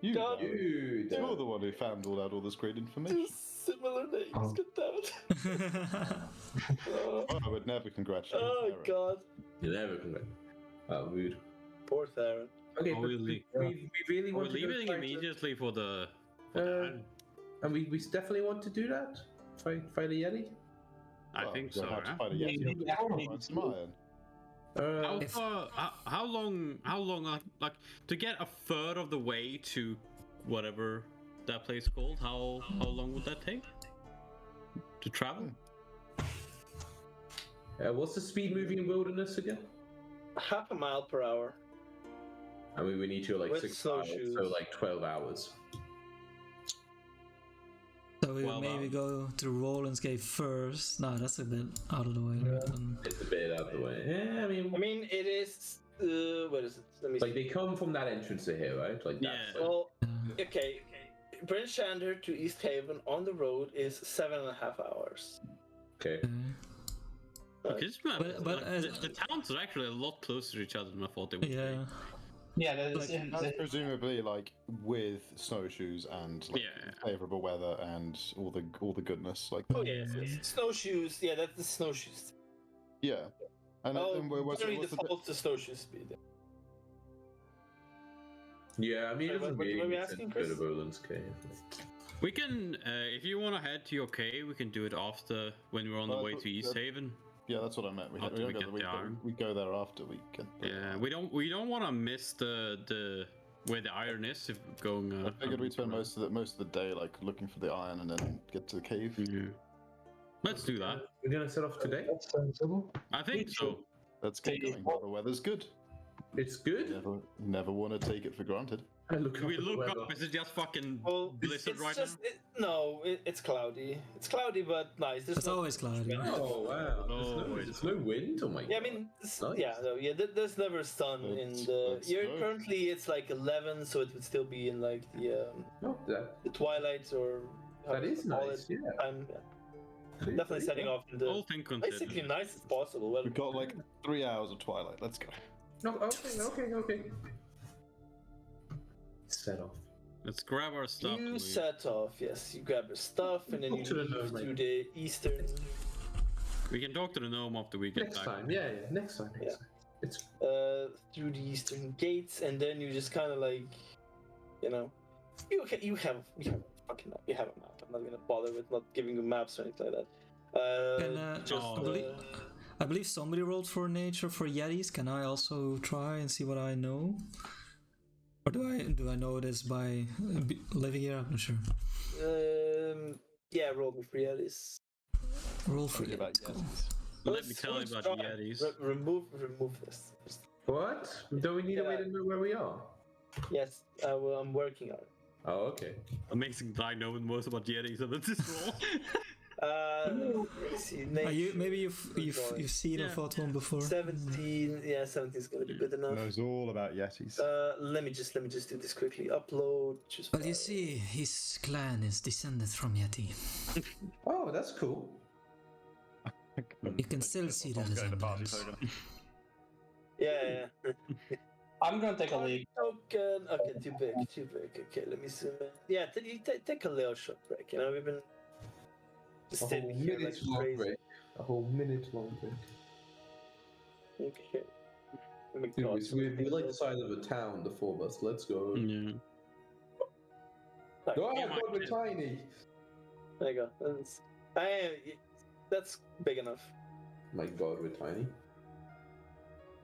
You, God, Darren. Dude, You're the one who found all this great information. Similar names, Oh. get that. I would never congratulate Oh Darren. god, you never can win. Oh, rude. poor Theron. Okay, Are but we we really We're want to go leaving fight immediately for the. and we definitely want to do that. Fight the Yeti. I Well, think we're so. gonna have to Huh? fight a Yeti. Find some iron. How long? Like to get a third of the way to whatever that place called? How long would that take to travel? What's the speed moving in wilderness again? Half a mile per hour. I mean, we need to like With 6 hours, snowshoes. so like 12 hours. So we maybe go to Roland's cave first. No, that's a bit out of the way. It's a bit out of the way. Yeah, I mean, it is. What is it? Let me like see. they come from that entrance to here, right? Like that's Well, okay. Bryn Shander to East Haven on the road is 7.5 hours. okay. Okay, But the towns are actually a lot closer to each other than I thought they would yeah. be. Yeah, there's, That's presumably like with snowshoes and like, favorable weather and all the goodness like. Oh yeah, snowshoes. Yeah, that's the snowshoes. Yeah. And Generally defaults to snowshoe speed. Yeah, I mean, it What doesn't were really we make asking, sense to go to Chris? Roland's cave. We can, if you want to head to your cave, we can do it after when we're on the way to East Haven. Yeah, that's what I meant. We After don't we go get the the iron. we go there after we get. Yeah, we don't want to miss the where the iron is if we're going. I figured we'd spend most of the day like looking for the iron and then get to the cave. Yeah. Let's do that. We're gonna set off today. That's sensible. I think so. Let's get going while the weather's good. It's good. Never want to take it for granted. I look We at the look weather. up. Is it just fucking Well, blizzard it's right just, now? it's cloudy. It's cloudy, but nice. There's It's no, always cloudy. Oh wow! Oh, There's no wind. Oh my Yeah, I god. mean, Nice. there's never sun in the. You're currently it's like 11, so it would still be in like the that the twilight or. how that to is call nice. it. Yeah. I'm definitely setting off in the All thing considered. basically nice as possible. Well, We've got like 3 hours of twilight. Let's go. No, okay. Set off. Let's grab our stuff. you and we- set off. Yes, you grab your stuff and then Talk you to the leave gnome, to mate. the eastern. We can talk to the gnome after we get Next back. time. Yeah. Next time. Yeah. It's Through the eastern gates, and then you just kind of like, you have fucking map. You have a map. I'm not gonna bother with not giving you maps or anything like that. And, Just I believe somebody rolled for nature for Yetis. Can I also try and see what I know? Or do I know this by living here? I'm not sure. yeah, roll me for Yetis. Roll for Think about Yetis. Cool. yes. Let me tell you about the Yetis. Remove this. what? Don't we need a way to know where we are? Yes, I'm working on it. Oh, okay. Amazing that I know most about Yetis of this roll. Let's see. Maybe you've seen or fought one before. 17. Yeah, 17 is gonna be good enough. Knows all about Yetis. Let me just do this quickly. Upload. But you see, his clan is descended from Yeti. Oh, that's cool. You can still see the resemblance. Yeah. I'm gonna take a lead. Token. Okay, too big. Okay, let me zoom in. Yeah, take a little short break. We've been just A whole sitting here like minute long crazy. break. A whole minute long break. Okay. Let me Dude, go we like the size of a town, the four of us. Let's go. Yeah. Sorry. Oh, Yeah, God, we're tiny. There you go. That's big enough. My God, we're tiny.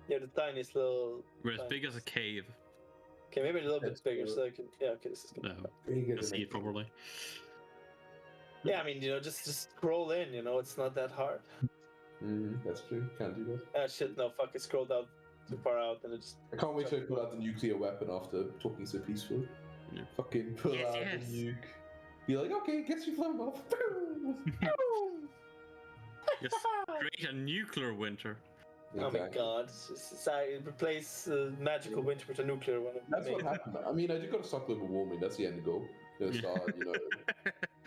You're the tiniest little. We're as big as a cave. Okay, maybe a little That's bit bigger good. so I can. Yeah, okay, this is good. No, Bigger to see it properly. Yeah, I mean, just scroll in. It's not that hard. That's true. Can't do that. Ah, shit, no, fuck, it scrolled out too far out and it just. I can't wait to pull out the nuclear weapon after talking so peacefully. Yeah. Fucking pull Yes, out yes. the nuke. Be like, okay, guess you flown off. Yes, create a nuclear winter. Oh my god, replace magical winter with a nuclear one. That's what happened. I mean, I just got to stop global warming. That's the end goal. Start,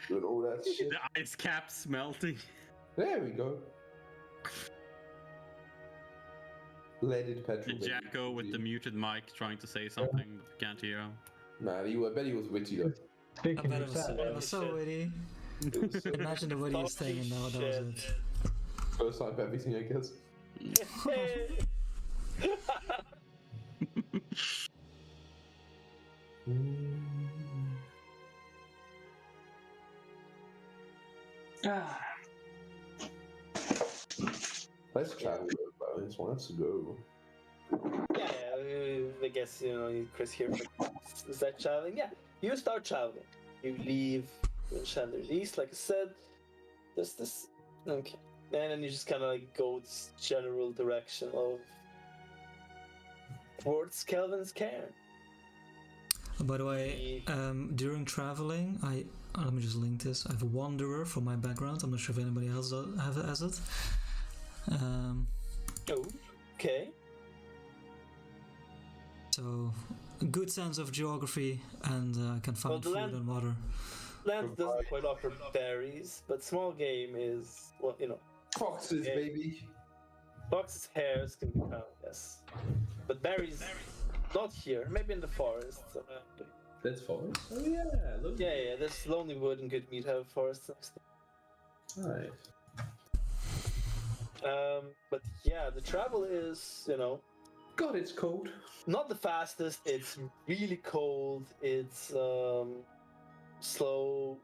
doing all that shit. The ice caps melting. There we go. Leaded petrol. And Jacko with the muted mic trying to say something, but we can't hear him. Man, I bet he was witty though. I Speaking bet of it was, that, it was so witty. Imagine the wittiest thing, and now that was it. First time for everything, I guess. Let's travel, bro. This wants to go. Yeah, I guess, Chris here. Is that traveling? Yeah, you start traveling. You leave Chandler's East, like I said. There's this. Okay. And then you just kind of like go this general direction of towards Kelvin's cairn. By the way, during traveling, let me just link this. I have a wanderer for my background. I'm not sure if anybody else has it. Oh, okay. So, good sense of geography, and I can find food and water. Land doesn't quite offer berries, but small game is, well, you know. Foxes, baby. Foxes, hares can be found, yes. But berries, not here. Maybe in the forest. There's forest? Oh, yeah. Look. Yeah, there's Lonely Wood and Good Meat have forests next to Nice. but yeah, the travel is, you know, God, it's cold. not the fastest. It's really cold. It's slow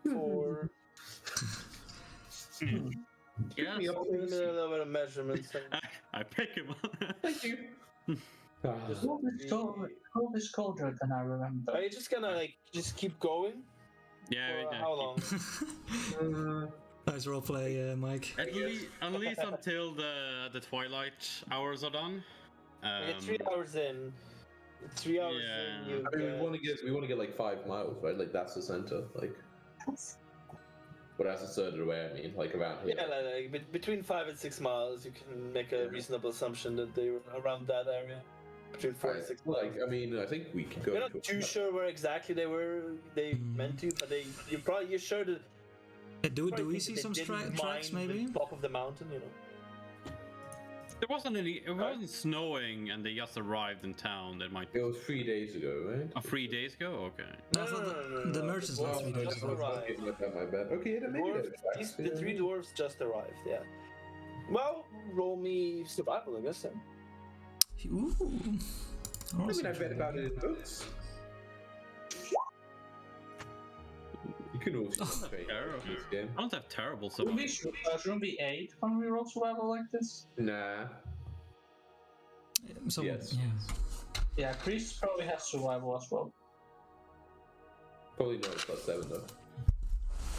for Yes. Me up, a little bit of measurements. I pick him up. Thank you. It's always colder than I remember. Are you just gonna like just keep going? Yeah, For yeah. how long? Nice roleplay, Mike. At least until the twilight hours are done. You're 3 hours in. 3 hours Yeah. in. You I mean, we want to get like 5 miles, right? Like that's the center, like. But that's a third of the way. I mean, like around here. yeah, like between 5 and 6 miles, you can make a reasonable assumption that they were around that area. Between 4 and 6 miles. Like, I mean, I think we could go. We're not too sure where exactly they meant to, but you're sure that. Do probably we think see that some they didn't tracks, mind maybe? the top of the mountain, you know. There wasn't any. It wasn't snowing, and they just arrived in town. That might. It was 3 days ago, right? Oh, 3 days ago. Okay. No, I thought the merchants left 3 days just ago. arrived. My bad. Okay, then maybe Dwarves, the 3 dwarves just arrived, yeah. Well, roll me survival, I guess, then. Ooh. I mean, I read about it in books. You can also train in this game. I don't have terrible Shouldn't survival. be 8 when we roll survival like this? Nah. So, Yes. yeah. Yeah, Priest probably has survival as well. Probably not +7 though.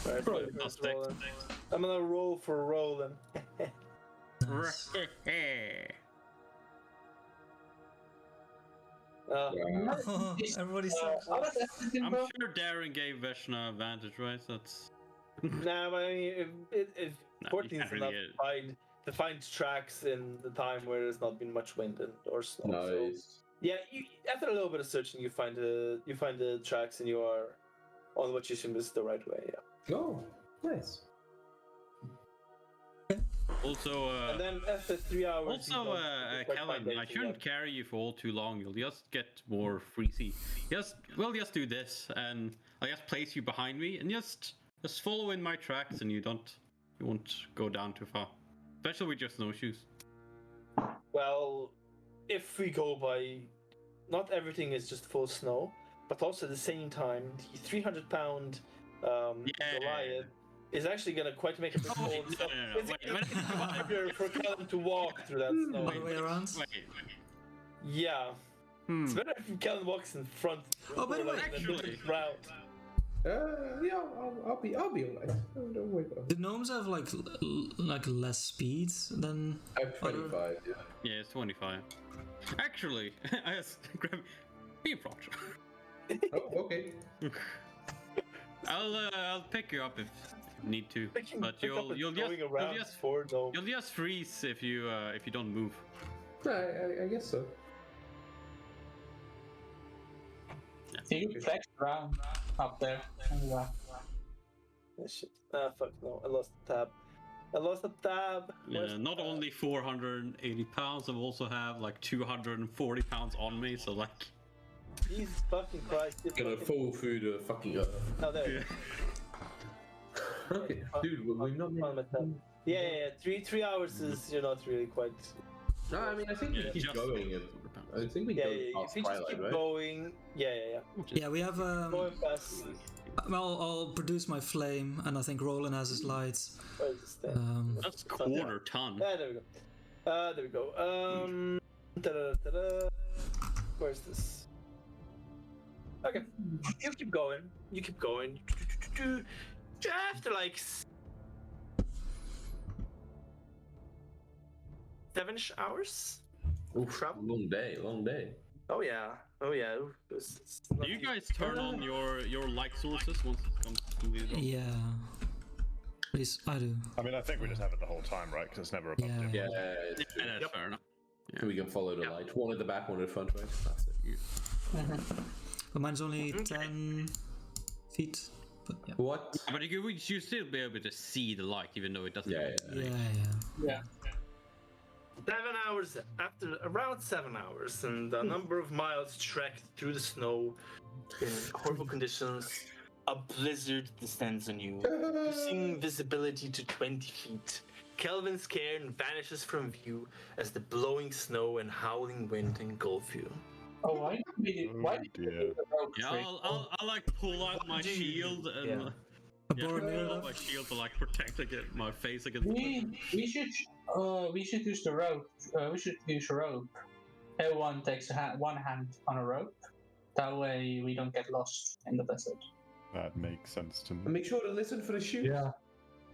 Alright, Probably first plus roll then. I'm gonna roll for Roland. Nice. Oh, everybody sucks. I'm sure Darren gave Veshna advantage, right? That's. Nah, but I mean, if No, 14 you is can't enough really to find tracks in the time where there's not been much wind or snow. So, Nice. yeah, after a little bit of searching, you find the tracks and you are on what you assume is the right way. Yeah. Oh, nice. Also, And then after 3 hours. you also, don't quite Kellen, find I anything shouldn't yet. carry you for all too long. You'll just get more freezy. We'll just do this, and I'll just place you behind me, and just follow in my tracks, and you won't go down too far. Especially with your snowshoes. Well, if we go by, not everything is just full snow, but also at the same time, the 300-pound Goliath is actually gonna quite make a big hole. No. It's harder for Kellen to walk through that snow. Other way around? Wait. Yeah. It's better if Kellen walks in front. Oh, by the way, actually. route. Yeah, I'll be alright. Don't worry about it. Do gnomes have like less speed than? I have 25. Yeah. Yeah, it's 25. Actually, I just grab me a prompt. Oh, okay. I'll pick you up if you need to, but you'll just freeze if you don't move. I guess so. You flex around up there. Ah, shit. Ah, fuck no. I lost the tab. Yeah, not only 480 pounds, I also have like 240 pounds on me, so like. Jesus fucking Christ. Gonna fall through the fucking earth. Oh, there. you go. Okay, dude, we're not. On my tab. Yeah. 3 hours is you're not really quite. No, I mean I think we keep just- going. I think we Yeah, go if past you just Twilight, keep right? going. Yeah. Yeah, we have. Going past. Well, I'll produce my flame, and I think Roland has his lights. Where is this thing? That's quarter ton. Ah, there we go. There we go. Da-da-da-da-da. Where's this? Okay. You keep going. You keep going. After like 7-ish hours. Oof, Travel. long day, long day. Oh yeah. Oh yeah. It's Do you guys turn on your light sources once it comes to the Yeah. At least I do. I mean, I think we just have it the whole time, right? Because it's never above Yeah. dim. Yeah, it's true. Yeah, that's fair enough. We can follow the light. One at the back, one at the front, right? That's it. But mine's only 10 feet. But yeah. What? But you would still be able to see the light, even though it doesn't. Yeah, Yeah. 7 hours after around 7 hours, and a number of miles trekked through the snow in horrible conditions. A blizzard descends on you, reducing visibility to 20 feet. Kelvin's cairn vanishes from view as the blowing snow and howling wind engulf you. Oh, why did we Oh, dear. Yeah, I'll like pull out my shield and Yeah. pull out my shield to like protect my face against. we should use the rope. We should use rope. Everyone takes one hand on a rope. That way we don't get lost in the blizzard. That makes sense to me. And make sure to listen for the shoes.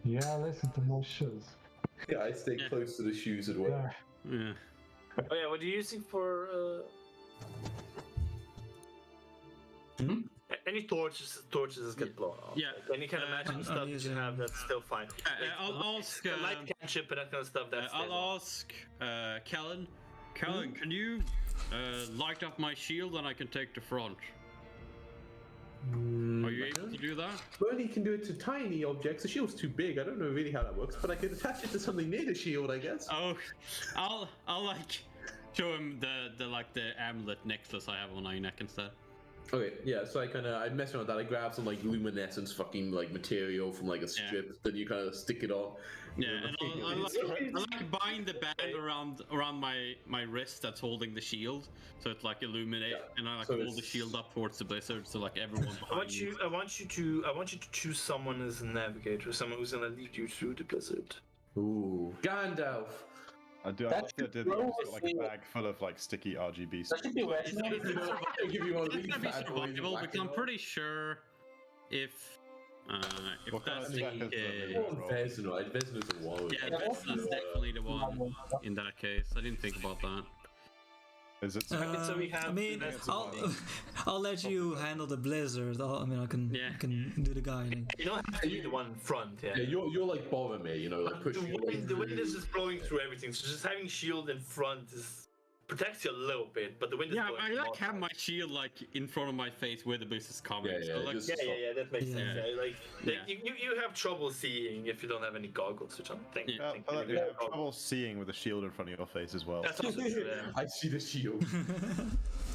Yeah, listen to my shoes. Yeah, I stay close to the shoes as well. Yeah. Yeah. Oh yeah, what are you using for? Any torches get blown off. Yeah. Like, any kind of magic I'm stuff you using- have, that's still fine. I'll ask. Light cantrip and that kind of stuff. That's I'll ask Kellen. Kellen, can you light up my shield and I can take the front? Are you able to do that? Well, you can do it to tiny objects. The shield's too big. I don't know really how that works, but I can attach it to something near the shield, I guess. Oh, I'll like show him the amulet necklace I have on my neck instead. Okay, yeah. So I mess around with that. I grab some like luminescence fucking like material from like a strip. Then you kind of stick it on. Yeah, and I like bind the band around my wrist that's holding the shield, so it's like illuminate, and I like So hold the shield up towards the blizzard, so like everyone behind I want you to choose someone as a navigator, someone who's gonna lead you through the blizzard. Ooh, Gandalf. I do. I That love the idea should that you've got like probably- a bag full of like sticky RGB That should be It's Wesley. I'll give you one of It's these gonna be bad boys in survivable black because I'm and pretty sure if What kind that's of the check is that? white. Vezin, right? Vezin is a wall. yeah, that's definitely the one in that case. I didn't think about that. Is it? so we I have mean, that's I'll let you handle the blizzard. I can do the guiding. You don't have to be the one in front. Yeah, you're like Boromir, you know, like The pushing. wind is just blowing through everything, so just having shield in front protects you a little bit, but the wind is Yeah, blowing I from like all have sides. my shield like in front of my face where the blizzard is coming. Yeah, so, like, just- Yeah, that makes sense. Yeah. Yeah. Like, Yeah. you have trouble seeing if you don't have any goggles or something. Yeah. I like you have trouble seeing with a shield in front of your face as well. That's also true. Yeah. I see the shield.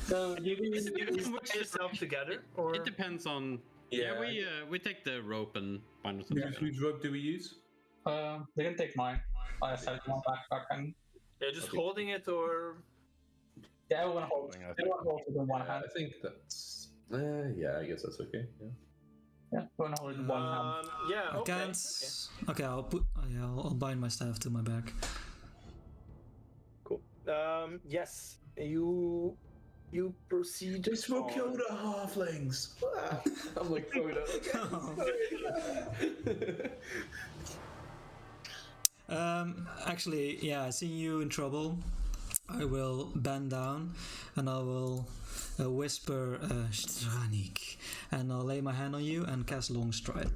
So you You can put yourself together, or it depends on. Yeah, we take the rope and bind it together. Whose rope do we use? they can take mine. I just have it in my backpack and just holding it, or yeah, everyone holds. I think. Everyone holds it in one Yeah, hand. I think that's. Yeah, I guess that's okay. Yeah. Yeah, everyone holds it in one hand. yeah. I Okay. can't. Okay, I'll put. I'll bind my staff to my back. Cool. Yes, you proceed. They smoke on- killed the halflings. I'm like throwing it. Actually, yeah, seeing you in trouble, I will bend down and I will whisper Stranik, and I'll lay my hand on you and cast Long Strider.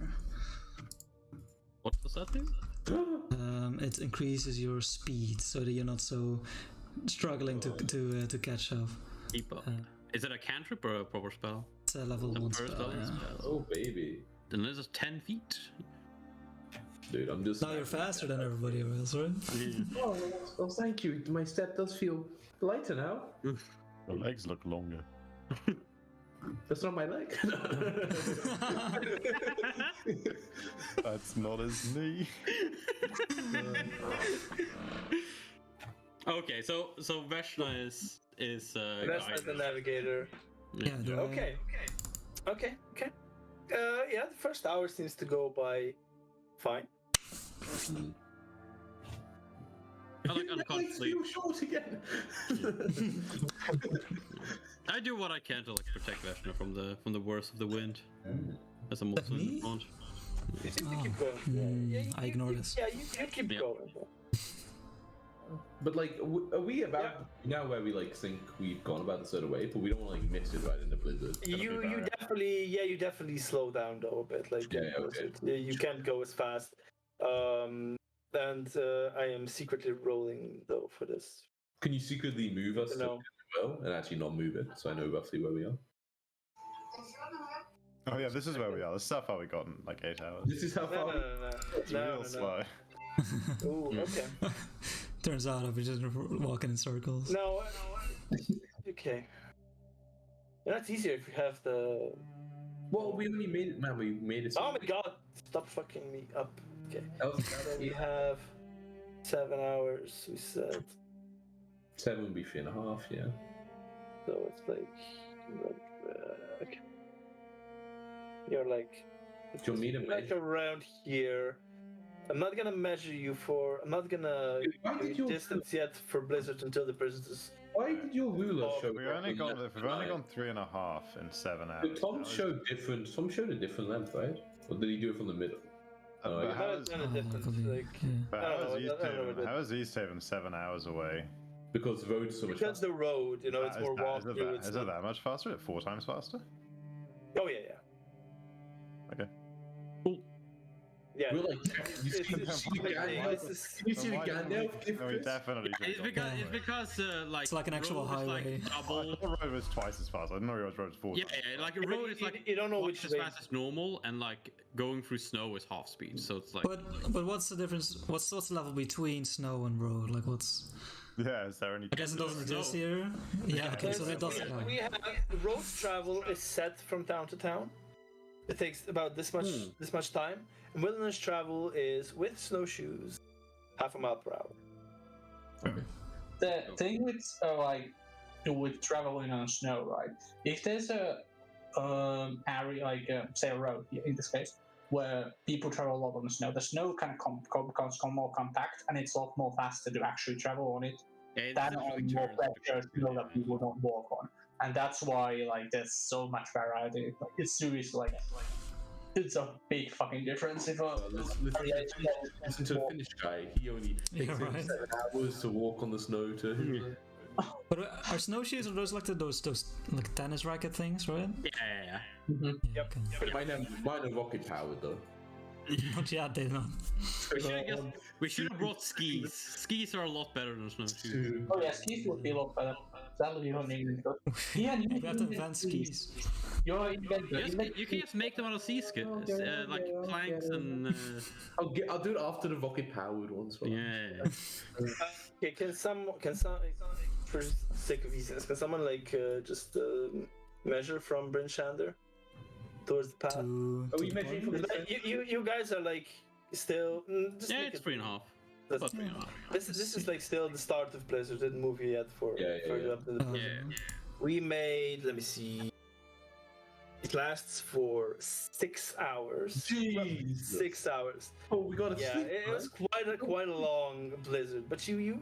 What does that do? It increases your speed so that you're not so struggling to catch up. Keep up. Is it a cantrip or a proper spell? It's a level The 1 first spell, level yeah. spell. Oh baby, Then this is 10 feet. dude, I'm just. Now you're faster than everybody else, right? Oh, thank you. My step does feel lighter now. Your legs look longer. That's not my leg. That's not his knee. Okay, so Veshna is That's guiding the us. navigator. Yeah, do I- Okay. Yeah, the first hour seems to go by fine. I like unconsciously. Feel short again. I do what I can to like protect Veshna from the worst of the wind. As a monster in Me? the pond. You seem to keep going. I ignore this. Yeah, you keep going. But like, are we about now where we like think we've gone about the certain way, but we don't want to like miss it right in the blizzard? You definitely slow down though a bit. Like you can't go as fast. And I am secretly rolling though for this. Can you secretly move us to well and actually not move it, so I know roughly where we are? Oh yeah, this is where we are. This is how far we got in like 8 hours. This is how far. It's real slow. Ooh, okay. Turns out I've been just walking in circles. No. Okay. That's easier if you have the. Well, we only made it, man. We made it. Oh my god! Stop fucking me up. Okay. So we have 7 hours. We said. 7 would be 3.5, yeah. So it's like. Okay. You're like. Do you mean like around here. I'm not gonna measure you for. I'm not gonna give you distance yet for Blizzard until the Blizzard is. Why did your ruler show? We've only gone 3.5 in 7 hours. But Tom showed a different length, right? Or did he do it from the middle? How is East Haven 7 hours away? Because the road's so much faster. Because the road, it's more walkthrough. Is it that much faster? Is it 4 times faster? Oh yeah. Okay. Yeah. We're like, you see the Gandalf? No, we definitely It's because like it's like an actual highway. I thought the road was twice as fast. I didn't know the road was 4 times. Yeah, like a road is like you don't know which as fast as normal, and like going through snow is half speed. So it's like. But what's the difference? What's the level between snow and road? Like what's? Yeah, is there any? I guess it doesn't exist here. Yeah, okay, so that doesn't. We have road travel is set from town to town. It takes about this much time. And wilderness travel is with snowshoes, 0.5 mile per hour. Okay. The thing with traveling on snow, right? If there's a area like say a road in this case where people travel a lot on the snow kind of becomes more compact, and it's a lot more faster to actually travel on it than on more pressure snow that people don't walk on. And that's why like there's so much variety. Like it's seriously like it's a big fucking difference. If listen to the Finnish guy, he only takes 7 hours to walk on the snow too. But are snowshoes, are those like those like tennis racket things, right? Yeah. Mm-hmm. Yep. But mine are rocket powered though. But yeah, they don't. We should have brought skis. Skis are a lot better than snowshoes. Oh yeah, skis would be a lot better. That would be not needed. Yeah, we have to invent skis. You can just make them out of sea skins, like planks and. I'll do it after the rocket powered ones. Yeah. Okay, can some for sake of easiness, can someone just measure from Bryn Shander towards the path? Are we measuring from the you guys are like still. It's 3.5. About 3.5. This is like still the start of Blizzard. Didn't move yet for further up in the Blizzard. We made. Let me see. It lasts for 6 hours. Jeez. 6 hours. Oh, we got Yeah, sleep, it was quite a long blizzard. But you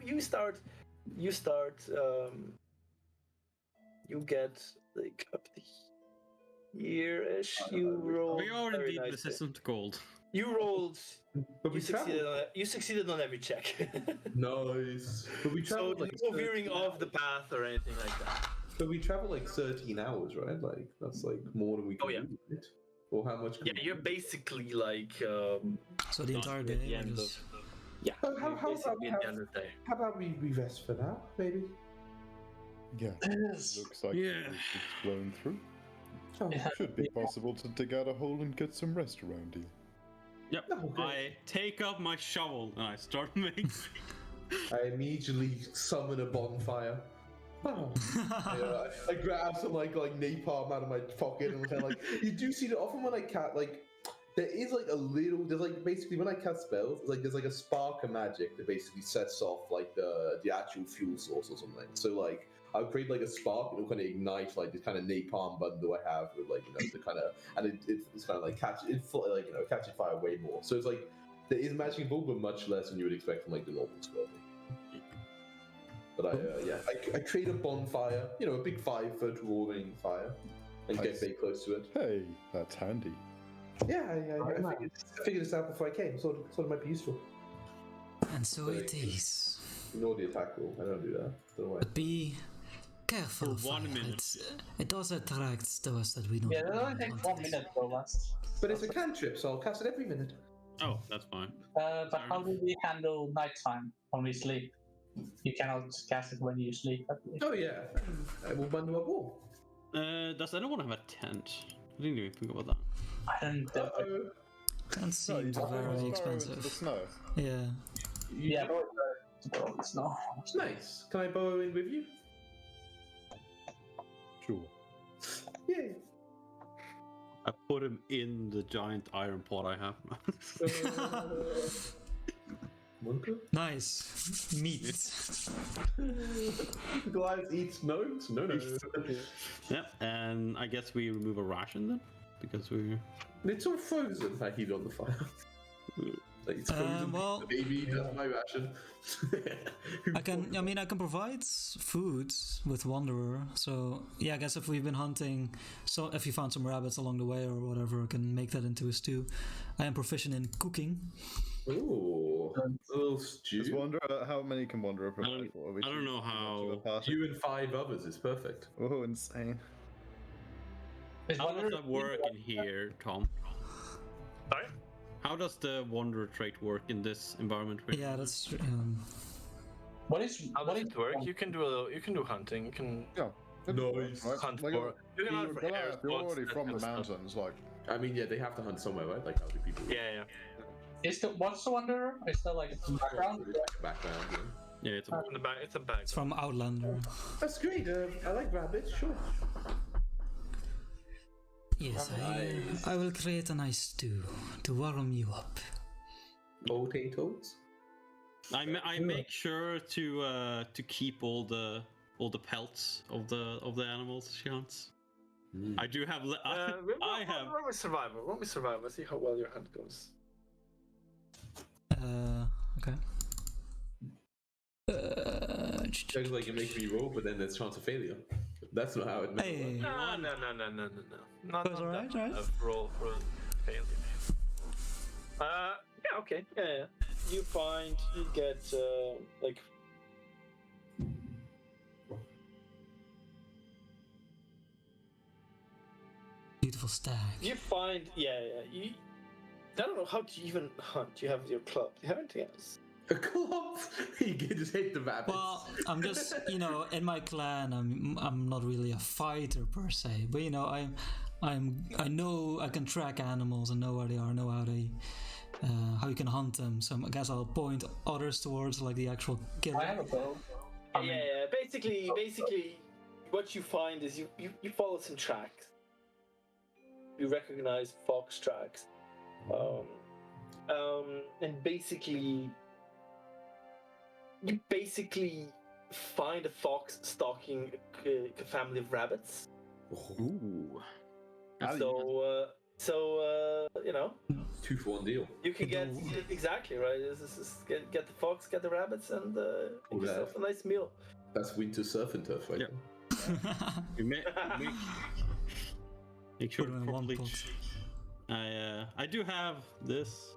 get like up to here-ish. You rolled. We are indeed nicely. resistant to cold. You rolled. But You succeeded on every check. Nice. But we So traveled no veering off the path or anything like that. But we travel like 13 hours, right? Like that's like more than we can do. Right? Or how much? Yeah, you're basically like. So the entire day. the end just... Yeah. How about we rest for now, maybe? Yeah. Looks like it's blown through. Should be possible to dig out a hole and get some rest around here. Yep. I take up my shovel and I start making. I immediately summon a bonfire. I grab some like napalm out of my pocket and kind of like you do see that often when I cast there is like a little there's like basically when I cast spells there's like a spark of magic that basically sets off like the actual fuel source or something. So like I'll create like a spark and it'll kind of ignite like this kind of napalm bundle I have with like the kind of and it's kind of like catching fire way more. So it's like there is magic involved but much less than you would expect from like the normal spell. But I create a bonfire, a big 5-foot roaring fire, and Nice. get very close to it. Hey, that's handy. Yeah, I figured this out before I came. Thought it might be useful. And so it is. Ignore the attack roll. I don't do that. Don't worry. But be careful. For 1 fire. minute. It does attract those that we don't. Yeah, it only takes 1 minute to last. But it's a cantrip, so I'll cast it every minute. Oh, that's fine. But how do we handle nighttime when we sleep? You cannot cast it when you sleep. I believe. Oh yeah, I will bundle up all. Does anyone have a tent? I didn't even think about that. I don't. Uh-oh. That seems very Burrow into the expensive. snow. Yeah. Yeah, but it's not. Nice. Can I borrow in with you? Sure. Yeah. I put him in the giant iron pot I have. Monka? Nice. Meat. Goliath eats gnomes? No. Yep, and I guess we remove a ration then? Because we... It's all frozen. I heat it on the fire. Like it's frozen. Well, the baby, that's my ration. I can provide food with Wanderer. So yeah, I guess if we've been hunting, so if you found some rabbits along the way or whatever, I can make that into a stew. I am proficient in cooking. Ooh, a little stew. Just wonder how many can Wanderer provide for? I don't know how... You and 5 others is perfect. Oh, insane. How does that work in here, Tom? Sorry? How does the Wanderer trait work in this environment? Yeah, that's true. What is How does it work? You can do hunting. You can Yeah. Nice. Right? hunt Like, for. You can hunt you're for hair Goliath, you're spots, already that from kind the of stuff. mountains, like. I mean, yeah, they have to hunt somewhere, right? Like how do people? Yeah. what's the Wanderer? Is there like a background? Background. Yeah. Yeah, it's In the back, it's a bag. It's from Outlander. That's great. I like rabbits. Sure. Yes, I will create a nice stew to warm you up. Potatoes. I make sure to keep all the pelts of the animals she hunts. I do have. I have. Roll me survival. Let's see how well your hunt goes. Okay. Sounds like you make me roll, but then there's chance of failure. That's not how it makes Hey. No. Not That's alright, that right? roll for failure. Yeah, okay. Yeah. You get like. Beautiful stag. You find, yeah. You, I don't know how to even hunt. You have your club. Do you have anything else? A club. You can just hit the rabbits. Well, I'm just, in my clan, I'm not really a fighter per se, but I know I can track animals and know where they are, know how you can hunt them. So I guess I'll point others towards like the actual killer. I have a bow. Yeah. Basically, what you find is you follow some tracks. You recognize fox tracks, and basically, you find a fox stalking a family of rabbits. Ooh. So 2-for-1 deal. you can get exactly right. This is get the fox, get the rabbits, and make yourself a nice meal. That's winter surf and turf, right? Yeah. We make sure Put 'em in to one properly. pot. I do have this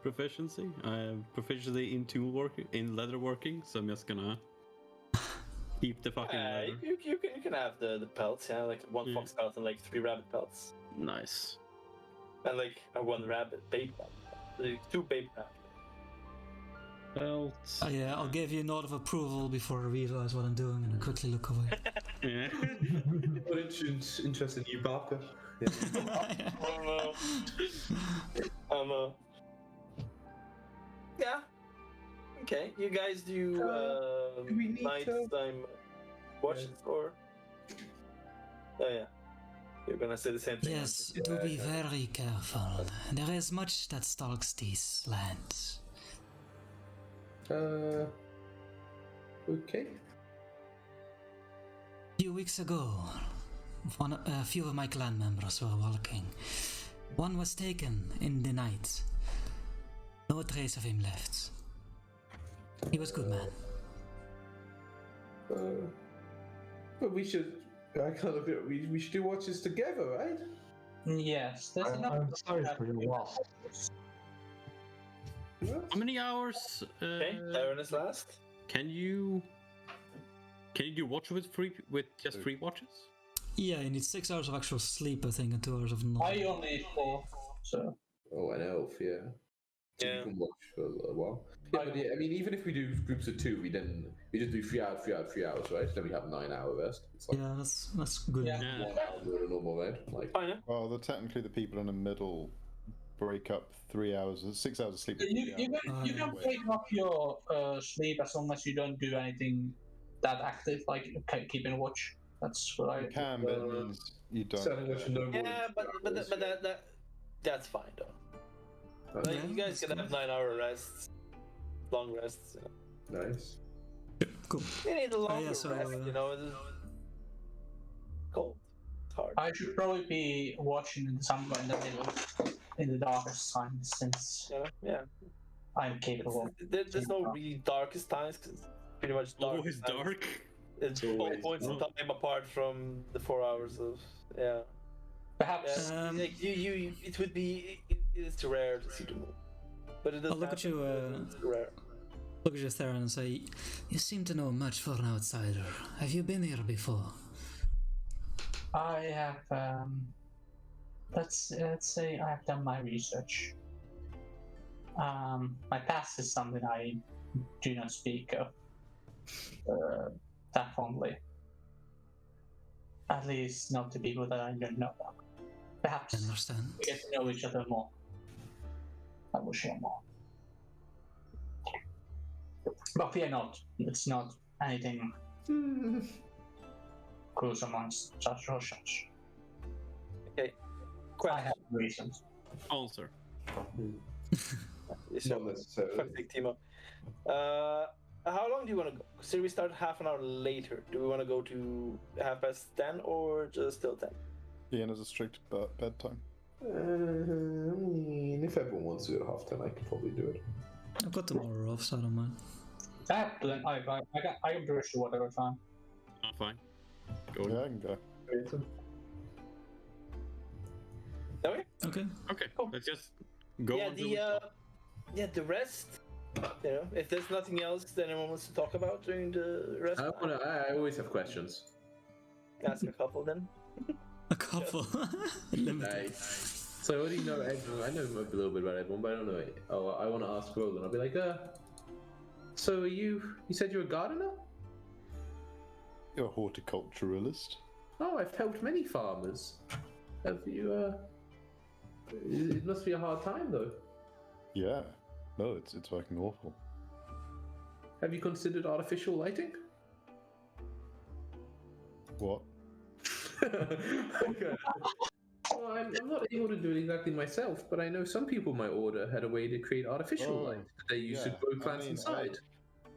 proficiency. I am proficiency in leather working, so I'm just gonna keep the fucking leather. You can have the pelts, yeah, like one fox pelt and like 3 rabbit pelts, Nice. and like one rabbit baby pelt, like 2 baby pelts. Belt. Yeah, I'll give you a nod of approval before I realize what I'm doing and I quickly look away. Yeah. What interest in you, Barker? Yeah. I don't know. Yeah. Okay, you guys do do we need nighttime watches or? Oh yeah. You're gonna say the same thing. Yes, do be very careful. There is much that stalks these lands. Okay. A few weeks ago, a few of my clan members were walking. One was taken in the night. No trace of him left. He was a good man. But we should I kind of we should do watches together, right? Yes, there's enough. I'm sorry for your loss. How many hours? Okay, Tyrone is last. Can you do watch with just 3 watches? Yeah, you need 6 hours of actual sleep, I think, and 2 hours of not. I only need 4, so. Oh, an elf, yeah. So Yeah. you can watch for a little while. Yeah, but yeah, I mean, even if we do groups of 2, we just do 3 hours, 3 hours, 3 hours, right? Then we have 9-hour rest. It's like Yeah, that's good. Yeah. 1 hour doing a normal round. Like, Fine, yeah. Well, technically the people in the middle break up 3 hours, 6 hours of sleep. You can break up your sleep as long as you don't do anything that active, like keeping watch. That's what I You can, but it means you don't. Setting what you know more Yeah, but that's fine though. Like, Yeah, you guys that's can have 9-hour rests, long rests. You know. Nice. Cool. You need a longer so, rest, you know. It's cold. It's hard. I should probably be watching in somewhere in the middle, in the darkest times, since You know? Yeah. I'm capable. There's no really darkest times because it's pretty much dark. Always dark. It's It's 4 always points in time apart from the 4 hours of Perhaps. Like you, it would be. It is rare to see the moon, but it does. I'll look at you, It's rare. Look at you, Theron, and say, "You seem to know much for an outsider. Have you been here before?" I have. Let's say I have done my research. My past is something I do not speak of that fondly. At least not to people that I don't know about. Perhaps I understand. we get to know each other more. I will share more. But fear not, it's not anything gruesome on such or such. Okay. I Question. have reasons. Answer. It's Not a necessarily. fantastic team up. How long do you want to go? So we start half an hour later. Do we want to go to 10:30 or just till 10? Ian has a strict bedtime. I mean, if everyone wants to do it at 10:30, I can probably do it. I've got tomorrow off, so I don't mind. I have plenty. I can brush you whatever time. I'm fine. Go. Yeah, I can go. Okay. Okay. Okay. Cool. Let's just go. Yeah. on to it. The rest. You know, if there's nothing else that anyone wants to talk about during the rest, I always have questions. ask a couple then. A couple. Limited. Nice. So what do you know, everyone? I know a little bit about everyone, but I don't know. Oh, I want to ask Roland. I'll be like, so you said you're a gardener? You're a horticulturalist. Oh, I've helped many farmers. Have you, it must be a hard time, though. Yeah. No, it's fucking awful. Have you considered artificial lighting? What? Okay. Well, I'm not able to do it exactly myself, but I know some people in my order had a way to create artificial Oh, light that they used to yeah. grow I plants mean, inside.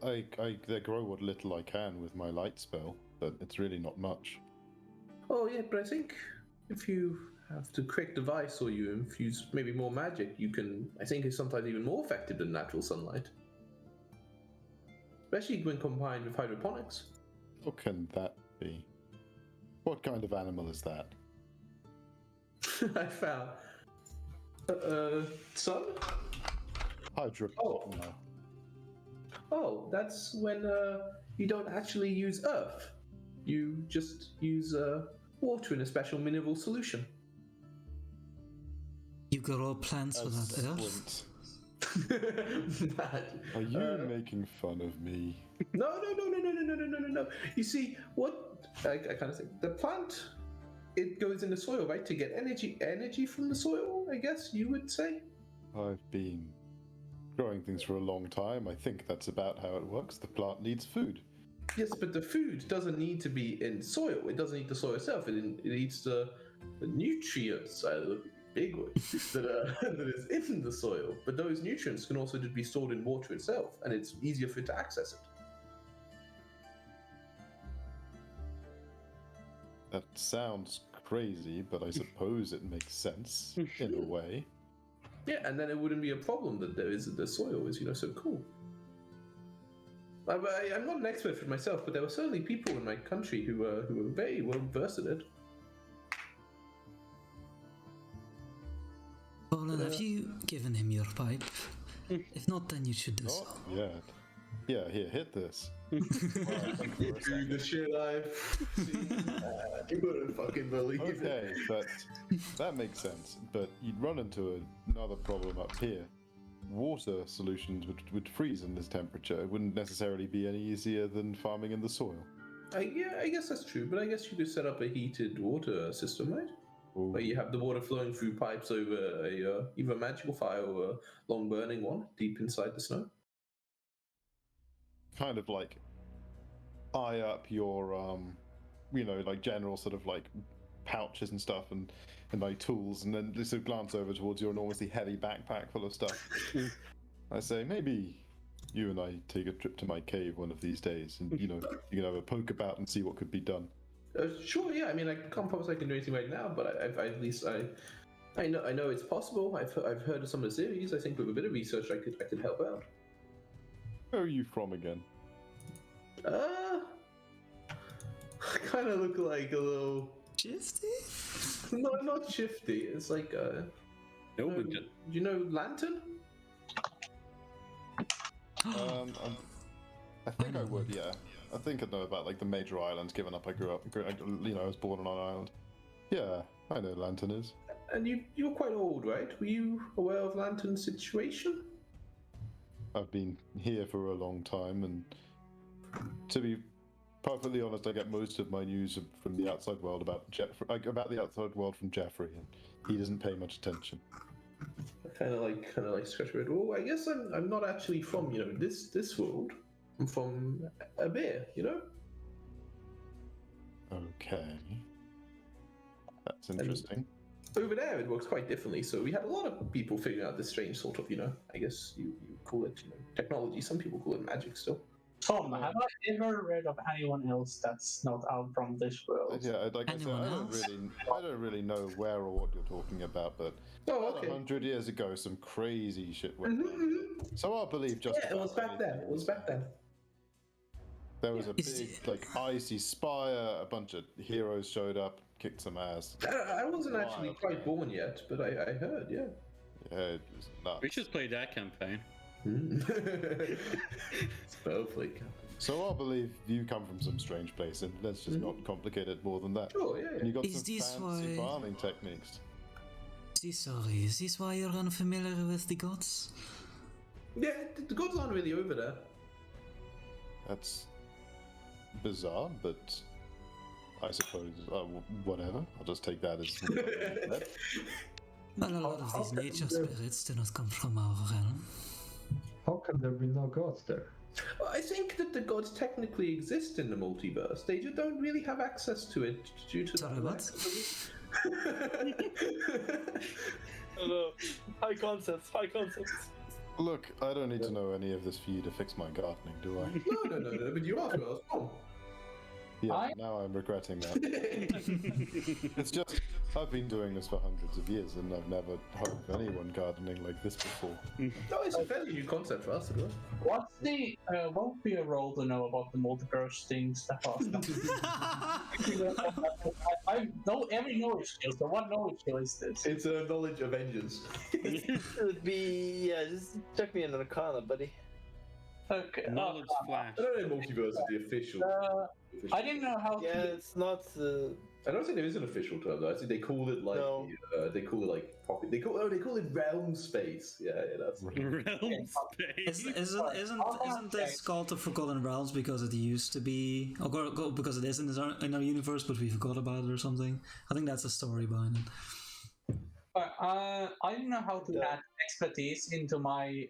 I grow what little I can with my light spell, but it's really not much. Oh yeah, but I think if you have the correct device or you infuse maybe more magic, you can. I think it's sometimes even more effective than natural sunlight, especially when combined with hydroponics. What can that be? What kind of animal is that? I found. Sun? Hydro. Oh. No. Oh, that's when you don't actually use earth. You just use water in a special mineral solution. You grow plants without earth? Squint. Matt, Are you making fun of me? No. You see, what I kind of think the plant, it goes in the soil, right, to get energy from the soil. I guess you would say. I've been growing things for a long time. I think that's about how it works. The plant needs food. Yes, but the food doesn't need to be in soil. It doesn't need the soil itself. It needs the nutrients. The big word that is in the soil. But those nutrients can also be stored in water itself, and it's easier for it to access it. That sounds crazy, but I suppose it makes sense in a way. Yeah, and then it wouldn't be a problem that the soil is, so cool. I'm not an expert for myself, but there were certainly people in my country who were very well versed in it. Colin, have you given him your pipe? If not, then you should do so. Not yet. Yeah, here, hit this. Dude, the shit I've seen, you wouldn't fucking believe it. Okay, but that makes sense. But you'd run into another problem up here. Water solutions would freeze in this temperature. It wouldn't necessarily be any easier than farming in the soil. I guess that's true, but I guess you could set up a heated water system, right? Ooh. Where you have the water flowing through pipes over either a magical fire or a long burning one deep inside the snow. Kind of like eye up your like general sort of like pouches and stuff and like tools, and then just sort of glance over towards your enormously heavy backpack full of stuff. I say, maybe you and I take a trip to my cave one of these days, and you can have a poke about and see what could be done. Sure, yeah. I mean, I can't promise I can do anything right now, but at least I know it's possible. I've heard of some of the series. I think with a bit of research, I could help out. Where are you from again? I kind of look like a little Shifty? No, not shifty. It's like Norwegian. You know Lantern? I think I would, yeah. I think I'd know about like the major islands. Given up, I was born on an island. Yeah, I know Lantern is. And you were quite old, right? Were you aware of Lantern's situation? I've been here for a long time, and to be perfectly honest, I get most of my news from the outside world about the outside world from Jeffrey, and he doesn't pay much attention. I kind of like scratch my head. Well, I guess I'm not actually from this world. I'm from a bear, Okay, that's interesting. Over there, it works quite differently. So we had a lot of people figuring out this strange sort of, I guess you call it, technology. Some people call it magic still. Tom, have I ever read of anyone else that's not out from this world? Yeah, like I said, I don't really know where or what you're talking about, but okay. 100 years ago, some crazy shit went on. So I believe just. Yeah, it was back then. It was back then. There was a big, icy spire. A bunch of heroes showed up, kicked some ass. I wasn't actually quite born yet, but I heard, yeah. Yeah, it was nuts. We should play that campaign. Snowflake. So I believe you come from some strange place, and let's just not complicate it more than that. Sure, yeah. And you got Is some this fancy why- farming techniques. Is this why you're unfamiliar with the gods? Yeah, the gods aren't really over there. That's bizarre, but I suppose whatever. I'll just take that as. Well, a lot of these nature spirits do not come from our realm. How can there be no gods there? Well, I think that the gods technically exist in the multiverse. They just don't really have access to it due to Sorry, the what? Hello. High concepts. Look, I don't need to know any of this for you to fix my gardening, do I? No, but you asked where I was Yeah, now I'm regretting that. It's just, I've been doing this for hundreds of years, and I've never heard of anyone gardening like this before. No, it's a fairly new concept for us, as well. What's the what would be a role to know about the multiverse things that I know every knowledge skill, so what knowledge skill is this? It's a knowledge of engines. It would be just check me in an Arcana, buddy. Okay. Knowledge flash. I don't know if multiverse is the official. I didn't know how Yeah, to. it's not. I don't think there is an official term though. I think they call it like No. they call it like pocket. They call it realm space. Yeah, that's Realm space. Isn't this called the Forgotten Realms because it used to be, or because it is in our universe, but we forgot about it or something? I think that's a story behind it. I didn't know how to add expertise into my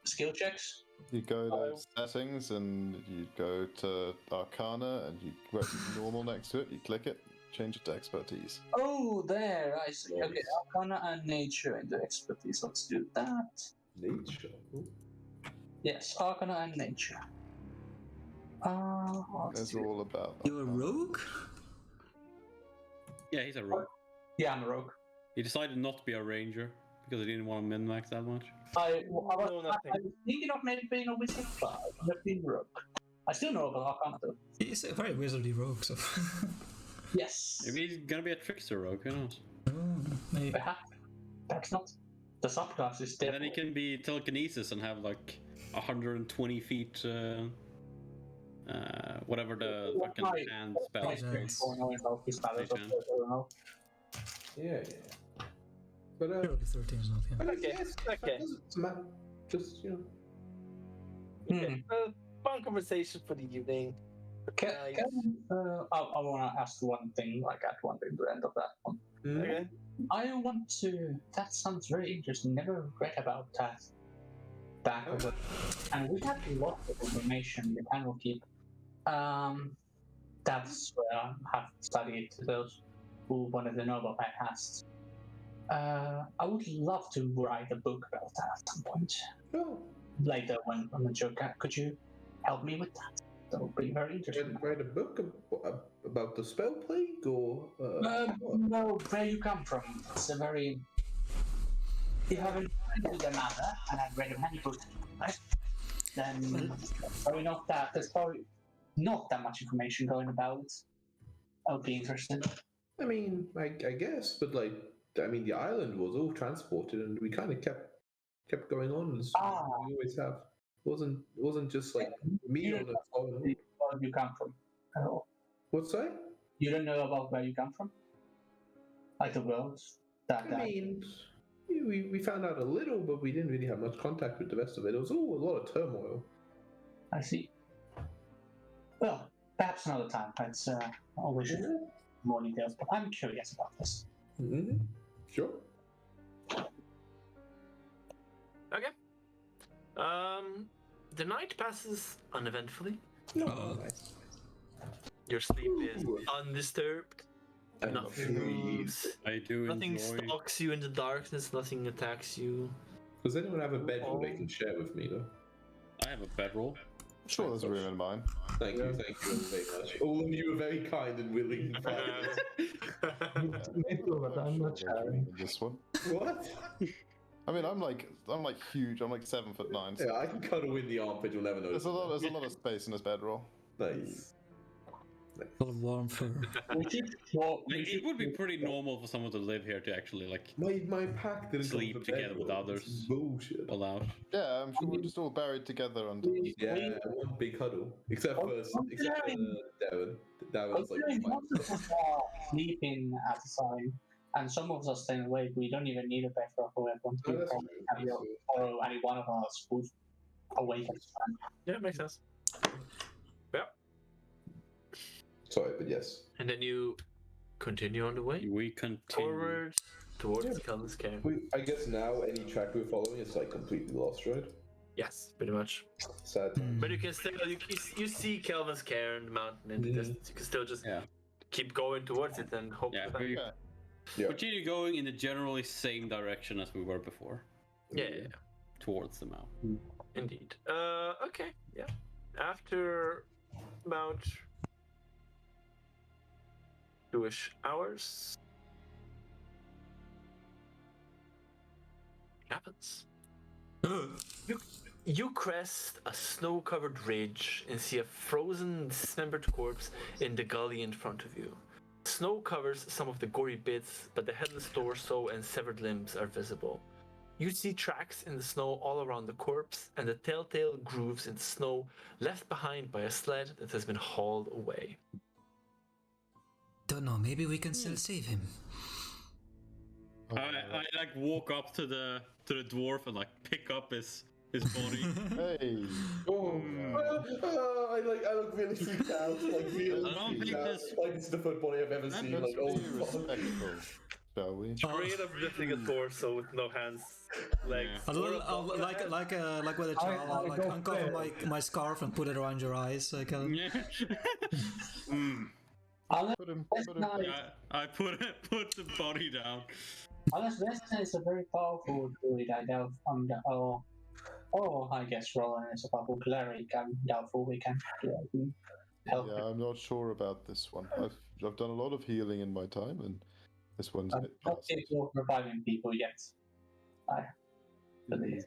skill checks. You go to settings, and you go to Arcana, and you write normal next to it, you click it, change it to expertise. Oh, there, I see. Okay, Arcana and Nature into expertise. Let's do that. nature. Yes, Arcana and Nature. Those are all about. You're a rogue? Yeah, he's a rogue. Yeah, I'm a rogue. He decided not to be a ranger. because I didn't want to min-max that much. I No, was nothing. thinking of maybe being a wizard, but I've never been rogue. I still know about Arcana. He's a very wizardy rogue, so. Yes. Maybe he's gonna be a trickster rogue, who knows? Maybe. Perhaps. Perhaps not. The subclass is And then he definitely. can be telekinesis and have like 120 feet, whatever the fucking Right. hand spell Right. is. Yeah. But Surely 13 is not him. I mean, Okay, yes, okay. It doesn't matter. Just Okay. Fun conversation for the evening. I want to ask one thing, like at one thing, the end of that one. Okay. I want to. That sounds very interesting. Never read about that back of it. And we have lots of information we can keep. That's where I have studied those who wanted to know about my past. I would love to write a book about that at some point. Oh, Later, when I'm a joker, could you help me with that? That would be very interesting. write a book about the spell plague, or what? No, where you come from. It's a very. If you haven't read the matter, and I've read many books, right? Then probably not that. There's probably not that much information going about. I'll be interested. I mean, I guess, but like, I mean, the island was all transported, and we kind of kept going on as we always have. It wasn't just like me on the phone. Where you come from at all? What's that? You don't know about where you come from? Like the world? I mean, we found out a little, but we didn't really have much contact with the rest of it. It was all a lot of turmoil. I see. Well, perhaps another time. That's always more details, but I'm curious about this. Mm-hmm. Sure. Okay. The night passes uneventfully. No. Your sleep is undisturbed. Nothing moves. I do Nothing enjoy. stalks you in the darkness. Nothing attacks you. Does anyone have a bedroom they can share with me, though? I have a bedroll. Sure, there's a room in mine. Thank you very much. All of you are very kind and willing. Me too, but I'm not sharing. This one. What? I mean, I'm like huge. I'm like 7'9". So Yeah, I can cuddle in the armpit. You'll never know. there's a lot of space in this bedroll. Nice. Full of warm fur. Like, it would be pretty normal for someone to live here to actually like My pack didn't come sleep with a together with bedroll. others. It's bullshit. allowed. Yeah, I'm sure we're just all buried together under. Yeah, one big huddle. Except for Darren. Darren's like. Most of us are sleeping at the time, and some of us are staying awake. We don't even need a bed for everyone. Oh, that's true. Have you borrow any one of us who's awake at the time. Yeah, makes sense. Yeah. Sorry, but yes. And then you continue on the way We continue. forward towards Kelvin's Cairn. I guess now any track we're following is like completely lost, right? Yes, pretty much. Sad. But you can still you see Kelvin's Cairn, the mountain in the distance. You can still just keep going towards it and hope Yeah, for that. we Yeah. continue going in the generally same direction as we were before, Yeah, towards the mountain. indeed. Okay, yeah. After about 2-ish hours, it happens. You crest a snow-covered ridge and see a frozen, dismembered corpse in the gully in front of you. Snow covers some of the gory bits, but the headless torso and severed limbs are visible. You see tracks in the snow all around the corpse and the telltale grooves in the snow left behind by a sled that has been hauled away. Don't know, maybe we can still save him. I like walk up to the dwarf and like pick up his body. Hey. Oh, I look really freaked out. Like really I don't freaked think out. this- Like it's the foot body I've ever seen. Let's Like oh, be respectful, shall we? Straight up lifting a torso with no hands, legs. Yeah. Like with a child, I'll like uncover my scarf and put it around your eyes. Like, Yeah. Put him. I put the body down. Unless Weston is a very powerful druid, I doubt I guess Roland is a powerful cleric. I'm doubtful we can help Yeah, I'm not sure about this one. I've done a lot of healing in my time, and this one's a I'm bit not past. capable of reviving people yet. I believe.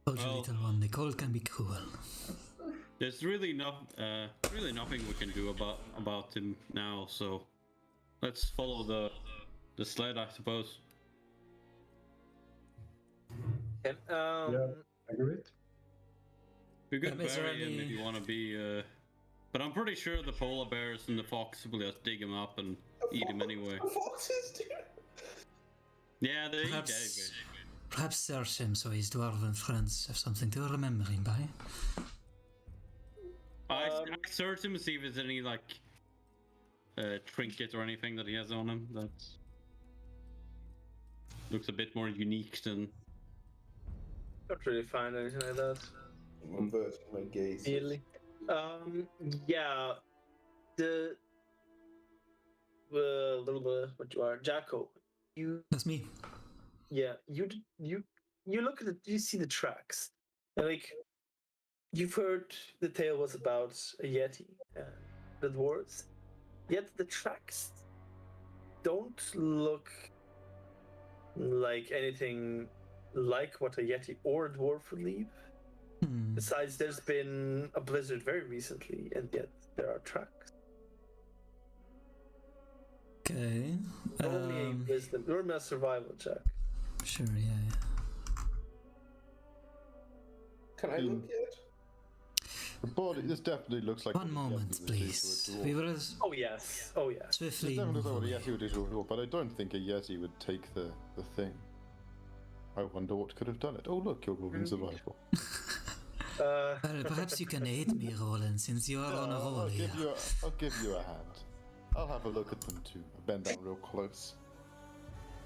Told you, Well- little one, the cold can be cruel. There's really nothing we can do about him now. So let's follow the sled, I suppose. Okay, Agreed. We could Is there bury him if any- you want to be. But I'm pretty sure the polar bears and the fox will just dig him up and eat him anyway. Foxes, dude. Yeah, they eat Perhaps, anything. perhaps search him so his dwarven friends have something to remember him by. I searched him to see if there's any like trinket or anything that he has on him that looks a bit more unique than. Not really find anything like that. I'm averting my gaze. Immediately. Yeah. The little bit what you are, Jacko. You That's me. yeah. You look at it. You see the tracks. And, like you've heard the tale was about a yeti, the dwarves. Yet the tracks don't look like anything like what a yeti or a dwarf would leave. Hmm. Besides, there's been a blizzard very recently, and yet there are tracks. Okay. Roll me a wisdom. Roll me a survival check. Sure, yeah. Can I look yet? The body, this definitely looks like. One what a Yeti moment, would do to a please. dwarf. We will Oh yes. Oh yes. It swiftly definitely move looks like what a away. Yeti would do to a dwarf, but I don't think a Yeti would take the thing. I wonder what could have done it. Oh look, you're rolling survival. Well, perhaps you can aid me, Roland, since you are on a roll here. I'll give you a hand. I'll have a look at them too. I bend down real close.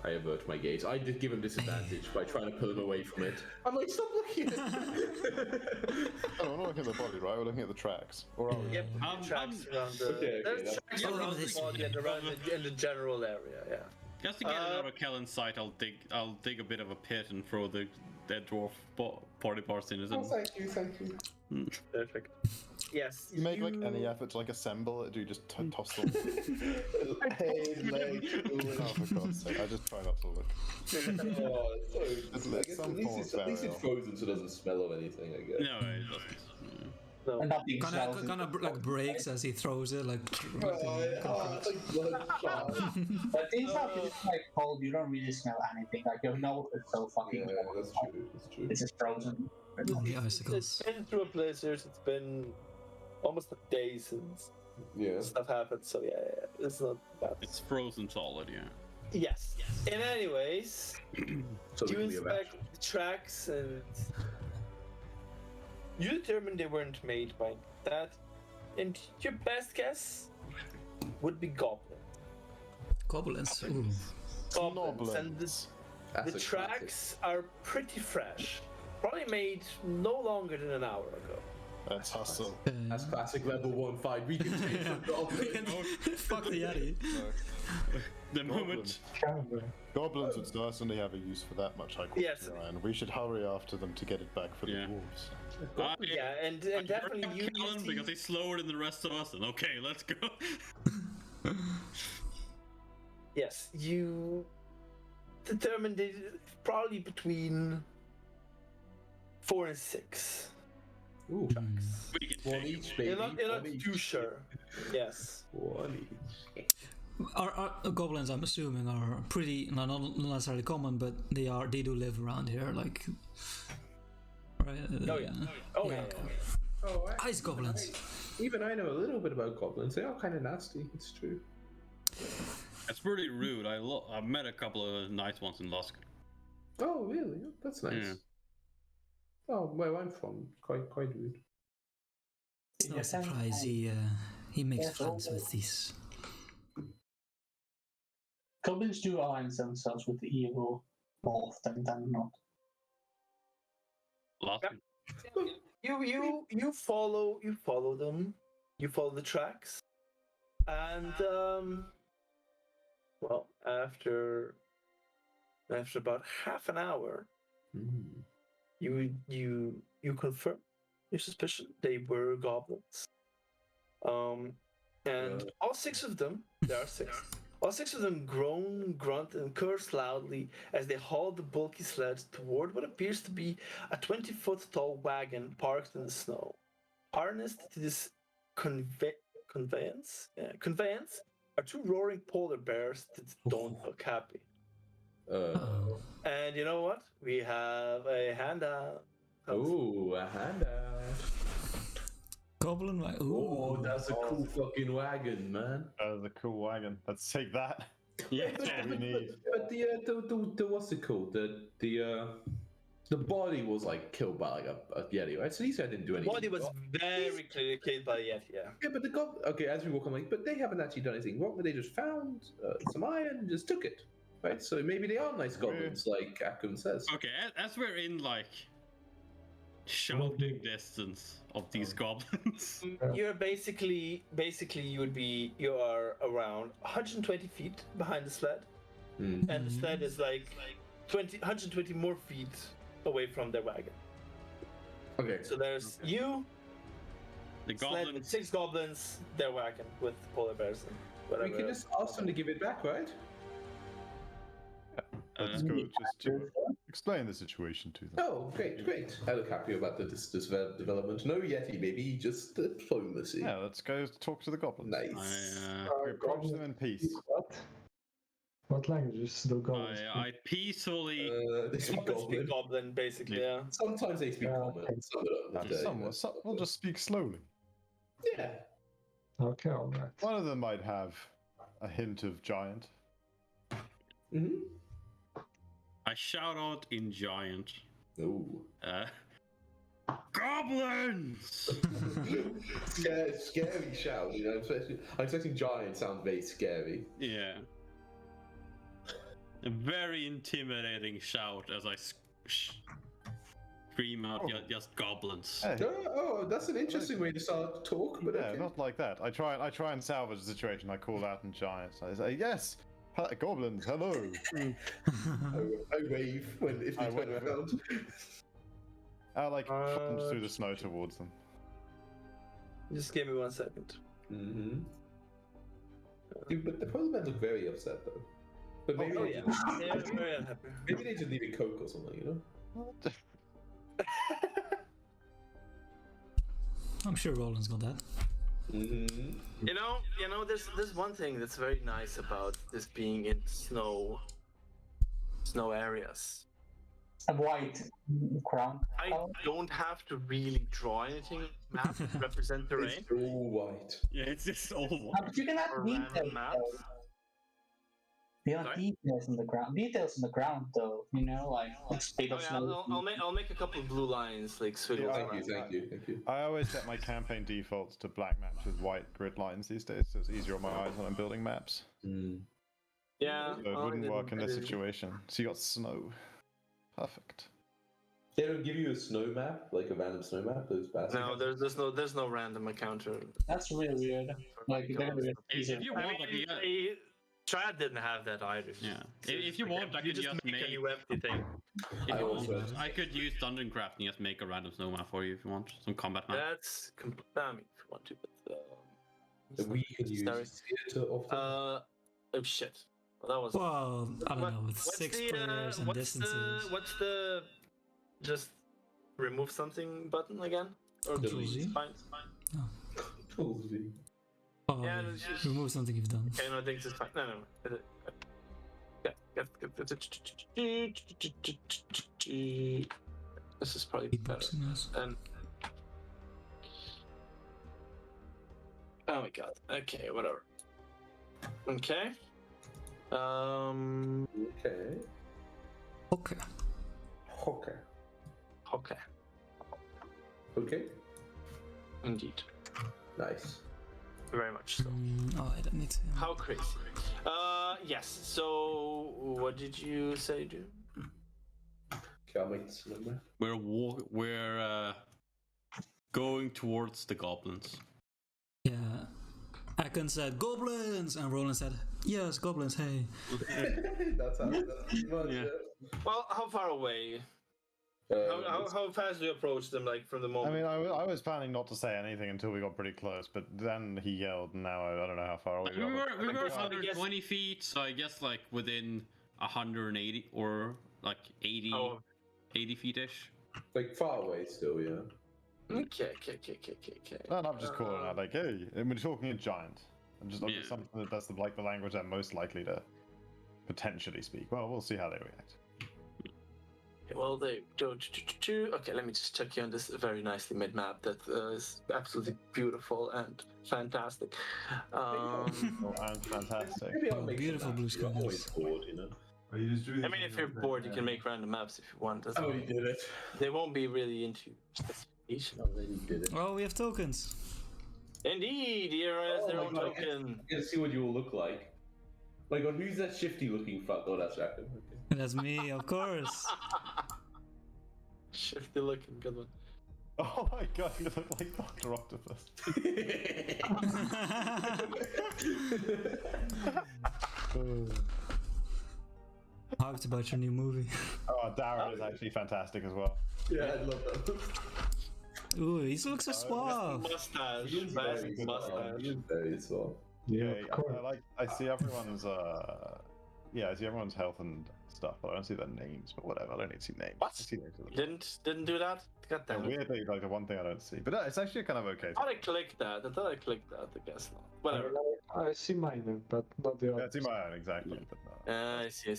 I avert my gaze. I did give him disadvantage by trying to pull him away from it. I'm like, stop looking at it. Oh, we're not looking at the body, right? We're looking at the tracks. Or are we? Yep. Tracks around the. Okay, there's that's- tracks Yeah, around this the body way. and around in the general area. Yeah. Just to get it out of Kellen's sight, I'll dig a bit of a pit and throw the dead dwarf party parts in it. Oh, And thank you. Perfect. Yes. You make like any effort to like assemble it? Do you just toss them? Head, leg, Oh, for God's sake! I just try not to look. Oh, it's so, Let I guess some at least form it's burial. frozen, so it doesn't smell of anything. I guess. no, it doesn't. No. And nothing smells. Kind of like breaks as he throws it, like. It's like blood shot. But these are just like cold. You don't really smell anything. Like you know it's so fucking. Yeah, cold. that's true. That's true. It's just frozen. On the It's icicles. been through a blizzard. It's been almost a day since Yeah. stuff happened. So yeah, it's not bad. It's frozen solid, yeah. Yes. And anyways, So you we can be inspect the tracks and you determine they weren't made by that. And your best guess would be goblins. Goblins. Ooh. Goblins. And Noblins. That's the a tracks are pretty fresh. Probably made no longer than an hour ago. Let's hustle. That's classic level 1 fight. We can take some goblins. Fuck the Yeti. The moment. Goblins would certainly have a use for that much high quality Yes. iron. We should hurry after them to get it back for Yeah. the wolves. Yeah, and definitely you Kellen see- because he's slower than the rest of us. And okay, let's go. Yes, you determined it probably between 4 and 6 Ooh, tracks. We can one take it. each, baby. You're not One each. too sure. Yes. One each. Our goblins, I'm assuming, are pretty not necessarily common, but they do live around here, like. Right? Oh yeah. Oh yeah. okay. Oh, Ice goblins. Even I know a little bit about goblins. They are kind of nasty. It's true. It's pretty rude. I've met a couple of nice ones in Lusk. Oh, really? Oh, that's nice. Yeah. Oh, where I'm from, quite rude. No surprise, he makes friends with these. Goblins do align themselves with the evil more often than not. Lusk. You follow them. You follow the tracks. And well, after about half an hour, you confirm your suspicion they were goblins. And all 6 of them, there are 6. All 6 of them groan, grunt, and curse loudly as they haul the bulky sled toward what appears to be a 20-foot tall wagon parked in the snow. Harnessed to this conveyance are 2 roaring polar bears that don't look happy. And you know what? We have a handout. Ooh, a handout. Goblin wagon. Oh, that's a cool fucking wagon, man. That is a cool wagon. Let's take that. Yeah. That's what we need. But the what's it called? The body was like killed by like a yeti, right? So these guys didn't do anything. Body was very clearly killed by Yeti, yeah. Yeah, but the goblin. Okay, as we walk on, like, but they haven't actually done anything wrong. But they just found some iron and just took it, right? So maybe they are nice goblins, like Akun says. Okay, as we're in like shouting distance of these goblins. You're basically you are around 120 feet behind the sled, and the sled is like 120 more feet away from their wagon. Okay. So there's you, The sled with goblins. 6 goblins, their wagon with polar bears and whatever. We can just ask them to give it back, right? Let's go. Just explain the situation to them. Oh, great. I look happy about this development. No Yeti, maybe just diplomacy. Yeah, let's go talk to the goblins. Nice. We approach them in peace. What languages do goblins speak? I peacefully. They speak Goblins speak goblin. goblin, basically, yeah. Sometimes they speak common. We'll just speak slowly. Yeah. Okay, alright. One of them might have a hint of giant. Mm-hmm. I shout out in giant. Ooh. Goblins! Scary shout. You know, I'm expecting giant sounds very scary. Yeah. A very intimidating shout as I scream out just goblins. Hey, Oh, that's an interesting way to start to talk. But yeah, okay. not like that. I try and salvage the situation. I call out in giant. I say, yes, goblins, hello. I wave if they I turn wave. around. I like plunge through the snow towards them. Just give me 1 second. Mm-hmm. But the polar bears look very upset though. But maybe Oh yeah, they're very unhappy. maybe they just need a coke or something, you know? I'm sure Roland's got that. Mm-hmm. You know, there's one thing that's very nice about this being in snow areas. A white crown. I don't have to really draw anything map to represent terrain. It's all white. Yeah, it's just all But you can have Or details. random maps. Though. You have Sorry? details in the ground. Details in the ground, though. You know, like state Oh, of yeah, snow. I'll make a couple of blue lines, like squiggles. Yeah, around. Thank you. I always set my campaign defaults to black maps with white grid lines these days, so it's easier on my eyes when I'm building maps. Mm. Yeah, So it I wouldn't work in didn't- this I didn't- situation. So you got snow. Perfect. They don't give you a snow map, like a random snow map. Those bastards. No, there's no random encounter. That's really weird. Like, they're gonna be If you want, like, you got- Triad didn't have that either. Yeah. If you want, I you could just make a make. new empty thing. If I you also- want, I could use Dungeon Craft and just make a random snow map for you if you want. Some combat map. That's I mean, if you want to, but We can use Sorry. theater often. Oh shit. Well, that was. Well, I don't know, with What's 6 the, players and what's distances. what's the just remove something button again? Or Control delete? Z? It's fine. It's fine. Control Z. Oh, Yeah, yeah, it's just- remove something you've done. Okay, no, I think it's fine. No. This is probably better. Beatboxing, yes. And oh my god. Okay, whatever. Okay. Okay. Okay. Okay. Okay. Okay. Indeed. Nice. Very much so. Oh, I don't need to. How crazy. Yes. So, what did you say, dude? Okay, I'll make this number. We're going towards the goblins. Yeah. Akon said, goblins! And Roland said, yes, goblins, hey. That's how. That's pretty much Yeah. it. Well, how far away How fast do you approach them? Like from the I moment? mean, I was planning not to say anything until we got pretty close, but then he yelled, and now I don't know how far away We we are. were I guess- 120 feet, so I guess like within 180 or like 80, Oh. 80 feet-ish. Like far away still, yeah. Okay. And I'm just calling out like, hey, and we're talking a giant. I'm just looking at Yeah. something that's the language I'm most likely to potentially speak. Well, we'll see how they react. Well, they do. Okay, let me just check you on this very nicely made map that is absolutely beautiful and fantastic. Oh, and fantastic. Maybe I'll make Beautiful some blue maps. I'm always skies. bored, you know. Are you just doing I mean, if you're bored, you can make random maps if you want. That's I already did it. They won't be really into specification. I already did it. Oh, we have tokens. Indeed, here is Oh their my own God, token. I can see what you all look like. My God, who's that shifty looking fuck? Oh, that's Rackham. Okay. That's me, of course. Shifty looking, good one. Oh my god, you look like Dr. Octopus. Hyped about your new movie. Oh, Darren is actually fantastic as well. Yeah, I love that. Ooh, he looks so suave. Mustache, He is best very mustache. He is very soft. Yeah, Okay, of course. I see everyone's I see everyone's health and stuff, but I don't see their names. But whatever, I don't need to see names. What? I see names of them. Didn't do that? God Yeah, damn it. weirdly, like the one thing I don't see, but it's actually kind of okay. I thought I clicked that. I guess not. Whatever. I see my name, but not the Yeah, other. I see my own exactly. But no. I see.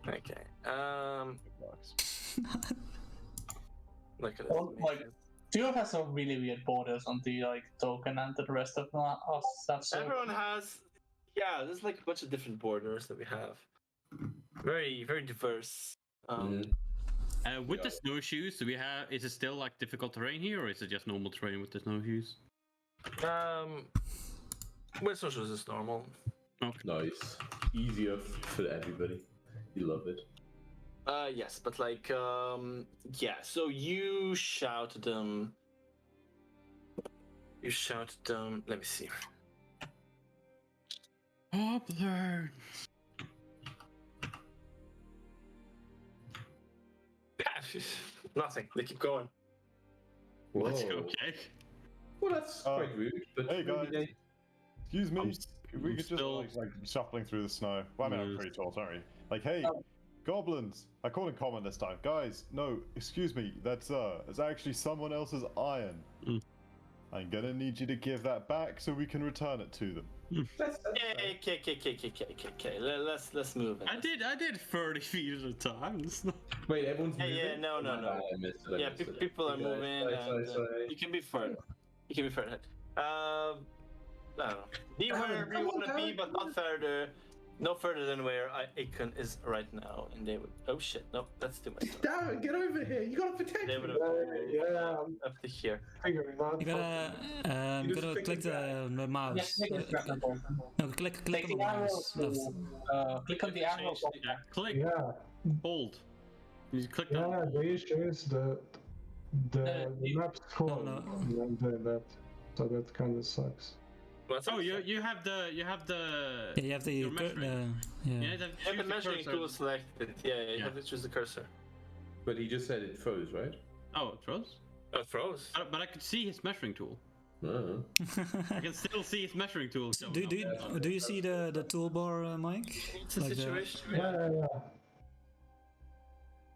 Okay. Look at Well, this. like, Duo has some really weird borders on the like token and the rest of us stuff. So Everyone has. Yeah, there's like a bunch of different borders that we have. Very, very diverse. With the snowshoes, do we have? Is it still like difficult terrain here, or is it just normal terrain with the snowshoes? With socials is normal. Nice. Easier for everybody. You love it. Yes, but like, yeah. So you shouted them. Let me see. Poplar. Nothing. They keep going. Whoa. Okay. Well, that's quite rude. But Hey guys, maybe excuse me. I'm we could just still- like shuffling through the snow. Well, I mean, I'm Yes. pretty tall. Sorry. Like, hey, goblins. I called in common this time, guys. No, excuse me. That's it's actually someone else's iron. Mm. I'm gonna need you to give that back so we can return it to them. that's Okay. Let's move. I did 30 feet at a time. It's not- Wait, everyone's moving? Yeah, no. I missed it. Yeah, people are Okay, moving. sorry. You can be further. I don't know. Be wherever you want to be, but not further. No further than where Akon is right now, and they would. Oh shit! No, that's too much. Darren, get over here! You gotta protect They me! would have Yeah, up to here. figuring out. You gotta, You just gotta click click and the mouse. yes, make it drag and drop. No, click on Click the the arrow mouse. to, Left. click on the arrow. Yeah, click, Yeah, hold. You click that. yeah. The issue is the map's full no. when doing that, so that kind of sucks. What's Oh, up? you have the Yeah, you have the, your measuring. yeah. Yeah, You have the measuring tool selected. Yeah, you have to choose the cursor. But he just said it froze, right? Oh, it froze. Oh, it froze. But I could see his measuring tool. Oh. I can still see his measuring tool. Do you see the toolbar, Mike? It's a Like the- situation. Yeah.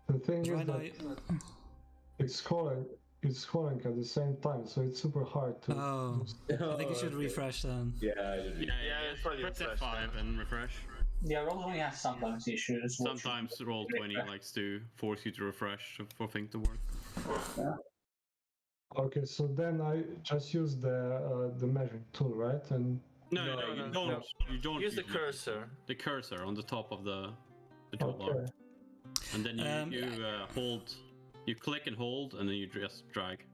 The thing is Right now, that it's calling at the same time, so it's super hard to. oh, I think you should refresh then. Yeah, I didn't. Yeah, it's probably press refresh, F5 and refresh. Yeah, roll only has sometimes issues. which- Sometimes roll 20 likes to force you to refresh for things to work. Okay, so then I just use the measuring tool, right? And No, No, you no, don't. no. You don't Use the it. cursor. The cursor on the top of the toolbar, okay, and then you hold. You click and hold, and then you just drag.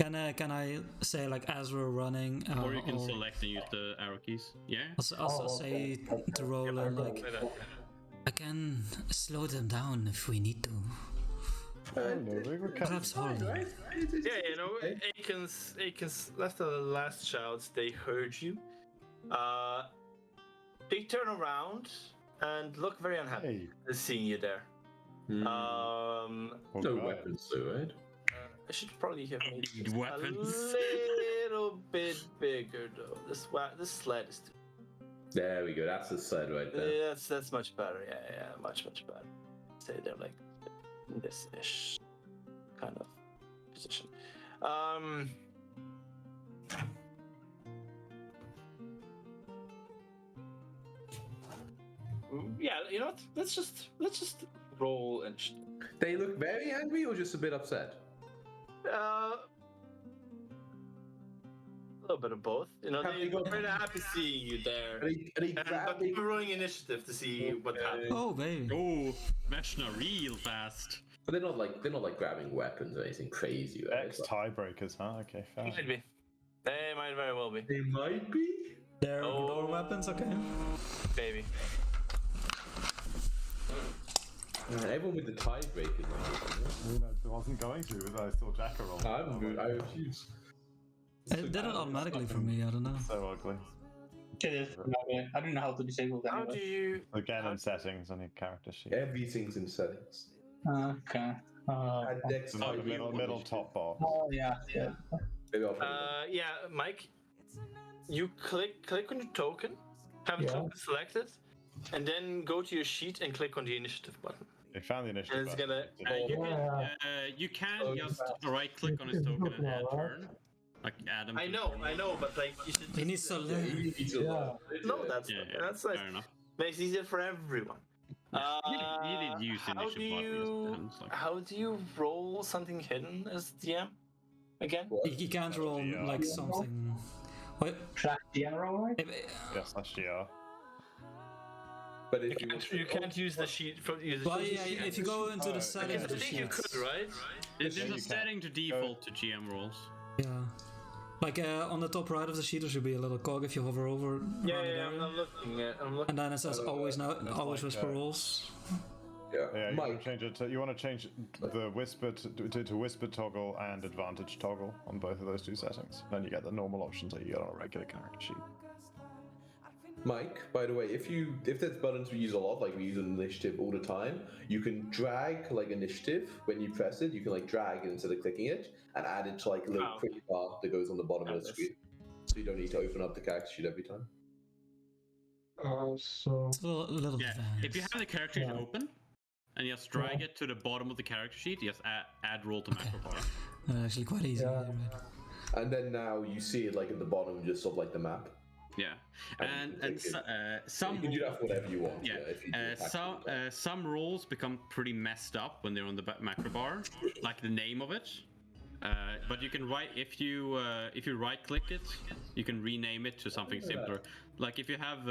Can I say like as we're running? Or you can I'll- select and use the arrow keys. Yeah. Also say to Roland like I can slow them down if we need to. Perhaps hold. Yeah, you know, Akon's left the last shouts. They heard you. They turn around and look very unhappy seeing you there. Oh, No God. weapons, though, right? I should probably have made Need this weapons. a little bit bigger though. This sled is too. There we go. That's the sled right there. Yeah, that's much better. Yeah, much better. Say they're like in this ish kind of position. Yeah, you know what? Let's just roll and. They look very angry or just a bit upset? A little bit of both. You know, Have they're they got- very happy seeing you there. Are they But grabbing? we're rolling initiative to see what happens. Oh, baby. Oh, Veshna real fast. But they're not like grabbing weapons or anything crazy, right? X tiebreakers, huh? Okay, fair. Might be. They might very well be. They might be. They're Oh. door weapons, okay. Maybe. Everyone with the tiebreakers. I wasn't going to, but I saw Jacker roll. I refuse. It did it automatically for me, I don't know. So ugly. It is. I don't know how to disable that. How do you? Again, in settings on your character sheet. Everything's in settings. Okay. And next So not the time middle top box. Oh yeah. Maybe I'll put it Yeah, Mike. You click on your token, have the Yeah. token selected, and then go to your sheet and click on the initiative button. You found the initiative. And it's button. gonna. You can Oh, just fast. right click on his token and add turn. Like add him. I to know, the I know, but like you should. He needs to Yeah, learn. you need to Yeah. No, that's Yeah, yeah, that's nice. fair enough. Makes it easier for everyone. You did use how initiative do button, you just like- how do you roll something hidden as DM again? You can't roll like something. What? Should I DM roll right? Yes, that's GR. But if you You can't use the sheet from. Use the Well, sheet. yeah, if you go into the I settings of the think you sheets. could, right? There's you a can. setting to default to GM rolls. Yeah. Like on the top right of the sheet, there should be a little cog if you hover over. around the Yeah, area. I'm looking at. I'm looking. And then it says always now, always like, whisper rolls. Yeah, you want Mike. to change it. You want to change the whisper to whisper toggle and advantage toggle on both of those two settings. Then you get the normal options that you get on a regular character sheet. Mike, by the way, if there's buttons we use a lot, like we use initiative all the time, you can drag like initiative when you press it. You can like drag it instead of clicking it and add it to like a little Oh. quick bar that goes on the bottom of the Nice. screen, so you don't need to open up the character sheet every time. So It's a little Yeah, if you advanced. have the character sheet Yeah. open and you just drag it to the bottom of the character sheet, just add roll to macro bar. Actually, quite easy. Yeah. Right? And then now you see it like at the bottom, just of like the map. Yeah, And you and can click some you can do that for whatever you want. Yeah, if you do it actively. some roles become pretty messed up when they're on the macro bar, like the name of it. But you can if you right click it, you can rename it to something simpler. Like if you have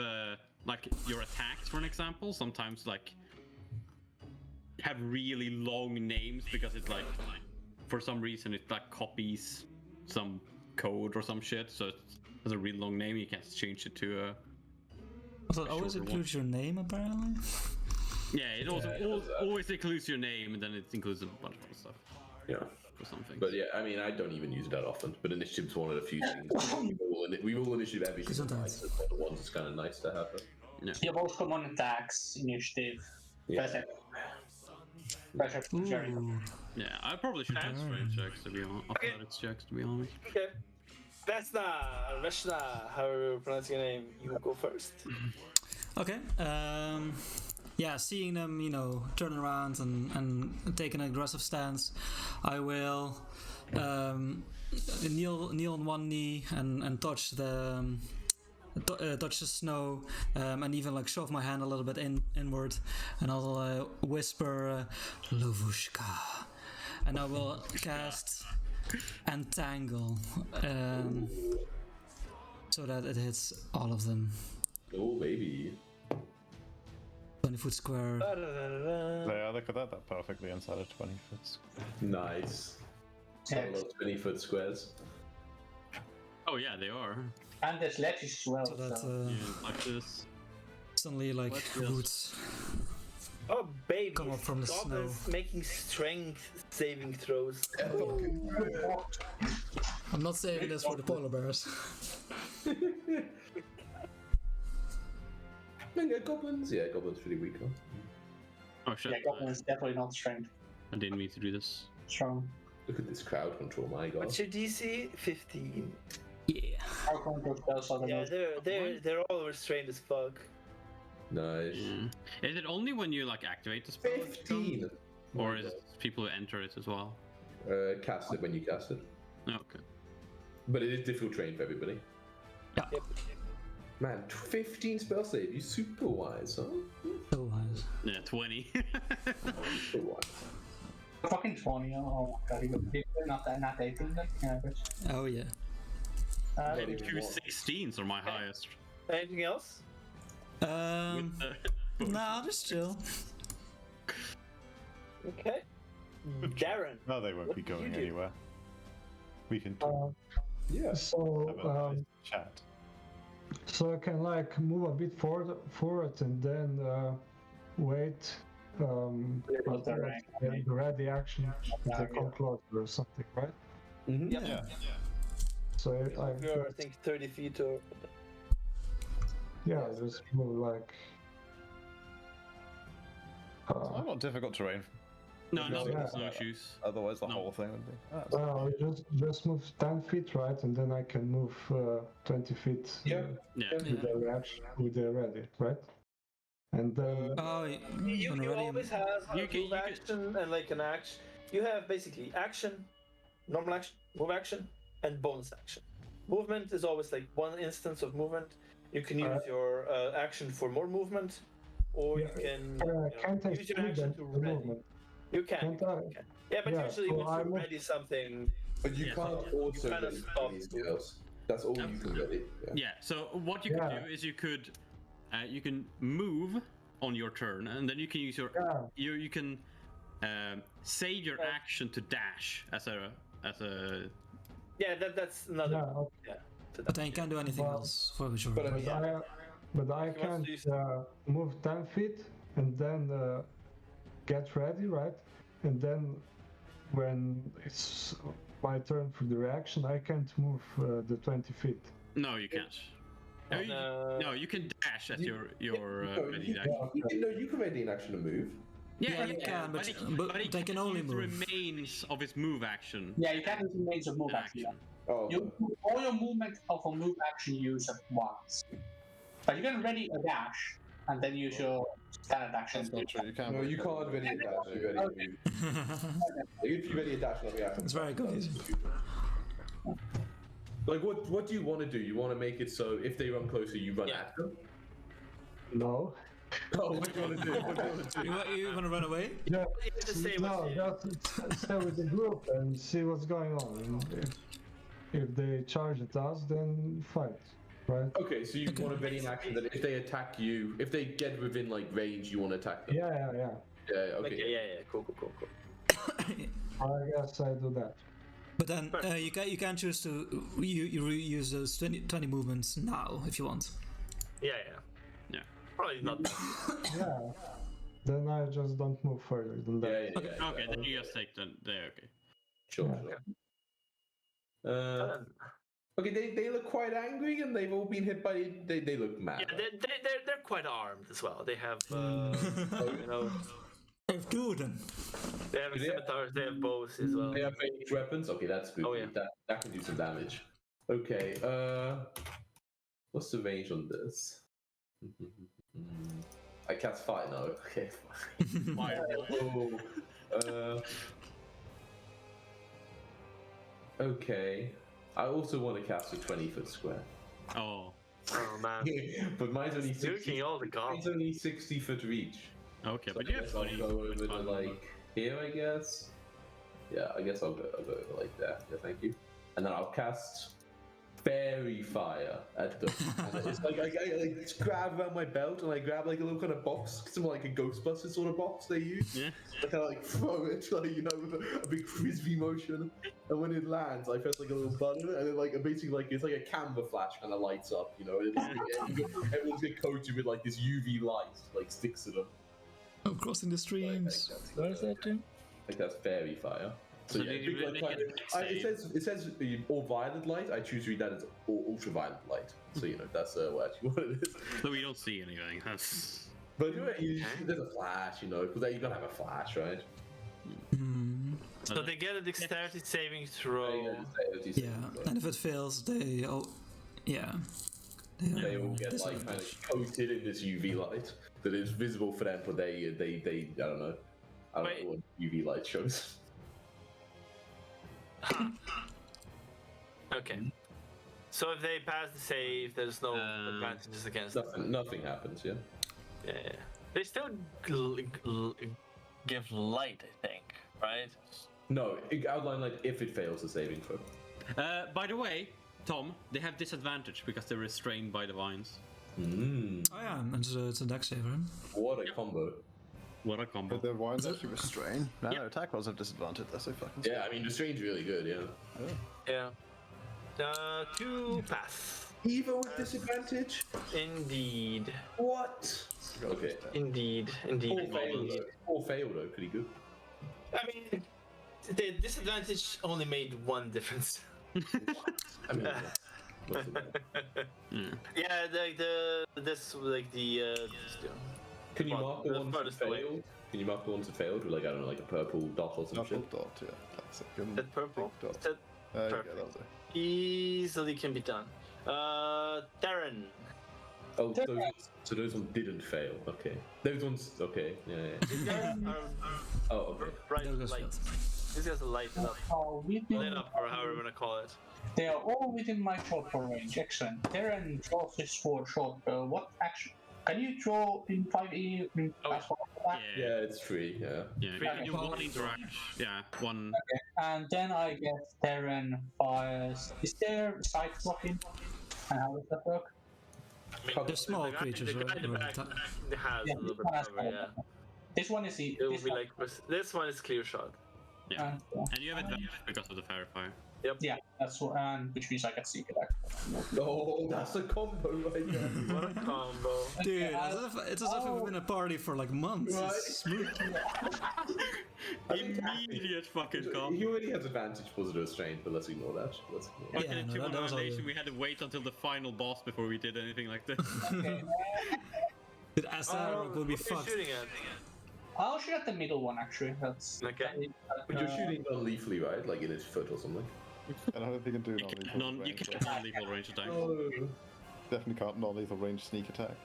like your attacks, for an example, sometimes like have really long names because it's like for some reason it like copies some code or some shit, so it has a really long name. You can't change it to So it always shorter one. includes your name, apparently. yeah. It also always includes your name, and then it includes a bunch of other stuff Yeah. or something. But yeah, I mean, I don't even use it that often. But initiative's one of the few things we will initiative every single night. Sometimes. It's one of the ones that's kind of nice to have. You have also common attacks, initiative. Yeah. Pressure. Pressure. Ooh. Yeah, I probably should do strength checks to be honest. Athletics checks to be honest. Okay. Veshna, how are you pronouncing your name? You go first. Okay. Yeah, seeing them, turn around and take an aggressive stance, I will kneel on one knee and touch the touch the snow, and even like shove my hand a little bit inward, and I'll whisper Lovushka, and I will cast Entangle, so that it hits all of them. Oh, baby. 20-foot square. Yeah, look at that. That perfectly inside a 20 foot. Nice. Yeah. I love 20-foot squares. Oh yeah, they are. And there's ledges as well. So that so- Yeah, like this. suddenly like What else? roots. Oh, baby. Come up from the Goblins snow. making strength saving throws. I'm not saving this for the polar bears. Goblins? Yeah, goblins pretty weak, huh? Oh shit! Yeah, goblin is definitely not strength. I didn't mean to do this. Strong. Look at this crowd control, my god. What's your DC? 15. Yeah. Crowd control spells are the Yeah, most. they're all restrained as fuck. Nice. Yeah. Is it only when you like activate the spell? 15! Or is it people who enter it as well? Cast it when you cast it. Okay. But it is difficult terrain for everybody. Yep. Man, 15 spell save, you super wise, huh? So wise. Yeah, 20. Super wise. Fucking 20, oh my god, even not 18 then? Yeah, but... Oh yeah. Maybe 216s are my highest. Anything else? Nah, just chill. Okay. Darren. No, they won't What be do you going do? anywhere. We can Yeah. So, have a nice chat. so I can like move a bit forward and then wait. Close the rank. The ready action to come closer or something, right? Mm-hmm. Yep. Yeah. So You're, I think, 30 feet or. yeah, just move like. It's not difficult terrain. No, not Yeah. with snowshoes. Otherwise, the No. whole thing would be. Well, just move 10 feet, right, and then I can move 20 feet. Yeah. Yeah. With the reaction, with the ready, right? And then Oh, You already. always have a You can- move you can- action and like an action. You have basically action, normal action, move action, and bonus action. Movement is always like one instance of movement. You can use your action for more movement, or you can can't I use your speed action the to ready. movement? You can. Can't I? You can. Yeah, but Yeah, usually so once I you move- ready something, But you Yeah. can't also kinda ready stop. anything else. That's all you can ready. Yeah. Yeah. So what you Yeah. could do is you can move on your turn, and then you can use your Yeah. you can save your action to dash as a yeah, that's another. Yeah, okay. Yeah. So But then you can't do anything Well, else for sure. But I mean, but I He wants to can't use- move 10 feet and then get ready, right? And then when it's my turn for the reaction, I can't move the 20 feet. no, you can't. No, you can dash at your ready action. you can ready an action to move. Yeah, you can, but he they can only use the move. remains of his move action. Yeah, you can't use remains of move action. Oh, You all your movement of a move action you use at once. But you can ready a dash and then use your standard action. That's not true. You can. no, you can't ready a dash. You ready a move. If you ready a dash, that'll be action. It's very confusing. Like, what do you want to do? You want to make it so if they run closer, you run at them? No. Oh, what do you want to do? What do you want to do? You wanna run away? Yeah. It's the same No, as just stay with the group and see what's going on. And if they charge at us, then fight, right? Okay, so you want to ready an action that if they attack you, if they get within like range, you want to attack them. Yeah. Yeah. Okay. Okay, yeah. Cool. I guess I do that. But then you can choose to you use those 20 movements now if you want. Yeah. Yeah. Probably not. Yeah. Then I just don't move further than that. Yeah. Okay, then you just take the okay. Sure. Okay, they look quite angry, and they've all been hit by. They look mad. Yeah, they're quite armed as well. They have you know, I have two of them. they have scimitars, they have bows as well. They have ranged weapons. Okay, that's spooky. Oh, yeah. That can do some damage. Okay. What's the range on this? I cast fire now. Okay. Okay. I also want to cast a 20-foot square. Oh. Oh man, But mine's only 60. looking all the Mine's gods. only 60-foot reach. Okay, So but I you have guess I'll 20. go over to 25. like here, I guess. Yeah, I guess I'll go over like that. Yeah, thank you. And then I'll cast fairy fire at them. And it's like I like grab around my belt and I grab like a little kind of box, some like a Ghostbusters sort of box they use. Yeah. I kind of like throw it, like with a big frisbee motion, and when it lands, I press like a little button, and then like basically like it's like a camera flash kind of lights up, you know. And everyone's get coated with like this UV light, like sticks to them. Oh, crossing the streams. What does that do? Like that's fairy fire. So yeah, did you big light make kind it of, it says all violet light. I choose to read that as ultraviolet light. So that's actually what it is. So we don't see anything. That's... But there's a flash, because you gotta have a flash, right? So they get a dexterity saving throw. Yeah, and if it fails, they all get like kind of coated in this UV light that is visible for them, but they I don't know what UV light shows. Okay. So if they pass the save, there's no advantages against them. Nothing happens, yeah. Yeah. They still give light, I think, right? No, outline light if it fails the saving throw. By the way, Tom, they have disadvantage because they're restrained by the vines. Oh yeah, and it's a dex saver. What a combo. What a combo. But the wines actually restrain. No, attack rolls have disadvantage. That's so fucking Yeah, I mean, restrain's really good, yeah. Yeah. 2 pass. Even with disadvantage? Indeed. What? Okay. Indeed. All failed though, pretty good. I mean, the disadvantage only made one difference. I mean, Can you mark the ones that failed? Can you mark the ones that failed with, like, I don't know, like a purple dot or some shit? dot, yeah. Classic. That purple? Big dot. That Perfect. perfect. Easily can be done. Darren. Oh, those ones didn't fail. Okay. Those ones. Okay. Yeah. Oh, okay. Bright Those light. failed. This guy's a light it up. Lit up, or however you wanna call it. They are all within my short bow range. Excellent. Darren draws his sword short bow. What action? Can you draw in 5e? Yeah, it's free. Yeah. Yeah, you can do Okay. one interaction. Yeah, one. Okay. And then I guess Darren fires. Is there side blocking? And how does that work? They're small creatures, The guy right? in the back has Yeah, a little this bit one has cover, yeah. This one is It will be like this one is clear shot. Yeah. And you have advantage because of the fairy fire. Yeah, that's what, and which means I get secret attack. Oh, that's a combo right there. What a combo. Dude, Okay, it's as if we've been a party for like months. Right. It's smooth. Immediate fucking combo. He already has advantage positive restraint, but let's ignore that. Like Yeah, in no, a that was all 2-1 nation, good. we had to wait until the final boss before we did anything like this. Okay. Dude, Asarok will be What are you fucked. shooting at? I'll shoot at the middle one actually. That's Okay. But you're shooting non-lethally, right? Like in his foot or something. And I don't think you can do non-lethal You range. can't non-lethal range attack. Definitely can't non-lethal range sneak attack.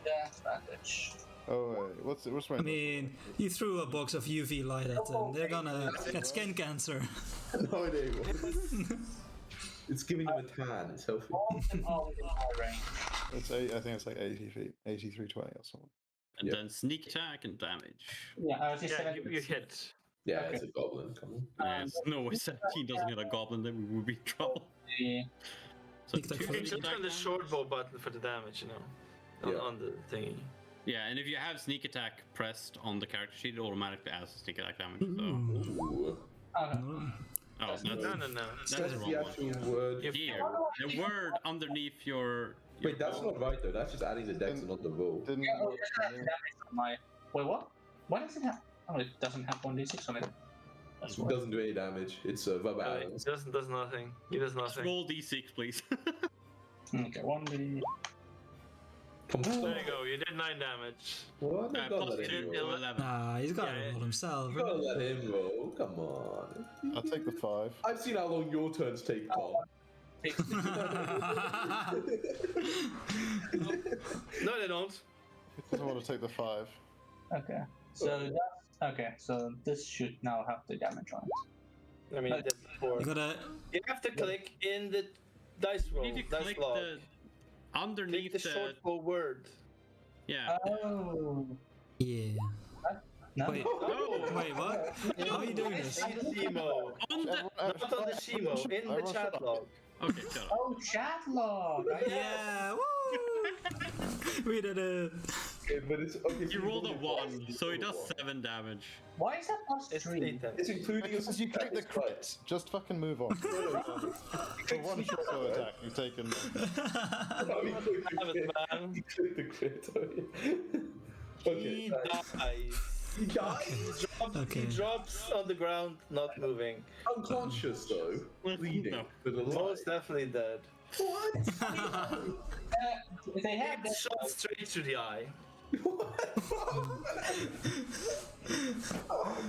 advantage. Oh, what's my? I mean, you threw a box of UV light at them. They're gonna get skin cancer. No idea. It's giving him a tan. It's healthy. All of them are within my range. It's I think it's like 80 feet, 8320 or something. And then sneak attack and damage. Yeah, I was just Yeah, saying. you hit. Yeah, Okay. it's a goblin. Come on. There's no way 17 doesn't hit a goblin, then we would be in trouble. Yeah. So Sneak attack You can sneak click attack on the damage. short bow button for the damage, Yeah. on the thingy. Yeah, and if you have sneak attack pressed on the character sheet, it automatically adds sneak attack damage. So. Ooh. Okay. Oh, that's, No. that's That's the the wrong actual one. word. Here, the word underneath your Wait, that's not right though. That's just adding the dex and not the roll. Didn't Yeah, oh, it's got damage on my. Wait, what? Why does it have? Oh, it doesn't have 1d6 on it. That's It why. doesn't do any damage. It's verbal. It does nothing. He does Just nothing. roll d6, please. Okay, 1d. Come on. There you go. You did 9 damage. What? You gotta Plus let 2, him roll. 11. Nah, he's gotta Yeah, roll himself. You gotta let him roll. Come on. I'll take the 5. I've seen how long your turns take, Tom. No, they don't. I want to take the 5. Okay, so that's okay. So this should now have the damage on it. I mean, you did before. You gotta. You have to click in the dice roll, If you dice click log. the underneath Click the short bow word. yeah. Oh. Yeah. No. Wait. No. Wait, what? How are you doing this? In the Shimo. On the Not on the Shimo, in the chat log. okay, shut up. Oh, chat log. Yeah, woo! We did it. Okay, but it's okay. You rolled a 1, so it does 7 damage. Why is that plus It's 3? 8 It's including your Because you click the crit. Just fucking move on. For one short bow attack, you've taken. Have it, man. You click the crit. He Okay. dies. He dies? Okay. He drops on the ground, not moving. Unconscious though. Bleeding No. with a Most definitely dead. What? They have It's this. shot straight to the eye.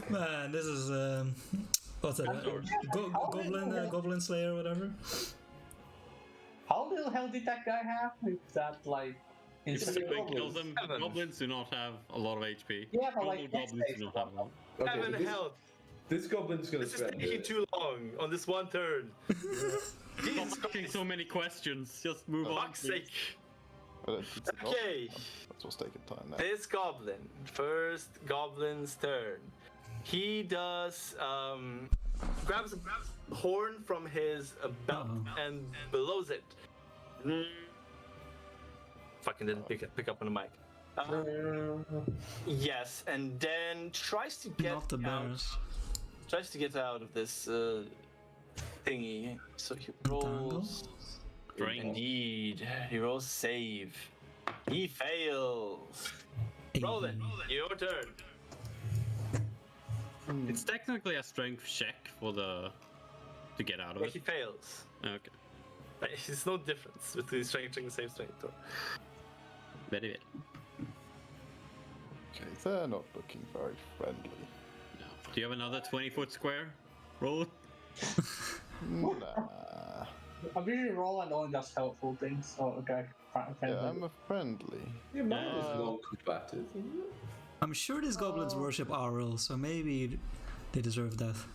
Man, this is what's that? Goblin Slayer, whatever. How little health did that guy have? Is that like? If Insane? somebody kills them, goblins do not have a lot of HP. Yeah, but Normal like goblins do not have a lot. Okay, Seven but health. this goblin's gonna This is spend taking too long on this one turn. Stop asking so many questions. Just move For on. fuck's please. sake. But it's not- Okay. That's what's taking time now. This goblin, first goblin's turn. He does grabs a horn from his belt and blows it. Fucking didn't pick up on the mic. Yes, and then tries to get Not the bears. out of this thingy. So he rolls. Drink. Indeed, he rolls save. He fails. Roll it. Your turn. It's technically a strength check for the to get out of But it. he fails. Okay. There's no difference between strength check and save strength. Very good. Okay, they're not looking very friendly. No. Do you have another 20-foot square? Roll. Nah. I'm usually roll and only does helpful things. Oh, okay. Yeah, I'm a friendly. Yeah, mine is non-combative. I'm sure these goblins worship Auril, so maybe they deserve death.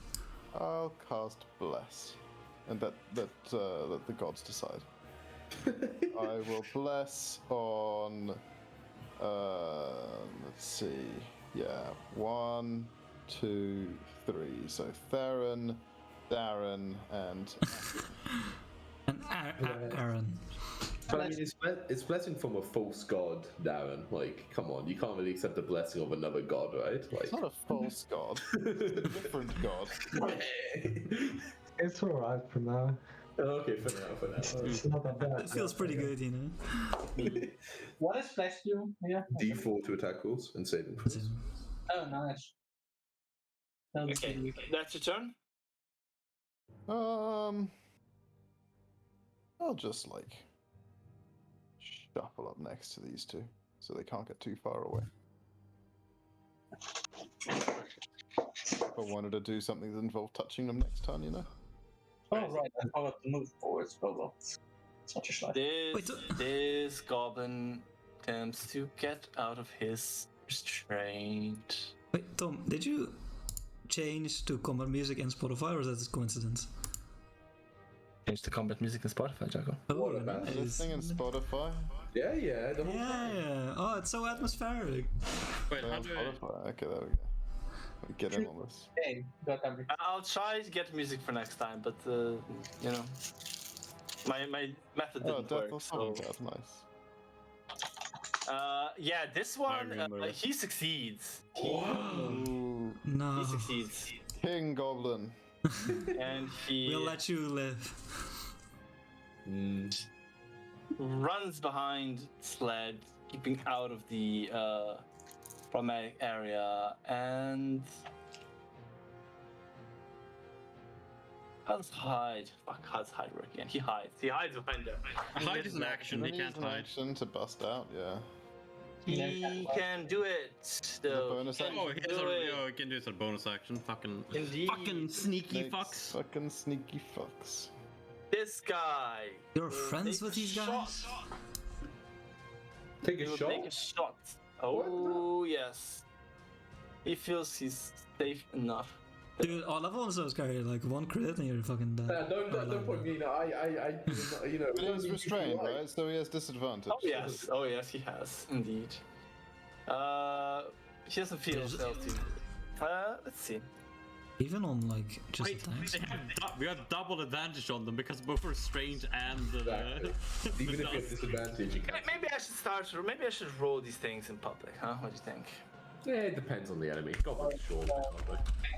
I'll cast Bless, and let the gods decide. I will bless on. Let's see. Yeah, 1, 2, 3. So Theron, Darren, and And Aaron. But I mean, it's blessing from a false god, Darren. Like, come on, you can't really accept the blessing of another god, right? Like, it's not a false god. It's a different god. It's alright for now. Okay, for now. It's not a bad. It feels pretty good, you know. What does flesh do? Yeah. D4 to attack rolls and saving throws. Oh, nice. That was Okay, good. that's your turn. I'll just like shuffle up next to these two, so they can't get too far away. If I wanted to do something that involved touching them next turn, you know. Oh, right. I forgot to move forwards. Oh, well. Such a slide. This goblin attempts to get out of his restraint. Wait, Tom, did you change to combat music in Spotify, or is that just coincidence? Change the combat music in Spotify, Jaco. Oh, What about nice. Listening in Spotify. Yeah, the whole time. Yeah. Oh, it's so atmospheric. Wait, Play how on do Spotify. Okay, there we go. We get in on this. Hey, got everything. I'll try to get music for next time, but you know, my method Oh, didn't Death work. of So, That's nice. yeah, this one remember. he succeeds. Ooh, No. He succeeds, King Goblin. and he We'll let you live. runs behind Sled, keeping out of the problematic area, and how does hide? Fuck, how does hide work again? He hides. He hides behind there. Hide is an action. He Then can't use an hide. action to bust out. Yeah. He can do it. Though. bonus He can action. Oh, he has do it. he can do it as a bonus action. Fucking Indeed. sneaky Makes fucks. Fucking sneaky fucks. This guy. You're will friends take with a these shot. guys? Take He a will shot. take a shot. Oh yes. He feels he's safe enough. Dude, all I've also carried like one crit and you're fucking dead. Don't point me. I you know. But he's restrained, right? So he has disadvantage. Oh yes, he has indeed. He doesn't feel There's- stealthy. Let's see. Even on like just Wait, attacks. we have double advantage on them because both restrained and Exactly. Even if you have disadvantage, you can't. Maybe I should start. Maybe I should roll these things in public, huh? What do you think? Yeah, it depends on the enemy. Goblin, sure.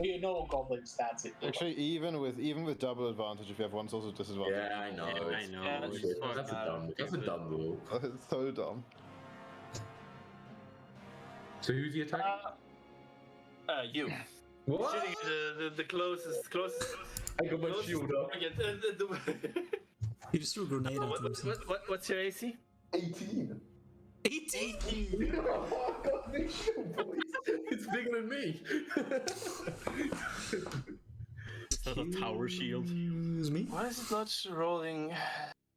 You know goblin stats it. Actually, even with double advantage, if you have one source of disadvantage, Yeah, I know. Yeah, I know. Yeah, It's Shit, fucking That's a dumb rule. it's so dumb. So who's the attacker? You. What? Shooting at the closest. I got my shield up. You just threw a grenade at him. What's your AC? 18. 18? Oh, I got a big shield, boys. It's bigger than me. Is that a tower shield? Excuse me? Why is it not rolling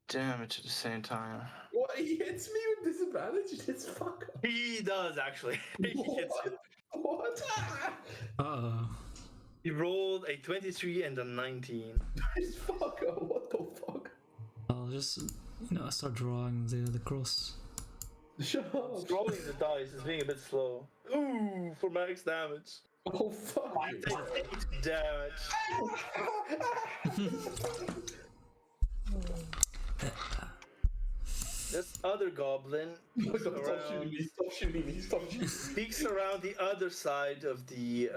damage at the same time? What? He hits me with disadvantage? It's fuck up. He does actually. He hits you. What? He rolled a 23 and a 19. It's fuck up. What the fuck? I'll just, start drawing the cross. Shut up. Rolling the dice is being a bit slow. Ooh, for max damage. Oh fuck. Takes 8 damage. This other goblin Stop shooting me. Stop shooting me. Stop shooting me. peeks around the other side of the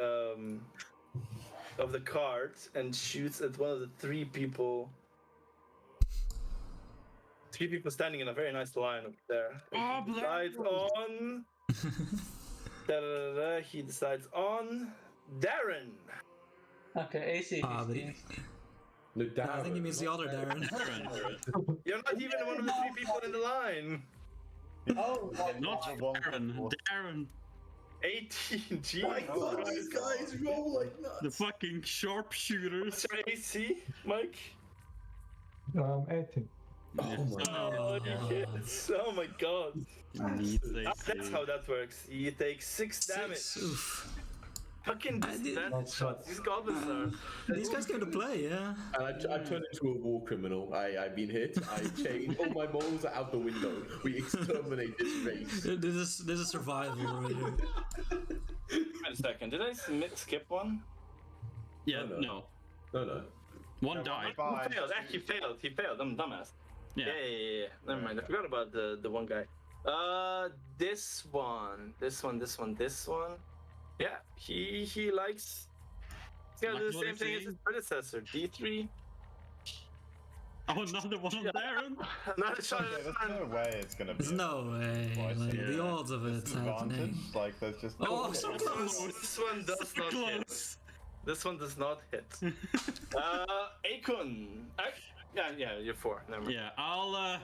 cart and shoots at one of the three people standing in a very nice line up there. Oh, Decides on. He decides on Darren. Okay, AC. But No, I think he means the other Darren. You're not even one of the three people in the line. Oh, Not Darren. Darren. 18. Jeez. My God, these guys roll like nuts. The fucking sharpshooters. What's your AC, Mike? 18. Oh my God. Oh, you kids. Oh my God. That's how that works. You take 6 damage. 6, oof. Fucking disadvantage shots. These goblins are. These guys came to play, yeah. And I turned into a war criminal. I've been hit. I changed. All my morals are out the window. We exterminate this race. This is survival right here. Wait a second. Did I skip one? Yeah, No. no. No. One died. He failed. Actually, he failed. I'm a dumbass. Yeah. Yeah. Never mind. I forgot about the one guy. This one. Yeah, he likes. He's gonna do the same thing as his predecessor. D3. Oh, another one on Darren. Another shot. There's no way it's gonna be. There's no way. Like, the odds of it Disadvantage. happening. Like there's just. Oh, so close. This one does not hit. This one does not hit. Akun. Yeah, you're 4. Never mind. Yeah, I'll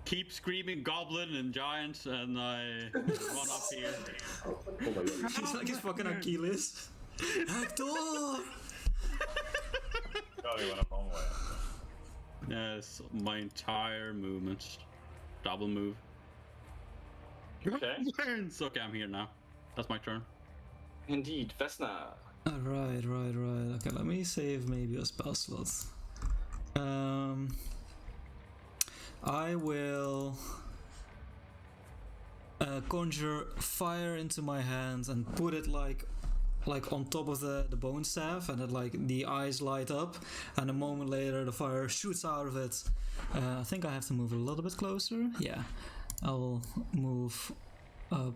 keep screaming goblin and giant, and I run up here. Oh my God. He's like his fucking Achilles. Hector! Oh, he went a long way. Yes, my entire movement. Double move. Okay. It's okay, I'm here now. That's my turn. Indeed, Vesna. Right. Okay, let me save maybe a spell slot. I will conjure fire into my hands and put it like on top of the bone staff, and it like the eyes light up, and a moment later the fire shoots out of it. I think I have to move a little bit closer. Yeah, I will move up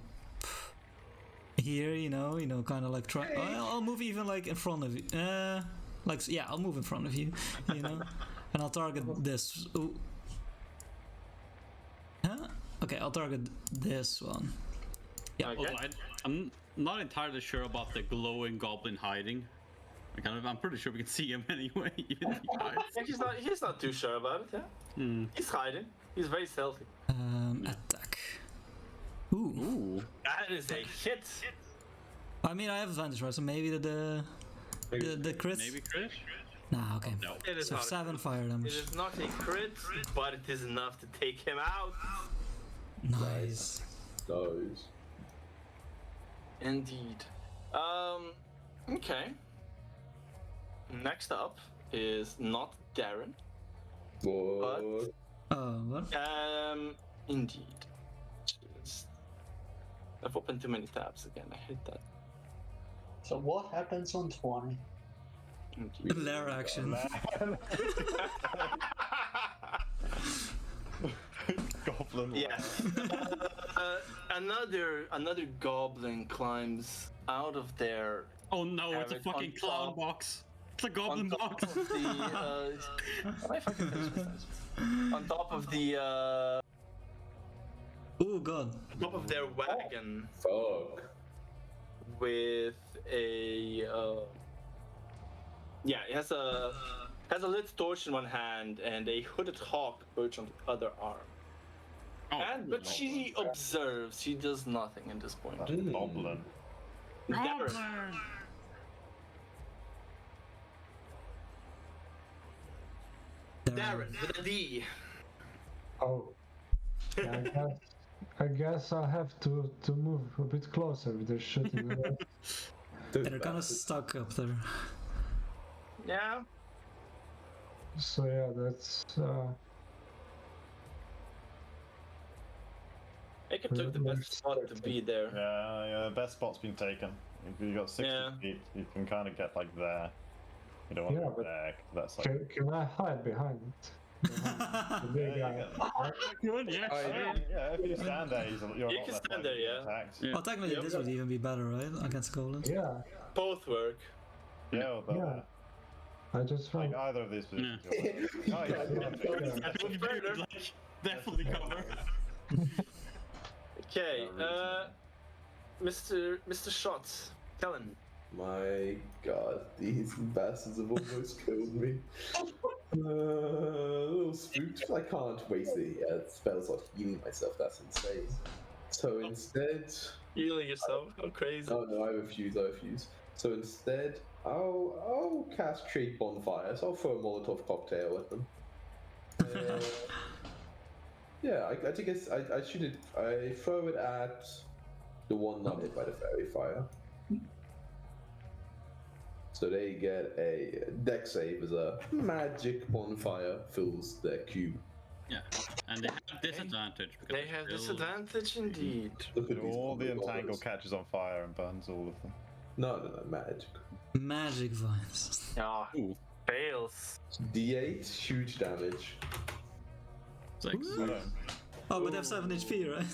here. Kind of like try. I'll move even like in front of you. I'll move in front of you. And I'll target this. Ooh. Huh? Okay, I'll target this one. Yeah. Okay. I'm not entirely sure about the glowing goblin hiding. I'm pretty sure we can see him anyway, even if he hides. Yeah, he's not too sure about it. Yeah. He's hiding. He's very stealthy. Attack. Ooh. That is a hit. I mean, I have advantage, right? So maybe the crit. Maybe crit? Nah, okay. No. It is So not 7 a fire It damage. is not a crit, but it is enough to take him out. Nice. Those. Indeed. Okay. Next up is not Darren. What? What? Indeed. Jeez. I've opened too many tabs again. I hate that. So what happens on 20? Indeed. Lair action. Goblin. Yes. Another goblin climbs out of their Oh no, it's a Have it fucking on clown top. box. It's a goblin on top box. of the am I fucking finished with that? On top of the Oh god. top of their wagon. Fuck. with a he has a lit torch in one hand and a hooded hawk perched on the other arm. But she observes. She does nothing at this point. Goblin. Darren with a D. Oh. Yeah, I guess I'll have to move a bit closer with the shooting. They're kind of stuck up there. Yeah. So yeah, that's I can took the best spot to be there. Yeah, the best spot's been taken. If you got 60 feet, you can kind of get like there. You don't want to be there, 'cause that's like... Can I hide behind it? The big guy. Good, yeah. Yeah, if you stand there, you're You not can less stand likely there, to get yeah. attacked. Well, technically, this would even be better, right? Against goblins. Yeah, Both work. Yeah, but yeah. I just like found. either of these positions. That would be good, like, definitely cover. Okay, Mr. Shots, Kellen. My god, these bastards have almost killed me. A little spooked. I can't waste the spells on healing myself, that's insane. So instead... Healing yourself? How crazy. Oh no, I refuse. So instead, I'll cast Trade Bonfire, so I'll throw a Molotov cocktail at them. Yeah, I think I shoot it. I throw it at the one not hit by the fairy fire. So they get a dex save as a magic bonfire fills their cube. Yeah, and they have disadvantage. Because They have disadvantage indeed. Look at these All the goblins. entangle catches on fire and burns all of them. No, magic. Magic vines. Ah, fails. D8, huge damage. 6. Oh, but they have 7 HP, right?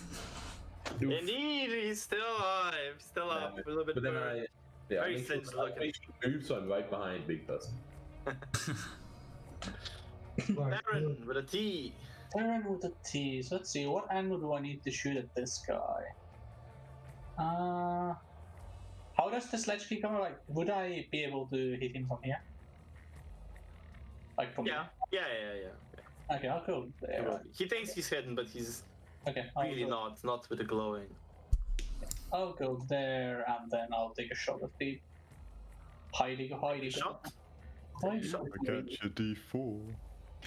Indeed, he's still alive. Still up. A little bit But then burned. I Very make singed sure looking. move, so I'm right behind big person. Darren with a T. Darren with a T. So let's see, what angle do I need to shoot at this guy? How does the sledge keep coming? Like, would I be able to hit him from here? Like from Yeah. here? Yeah. Okay, I'll go there. He thinks he's hidden, but he's Okay, really not. Not with the glowing. I'll go there and then I'll take a shot at the hiding Shot. shot. I get your D4.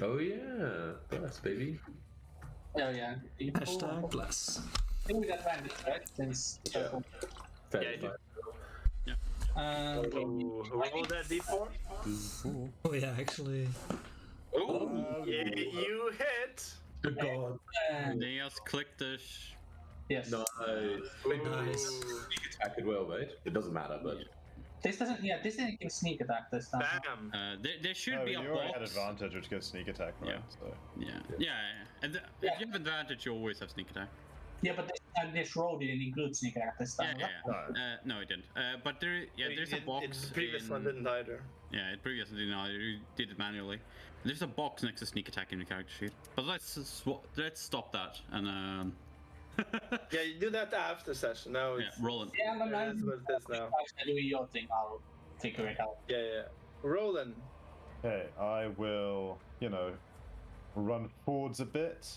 Oh yeah, bless baby. Oh yeah. Hashtag bless. I think we got advantage, right? Since Yeah. Yeah, you do. Ooh, roll that D4. D4. Oh yeah, actually. Ooh, yeah, you hit. Good god. They just click the. Yes. Nice. Sneak attack as well, right? It doesn't matter, but This doesn't. Yeah, this didn't give sneak attack this time. Bam. There should No, be you a already had box. advantage, which gives sneak attack, right? Yeah. So. Yeah. And if you have advantage, you always have sneak attack. Yeah, but this roll didn't include sneak attack this time. Yeah. No, it didn't. But there's a box. The previous one didn't either. Yeah, it previously didn't either. You did it manually. There's a box next to sneak attack in the character sheet. But let's stop that and Yeah, you do that after session. Now it's Roland. Yeah, but that's what it is now. do your thing. I'll figure it out. Yeah. Roland. Okay, I will, run forwards a bit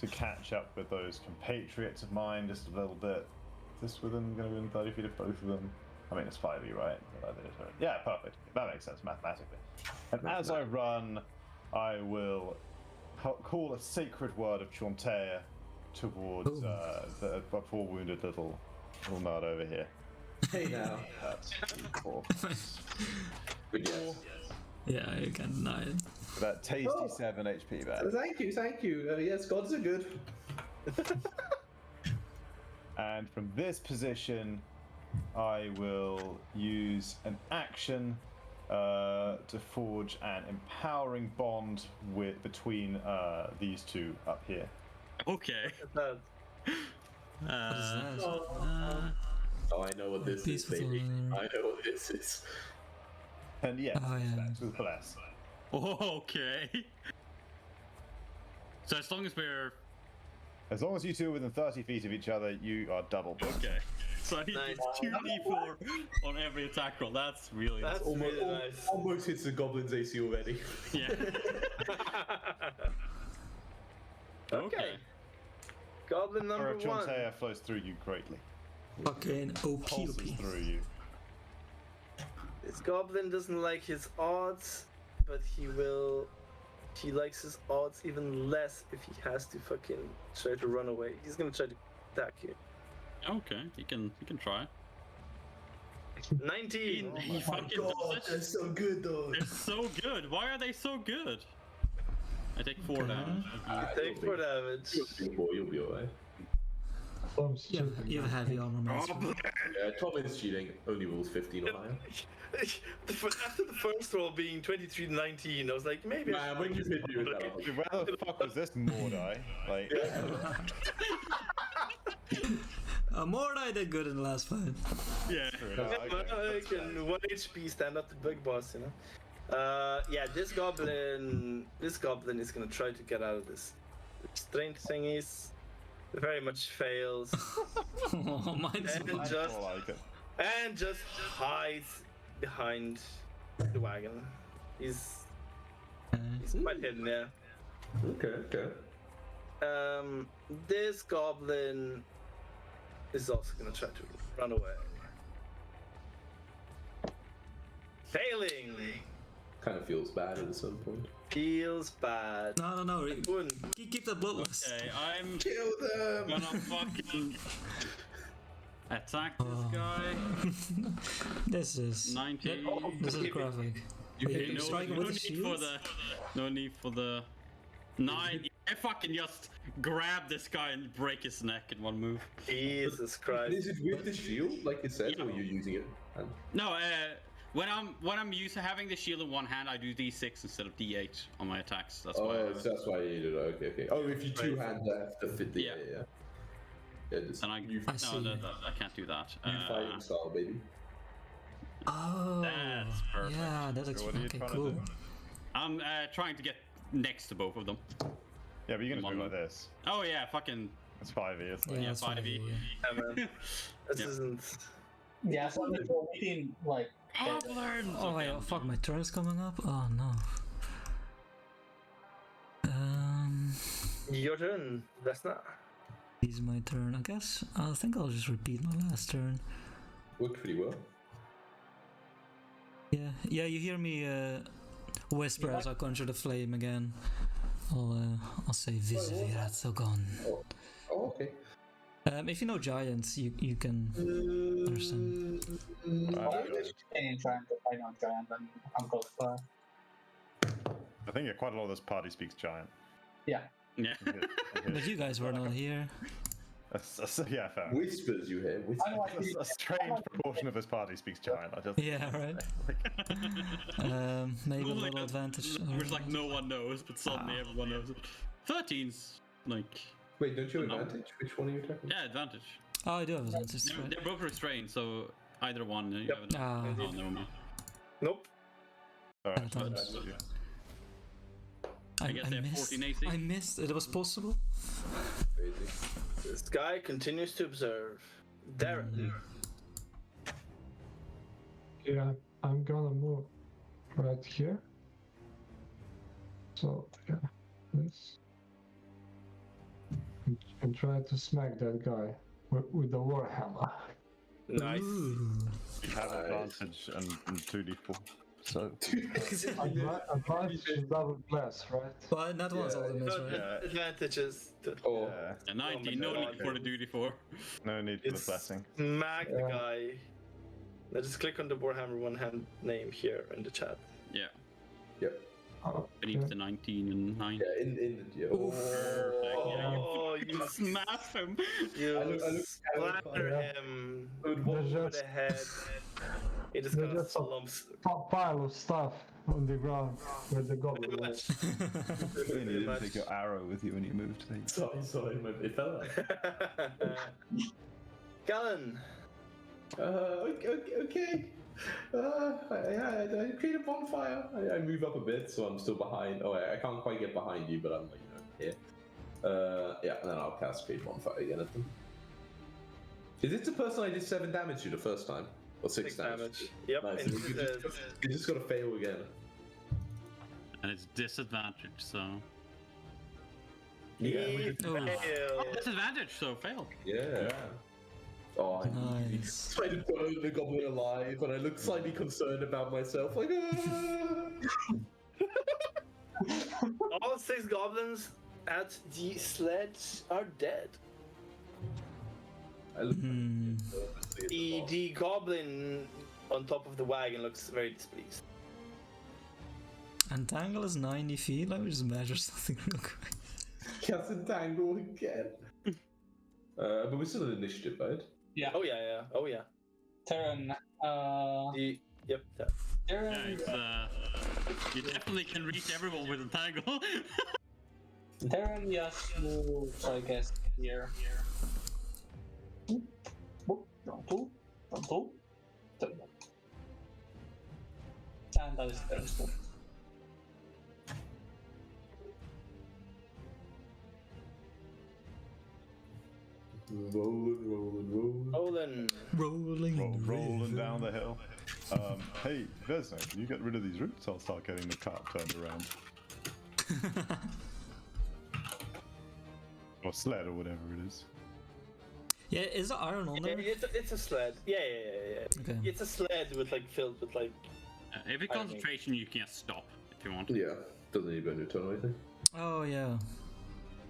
to catch up with those compatriots of mine just a little bit. Is this going to be within 30 feet of both of them? I mean, it's 5e, right? Yeah, perfect. That makes sense mathematically. And as I run, I will call a sacred word of Chauntea towards the poor wounded little nerd over here. hey now. That's 4. Good yes. Yeah, you can't deny it. That tasty 7 HP back. Thank you. Yes, gods are good. And from this position, I will use an action to forge an empowering bond between these two up here. Okay. What is that? Oh, I know what this is, Peaceful. baby. I know what this is. And yes, Oh, yeah. that's with bless. Okay. So as long as we're As long as you two are within 30 feet of each other, you are double. okay. So he Nice. gets 2d4 on every attack roll. That's really That's really nice. Almost hits the goblin's AC already. yeah. Okay. Goblin number one. Chontea flows through you greatly. Fucking Pulses OP. through you. This goblin doesn't like his odds, but he likes his odds even less if he has to fucking try to run away. He's gonna try to attack you. Okay, you can try. 19. He fucking does it. That's so good though. They're so good. Why are they so good? I take 4 damage. Take 4 damage. You'll be alright. You have heavy armor, man. Yeah, Tom is cheating. Only rules 15 or higher. After the first roll being 23 to 19, I was like, maybe. Man, when you hit you, Dude, where the fuck was this Mordai? Like, Mordai did good in the last fight. Yeah. I can 1 HP stand up to Big Boss, you know. Yeah, this goblin is gonna try to get out of this strength thingies. Very much fails. Oh, mine's and just hides behind the wagon. He's quite hidden there. Okay. This goblin is also gonna try to run away. Failing. Kind of feels bad at some point. Feels bad. No. Wouldn't. Keep that bloodless. Okay, I'm Kill them. gonna fucking attack this guy. This is 19. This is graphic. You No, strike no with a need shield? for the. No need for the. 9. I fucking just grab this guy and break his neck in one move. Jesus Christ. Is it with the shield, like it says, Yeah. or you're using it? No, when I'm used to having the shield in one hand, I do D6 instead of D8 on my attacks. That's why. Oh, so that's why you did it. Okay. Oh, if you two hands have to fit the Yeah. Yeah, just And I can't do that. fighting style, baby. Oh, That's perfect. yeah, that looks So what are you okay, trying to cool. do? I'm trying to get next to both of them. Yeah, but you're gonna do One. like this. Oh yeah, fucking It's 5e, it's Yeah, like, that's 5e. fine. Yeah, man. This Yeah. isn't. Yeah, so we're waiting like. Goblins! Oh wait, oh, fuck, my turn's coming up? Oh no. Your turn, Vesna. Is my turn, I guess. I think I'll just repeat my last turn. Worked pretty well. Yeah, you hear me whisper as I conjure the flame again. I'll say Visvira Thogon. Oh, okay. If you know giants, you can understand. I know giant, and I'm close by. I think quite a lot of this party speaks giant. Yeah. Yeah. But you guys were not here. Yeah, fair. Whispers you hear. I know, Whispers. A strange proportion of this party speaks giant. I just Yeah, right. Maybe a little advantage. Which like no one knows, but suddenly everyone knows it. 13's like. Wait, don't you have No. advantage? Which one are you attacking? Yeah, advantage. Oh, I do have advantage. They're, Right. they're both restrained, so either one. You Yep. have advantage. Ah, Oh, never mind. Nope. Alright, Bad so- times. yeah. I guess they have missed. 14 AC. I missed. It was possible. Crazy. This guy continues to observe. Darren. Yeah, I'm gonna move right here. So yeah, this, and try to smack that guy with the warhammer. Nice. Ooh. You have advantage and 2d4. So Advantage is double bless, right? But that was all the miss, No, right? Yeah. Advantages. To Oh, yeah, And 19, no my need for the duty for. no need for the It's blessing. smack the Yeah. guy. Now just click on the Warhammer one hand name here in the chat. Yeah, yep. beneath the 19 and 9. Yeah, in the. Oh, Oh, you Smash him! You I look- splatter Yeah. him Good They're over just- the head. He just they're kind of just a- slumps. Pile of stuff on the ground where the goblin Pretty was. much. You Pretty didn't much. take your arrow with you when you moved. sorry, man. It fell out. Galen. Okay. I create a bonfire. I move up a bit, so I'm still behind. Oh, I can't quite get behind you, but I'm like, here. Yeah, and then I'll cast create bonfire again at them. Is this the person I did 7 damage to the first time? Or 6 damage? Yep. Nice. And You this is you just gotta fail again. And it's disadvantage, so. he Oh. failed. Disadvantage, so fail. Yeah. Oh, Nice. I tried to burn the goblin alive, and I looked slightly concerned about myself. Like, All 6 goblins at the sledge are dead. I looked Hmm. The goblin on top of the wagon looks very displeased. Entangle is 90 feet. Let me just measure something real quick. Cast entangle again. But we're still in initiative, right? Yeah. Oh yeah. Oh yeah. Terran. Yep. That. Yeah, Terran. it's, you definitely can reach everyone with entangle. Terran just moves, I guess, here. Don't. And that is their stuff. Rolling. Rolling down the hill. Hey, Vesna, can you get rid of these roots? I'll start getting the cart turned around. Or sled, or whatever it is. Yeah, is the iron on there? It's a sled. Yeah. Okay. It's a sled with like filled with like. Every concentration you can stop if you want. Yeah, doesn't need a new turn or anything. Oh yeah.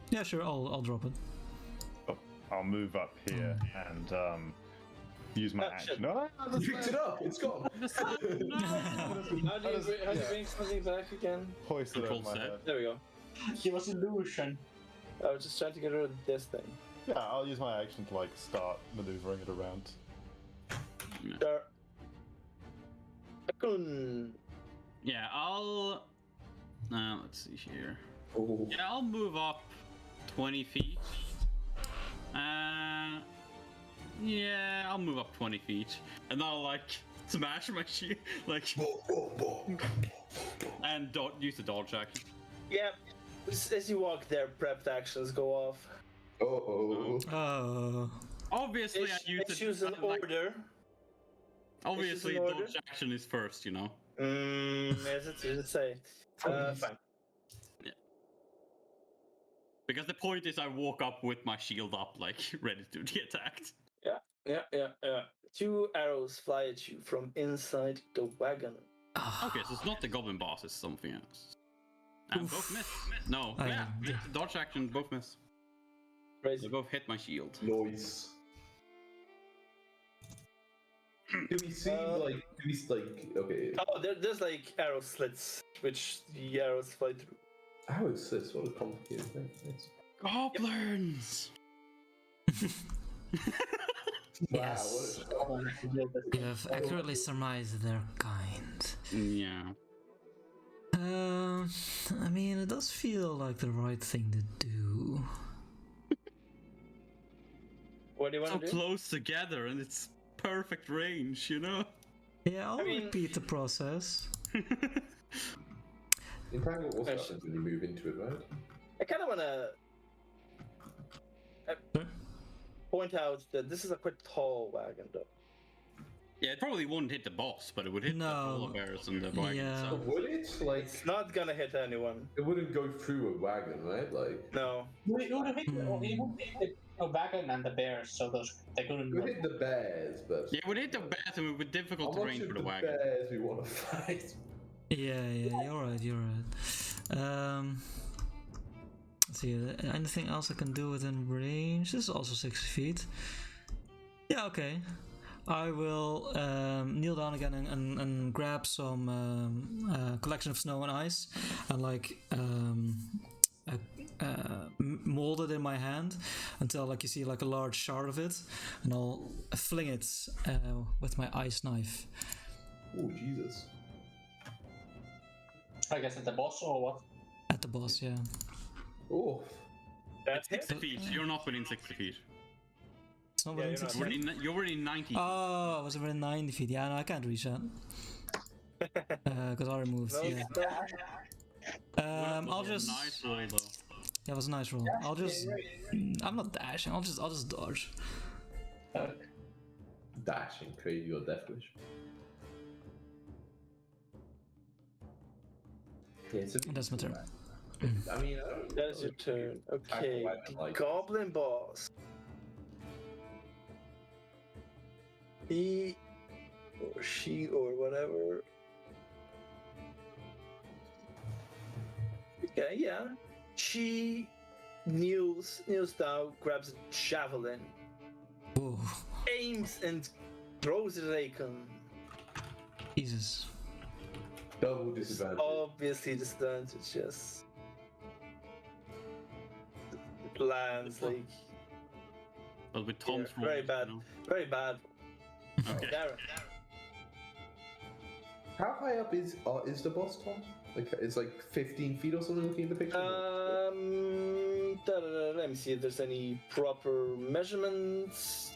Yeah, sure. I'll drop it. Oh, I'll move up here and use my action. shit. No, You picked it up, it's gone. How do you bring something back again? hoist it Control over my set. head. There we go. Give us illusion. I was just trying to get rid of this thing. Yeah, I'll use my action to like start maneuvering it around. Sure. Akun. Yeah, I'll. Let's see here. Oh. Yeah, I'll move up 20 feet. Yeah, I'll move up 20 feet, and I'll like smash my shield, like, and use the dodge action. Yeah. As you walk there, prepped actions go off. Oh. Oh. Obviously, I use I choose an order. Obviously, an order. dodge action is first, you know. Yes, it's easy to say. Fine. Because the point is, I walk up with my shield up, like ready to be attacked. Yeah. 2 arrows fly at you from inside the wagon. Okay, so it's not the goblin boss; it's something else. And both miss. No, I yeah, know. dodge action, both miss. Crazy. They both hit my shield. Noise. Do we see okay? Oh, there's like arrow slits, which the arrows fly through. How is this? What a complicated thing. It's... Goblins. Yes. Wow. You have accurately surmised their kind. Yeah. I mean, it does feel like the right thing to do. What do you So want to do? close together, and it's perfect range, you know. Yeah, I'll I mean- repeat the process. Entangle also happens when you move into it, right? I kind of want to Sure. point out that this is a quite tall wagon, though. Yeah, it probably wouldn't hit the boss, but it would hit the No. polar bears and the wagon. Yeah. So would it? Like, It's not gonna hit anyone. it wouldn't go through a wagon, right? Like, No. It would hit the wagon and the bears, so they couldn't. it would hit the bears, but Yeah, it would hit the bears and it would be how difficult much terrain of for the the wagon. bears we want to fight? Yeah, you're right. Let's see, anything else I can do within range? This is also 60 feet. Yeah, okay. I will kneel down again and grab some collection of snow and ice and like mold it in my hand until like you see like a large shard of it, and I'll fling it with my ice knife. Oh Jesus! I guess at the boss or what? At the boss, yeah. Oh, That's 60 feet. You're not within 60 feet. It's not Yeah, within you're 60 not. feet? You're already 90. Oh, I was within 90 feet. Yeah, no, I can't reach that. Because other moves, No, yeah. I'll just. Nice roll, though. Yeah, it was a nice roll. I'll just. I'm not dashing. I'll just dodge. Dashing, crazy, or death wish. Yeah, it's a That's my turn. I mean, I don't That is your turn. Okay, the goblin boss. He or she or whatever. Okay, yeah. She kneels down, grabs a javelin, Ooh, aims and throws it at Akon. Jesus. double disadvantage. Obviously disadvantage, yes. It lands like But with Tom's yeah, very rolls, bad. you know. Very bad. Okay. Darren. How high up is the boss, Tom? Like, it's like 15 feet or something. Looking at the picture. Let me see if there's any proper measurements.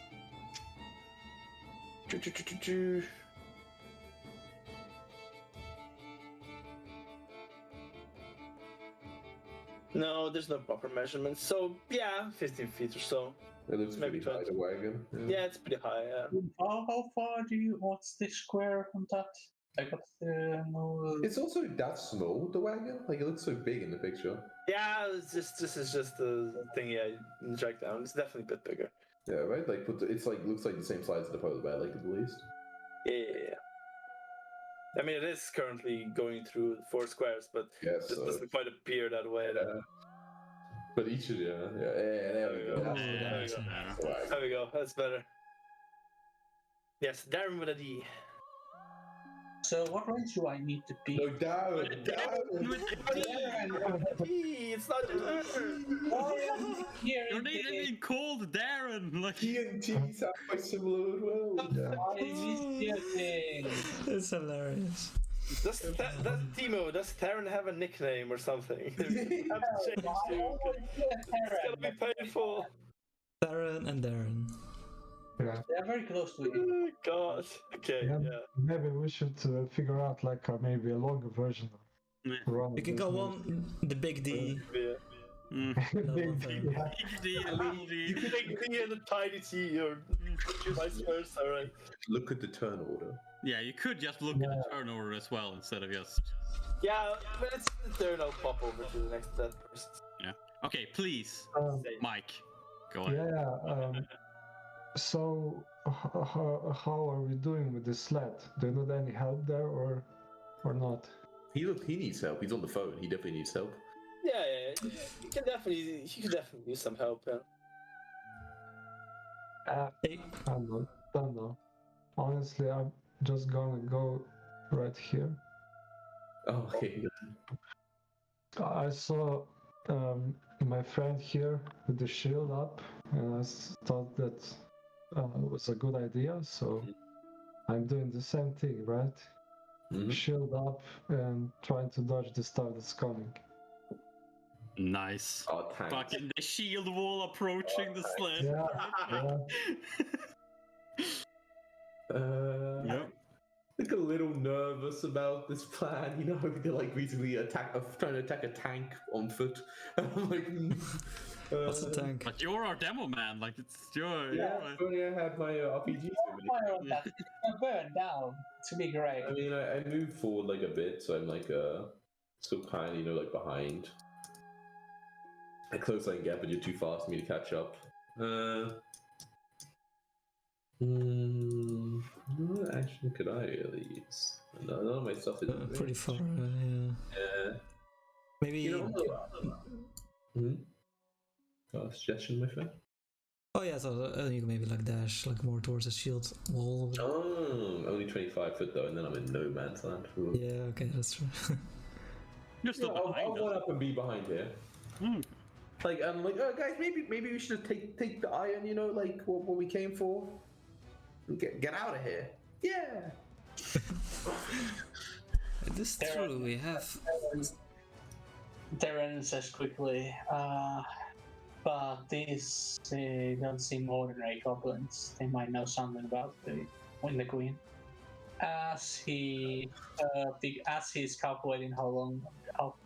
No, there's no proper measurements. So yeah, 15 feet or so. It looks maybe pretty high, the wagon. Yeah, it's pretty high. Yeah. How far do you? What's the square on that? I got no. It's also that small, the wagon. Like, it looks so big in the picture. Yeah, this is just the thing. Yeah, you track down. It's definitely a bit bigger. Yeah, right. Like, it's like looks like the same size as the polar bear, like at least. Yeah. I mean, it is currently going through 4 squares, but Yeah, it just doesn't quite appear that way. Yeah. But each of yeah, there we go. Yeah, there we go. There we go. That's better. Yes, Darren with a D. So what range do I need to be? No, down. It's not your turn. Your name ain't called Darren. Like TNT sound quite similar as well. It's hilarious. Does Timo, does Darren have a nickname or something? Have to change to. It's gonna be painful. Darren and Darren. Yeah. They're very close to it. Oh, God. Okay, Yeah, yeah. Maybe we should figure out like maybe a longer version. Yeah. Of You can go on the big D. Yeah. Big D, yeah. You could take D and a tiny T, or vice versa, right? Look at the turn order. Yeah, you could just look at the turnover as well instead of just. Yeah, but it's the turn. I'll pop over to the next dead person. Yeah. Okay, please, Mike, go on. Yeah. So how are we doing with the sled? Do you need any help there or not? He needs help. He's on the phone. He definitely needs help. Yeah. You can definitely use some help. Yeah. I don't know. Honestly, I'm just gonna go right here. Oh, okay. I saw my friend here with the shield up, and I thought that was a good idea. So I'm doing the same thing, right? Mm-hmm. Shield up and trying to dodge the stuff that's coming. Nice. Oh, thanks. Fucking the shield wall approaching the sled. Yeah. Yep. Like a little nervous about this plan, you know, they're like recently trying to attack a tank on foot. I'm like, What's a tank? But you're our demo man, like it's your. yeah, if only I had my RPG. Fire on that. It's gonna burn down. It's gonna be great. I mean, I moved forward like a bit, so I'm like still kind of, you know, like behind. As close I can get, but you're too fast for me to catch up. What action could I really use? None of my stuff is Pretty far, yeah. Yeah. Maybe. You know, suggestion, my friend? Oh yeah, I thought you can maybe like dash like more towards the shield wall. Oh, only 25 foot though, and then I'm in no man's land. Ooh. Yeah, okay, that's true. You're still I'll behind run us. up and be behind here. Like, I'm like, oh guys, maybe we should take the iron, you know, like what we came for. Get out of here. Yeah. It is true, we have. Darren says quickly, but these don't seem ordinary goblins. They might know something about the Queen. As he's calculating how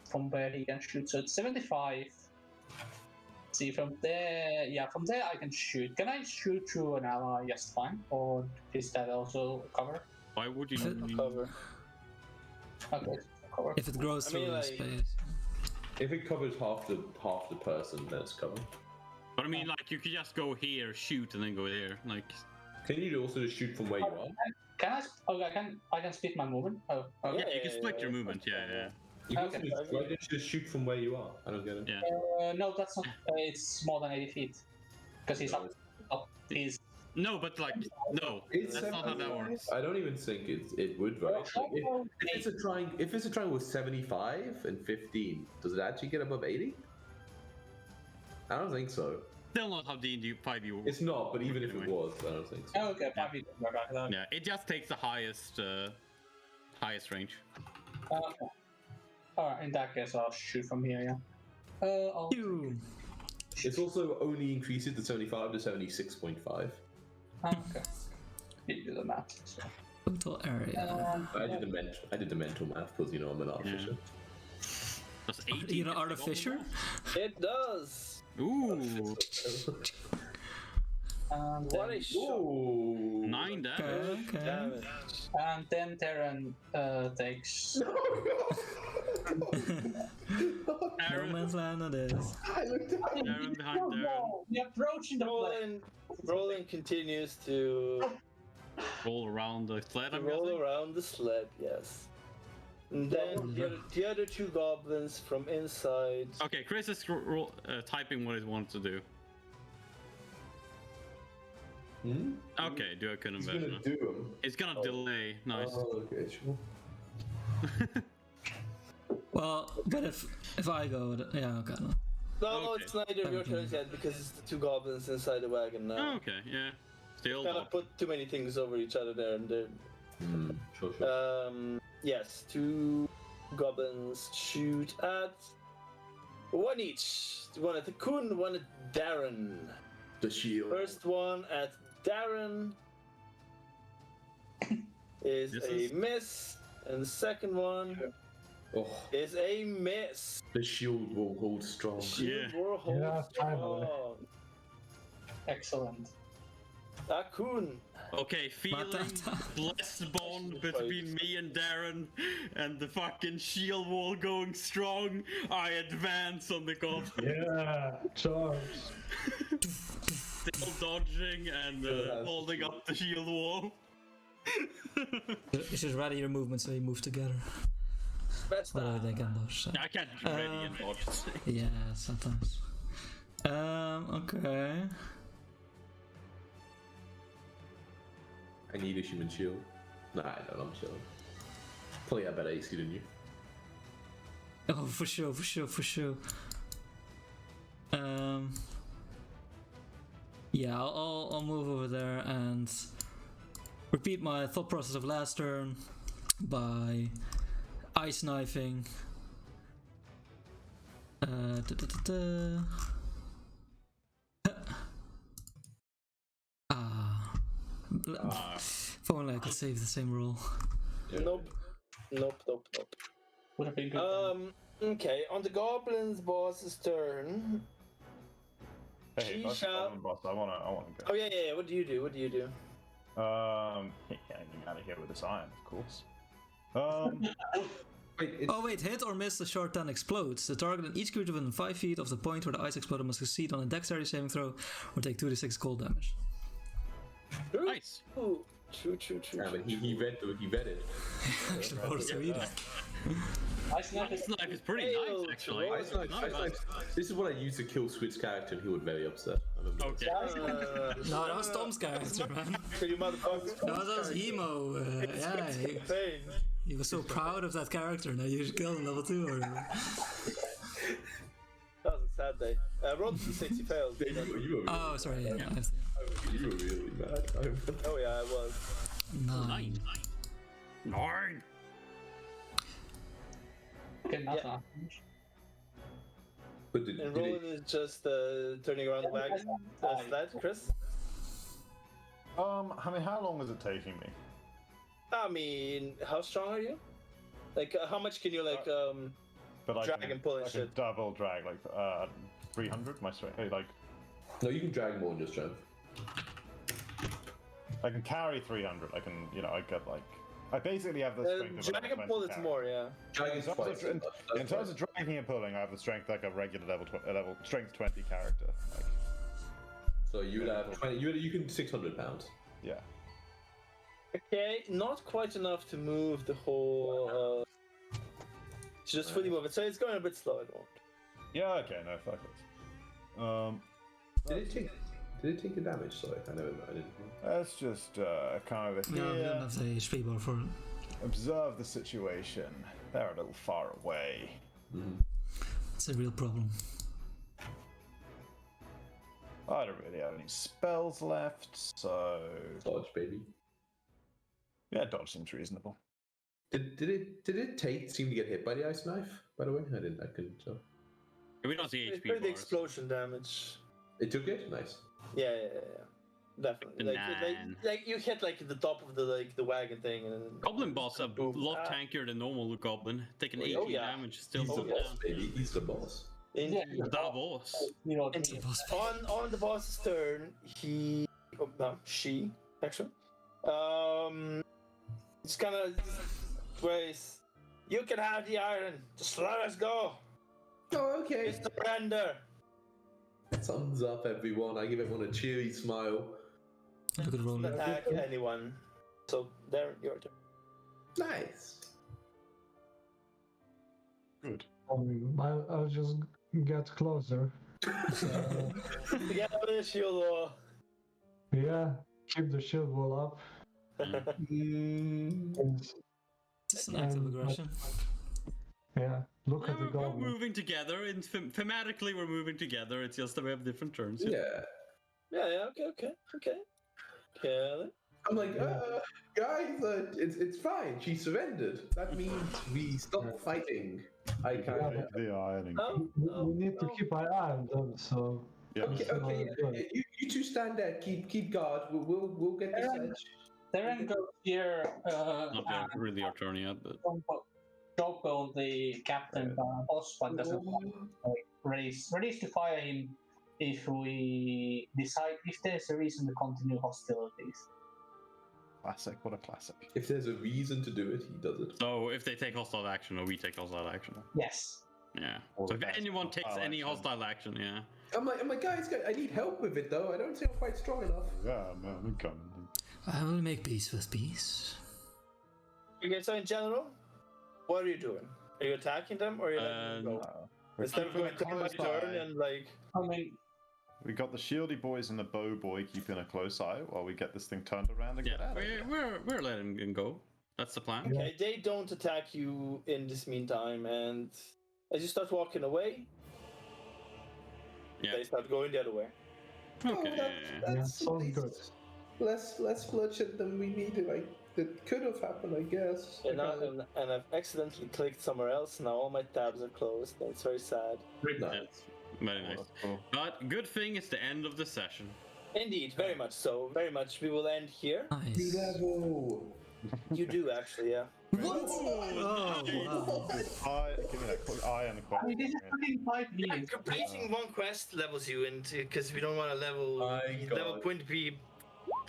from where he can shoot, so it's 75 See from there, yeah, from there I can shoot. Can I shoot through an ally just fine, or is that also cover? Why would you? Cover. Okay, cover. If it grows I through mean, like- space. If it covers half the person, then it's covered. But I mean, like, you could just go here, shoot, and then go there. Like, Can you also just shoot from where you are? Can I? Okay, I can split my movement. Oh, okay. yeah, you can split your yeah, movement. Yeah, yeah. You can Okay. also just, why don't you just shoot from where you are? I don't get it. Yeah. No, that's not. It's more than 80 feet because he's up. He's No, but like, no, It's that's not how that works. I don't even think it would, right? Like, if it's a triangle with 75 and 15, does it actually get above 80? I don't think so. Still not how D&D 5e works. It's not, but even if it Anyway. was, I don't think so. Oh, okay, 5 feet. Yeah, it just takes the highest range. Okay. Alright, in that case, I'll shoot from here, yeah. I'll... Pew! It's also only increases the 75 to 76.5. Okay. You do the math. So. Total area. I did the mental math because I'm an artificer. That's 18. You know, artificer? It does. Ooh, And What then, a shot. Ooh. 9 damage. Okay. Damage. and then Terran takes. No Aaron, man's land it is. Aaron behind there. We're approaching the plane. Roland continues to Roll around the sled, I'm roll guessing. around the sled, yes. And then the other two goblins from inside. Okay, Chris is typing what he wants to do. Hmm? Okay, do a He's convention. gonna do them. It's gonna delay. Nice. Oh, okay, sure. Well, but if I go, yeah, okay. No. No, Okay. it's neither of your turns yet because it's the two goblins inside the wagon now. Oh, okay, yeah. Still Kind of not. put too many things over each other there, and they're Sure. yes, two goblins shoot at one each. One at the Kun, one at Darren. The shield. First one at Darren is Misses. a miss, and the second one Oh, is a miss. the shield will hold strong. Shield Yeah. will hold Yeah, finally. strong. Excellent. Kun. Okay, feeling less bond between me and Darren and the fucking shield wall going strong, I advance on the goblin. Yeah, charge. Still dodging and holding up the shield wall. You should ready your movement so you move together. Best What they can dodge. So. I can't ready and dodge. Yeah, sometimes. Okay. I need a human shield. Nah, I don't. I'm chilling. Probably have better AC than you. Oh, for sure. Yeah, I'll move over there and repeat my thought process of last turn by ice knifing. If only I could save the same roll. Nope. Would have been good. Okay, on the goblin's boss's turn. Hey, She that's shall- Goblin boss. I wanna Oh go. yeah. What do you do? Getting out of here with this iron, of course. Wait, it's, Oh wait, hit or miss the short then explodes. The target and each creature within 5 feet of the point where the ice exploded must succeed on a dexterity saving throw or take 2d6 cold damage. Nice. Ooh, true. yeah, but he read it. Actually, forced to read it. Ice Knife is This knife is pretty Hail nice, actually. to Ice Knife, Not Ice bad. Knife. This is what I used to kill Squid's character, and he would be very upset. I remember this. Okay. No, that was Tom's character, man. you motherfuckers. That was emo. Yeah, Pain. he was so proud of that character. Now you should kill him level 2 or. That was a sad day. Rolled to 60 failed. Yeah, you were really, Oh, sorry. Yeah, you were really mad. I remember. Oh yeah, I was. 9. 9. okay, not Yeah. But did And he- Roland is just turning around the wagon. Sled, Chris? I mean, how long is it taking me? I mean, how strong are you? Like, how much can you, like, But like Dragon pull and like a shit. double drag, like 300. My strength, like No, you can drag more than your strength. I can carry 300. I can, I get like. I basically have the strength of a Dragon level pull 20 is character. more, yeah. Dragon's In terms, twice. of, in terms of dragging and pulling, I have the strength like a regular level strength 20 character. Like, So you would have 20. You can 600 pounds. yeah. Okay, not quite enough to move the whole. To just fully move it, so it's going a bit slow at the moment. Yeah. Okay. No. Fuck it. Did it take the damage? Sorry, I didn't. That's just kind of a No, we don't have the HP bar for it. observe the situation. They're a little far away. It's a real problem. I don't really have any spells left, so Dodge, baby. yeah, dodge seems reasonable. Did it seem to get hit by the ice knife? By the way, I couldn't tell. We don't see It's HP pretty bars. explosion damage. It took it. Nice. Yeah. Definitely. Like you hit like the top of the wagon thing, and then Goblin boss a boom. lot tankier than normal goblin. Taking 80 Oh, yeah. damage, still He's the going boss, down. baby. He's the boss. Indeed. The boss. You know, Indeed. On the boss's turn, she actually, it's kind of ways. You can have the iron. Just let us go. Oh, okay. It's the render. Thumbs up, everyone. I give everyone a cheery smile. Look at rolling. Attack anyone. So there, your turn. Nice. Good. I'll just get closer. Yeah, the shield wall. Yeah, keep the shield wall up. And, It's an act of aggression. yeah, look at the We're goblin. moving together, and thematically we're moving together. It's just that we have different turns. Yeah. Yeah. Okay. Then. I'm like, guys, it's fine. She surrendered. That means we stop fighting. I can't. The ironing. We need to keep our eye on them, so. Yeah. Okay. You two stand there. Keep guard. We'll get this edge. Teren goes here. Not really our turn yet, but Drop on the captain boss, but doesn't raise to fire him if we decide if there's a reason to continue hostilities. Classic. What a classic. If there's a reason to do it, he does it. so if they take hostile action or we take hostile action, Yes. yeah. Or So if that's anyone takes hostile any action. hostile action, yeah. I'm like, guys, I need help with it though. I don't think I'm quite strong enough. Yeah, man, I'm coming. I will make peace with peace. Okay, so in general, what are you doing? Are you attacking them or are you letting them go? Instead of going turn by turn and like. I mean, We got the shieldy boys and the bow boy keeping a close eye while we get this thing turned around and get Yeah, out of here. we're letting them go. That's the plan. Okay, they don't attack you in this meantime, and as you start walking away, Yeah. they start going the other way. Okay. That's Yeah, sounds good. less bloodshed than we needed. Like that could have happened, I guess. And I've accidentally clicked somewhere else. Now all my tabs are closed. That's very sad. Nice. Very nice. Cool. But good thing it's the end of the session. Indeed, very much so. Very much. We will end here. Nice. Level. You do actually, yeah. What? Oh, wow. Give me that eye and the I mean, this is fucking 5 Yeah, minutes. completing one quest levels you into because we don't want to level My level God. point be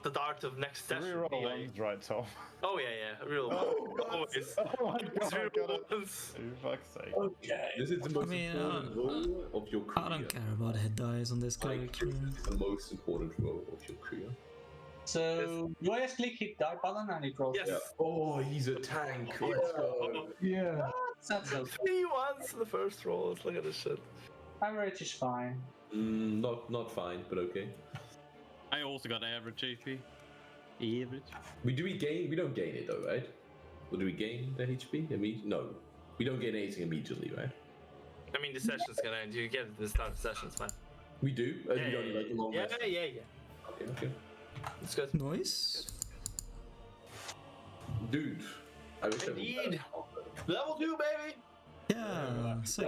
the start of next session. Reroll be like- ones, right, Tom? Oh yeah, real. Always. Oh my god, I got it. Ones. For fuck's sake. Okay. This is the most mean, important role of your career. I don't care about hit dice on this Like, character. this is the most important role of your career. So you always click hit die button and it rolls. Yes. Yeah. Oh, he's a tank. Let's go. Yeah. That's so 3 ones in the first rolls. Look at this shit. average is fine. Not fine, but okay. I also got average HP. Average. We don't gain it though, right? Or do we gain the HP? No, we don't gain anything immediately, right? I mean, the session's gonna end. You get it at the start of the session, it's fine. We do. We don't need like a long yeah, rest. yeah. Okay. It's good. Nice. Dude, I wish I Indeed. Level 2, baby. Yeah, sick.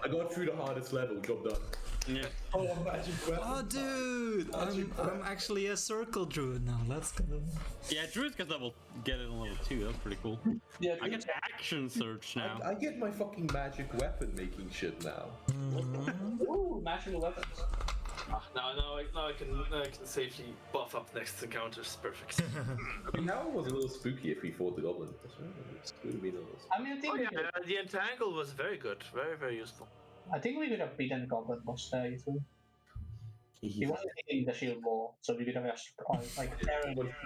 I got through the hardest level. Job done. Yeah. Oh, magic weapon. Oh, dude, I'm actually a circle druid now. Let's go. Yeah, Druid's got get it on level 2. That's pretty cool. Yeah, I get the action search now. I get my fucking magic weapon making shit now. Ooh, magical weapons. Now I can safely buff up next encounters. Perfect. I mean, now it was a little spooky if we fought the goblin. It would have been a little. I mean, I think The entangle was very good, very very useful. I think we could have beaten the goblin most days. He wasn't hitting the shield wall, so we could have just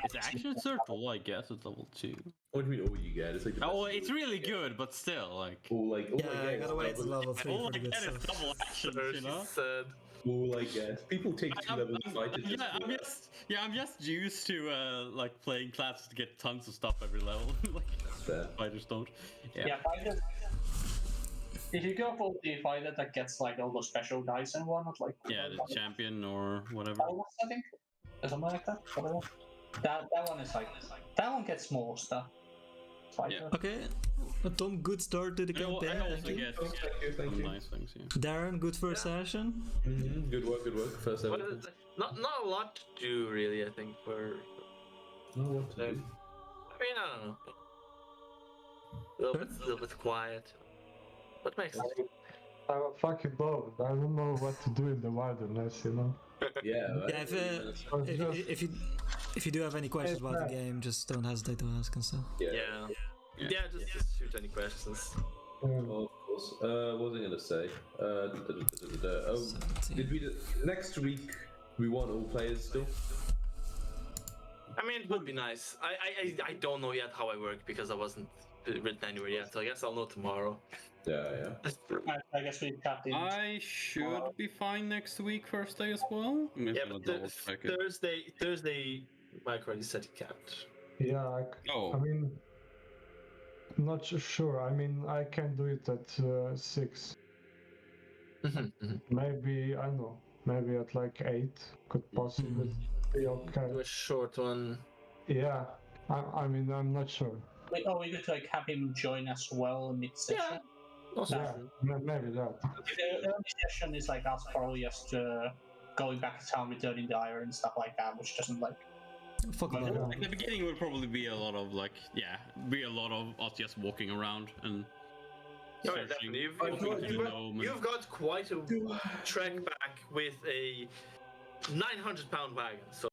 It's action circle, I guess. It's level 2. What do you mean? All you get? It's like. Oh, it's really good, but still, like. Yeah, I gotta wait till level 3 All for I the good get is stuff. double actions, you know. Said. All I guess. People take 2 levels to fight it. I'm just used to like playing classes to get tons of stuff every level. Like Fair. fighters don't. Yeah, fighters. If you go for the fighter that gets like all those special dice and whatnot, like The champion or whatever. I think, or something like that. Whatever. That one is like that one gets more stuff. Fighter. Okay, Tom, good start to the campaign. I also Thank you. get Thank some you. nice things. Yeah. Darren, good first session. Good work. First What ever. is it? Not a lot to do really. I think for. No, what to do? I mean, I don't know. A little bit quiet. What makes sense? I'm a fucking bored. I don't know what to do in the wilderness, you know. Yeah. Yeah, if you do have any questions about the game, just don't hesitate to ask and stuff. Yeah. Just shoot any questions. Of course. What was I gonna say? Oh, 17. did we? Next week we want all players still. I mean, it would be nice. I don't know yet how I work because I wasn't written anywhere yet. So I guess I'll know tomorrow. Yeah. I guess we cut in. I should be fine next week, Thursday as well. I'm just Yeah, gonna but double check it. Thursday, Mike already said he can't. Yeah, Oh. I mean, not sure. I mean, I can do it at 6. Maybe, I don't know, maybe at like 8 could possibly be okay. Do a short one. Yeah, I mean, I'm not sure. We could like have him join as well in mid-session. Yeah, maybe that. The early session is like us probably just going back to town, returning the iron and stuff like that, which doesn't like. Fuck about it. Like the beginning would probably be a lot of us just walking around and Oh, searching. definitely. You've got quite a trek back with a 900-pound wagon. So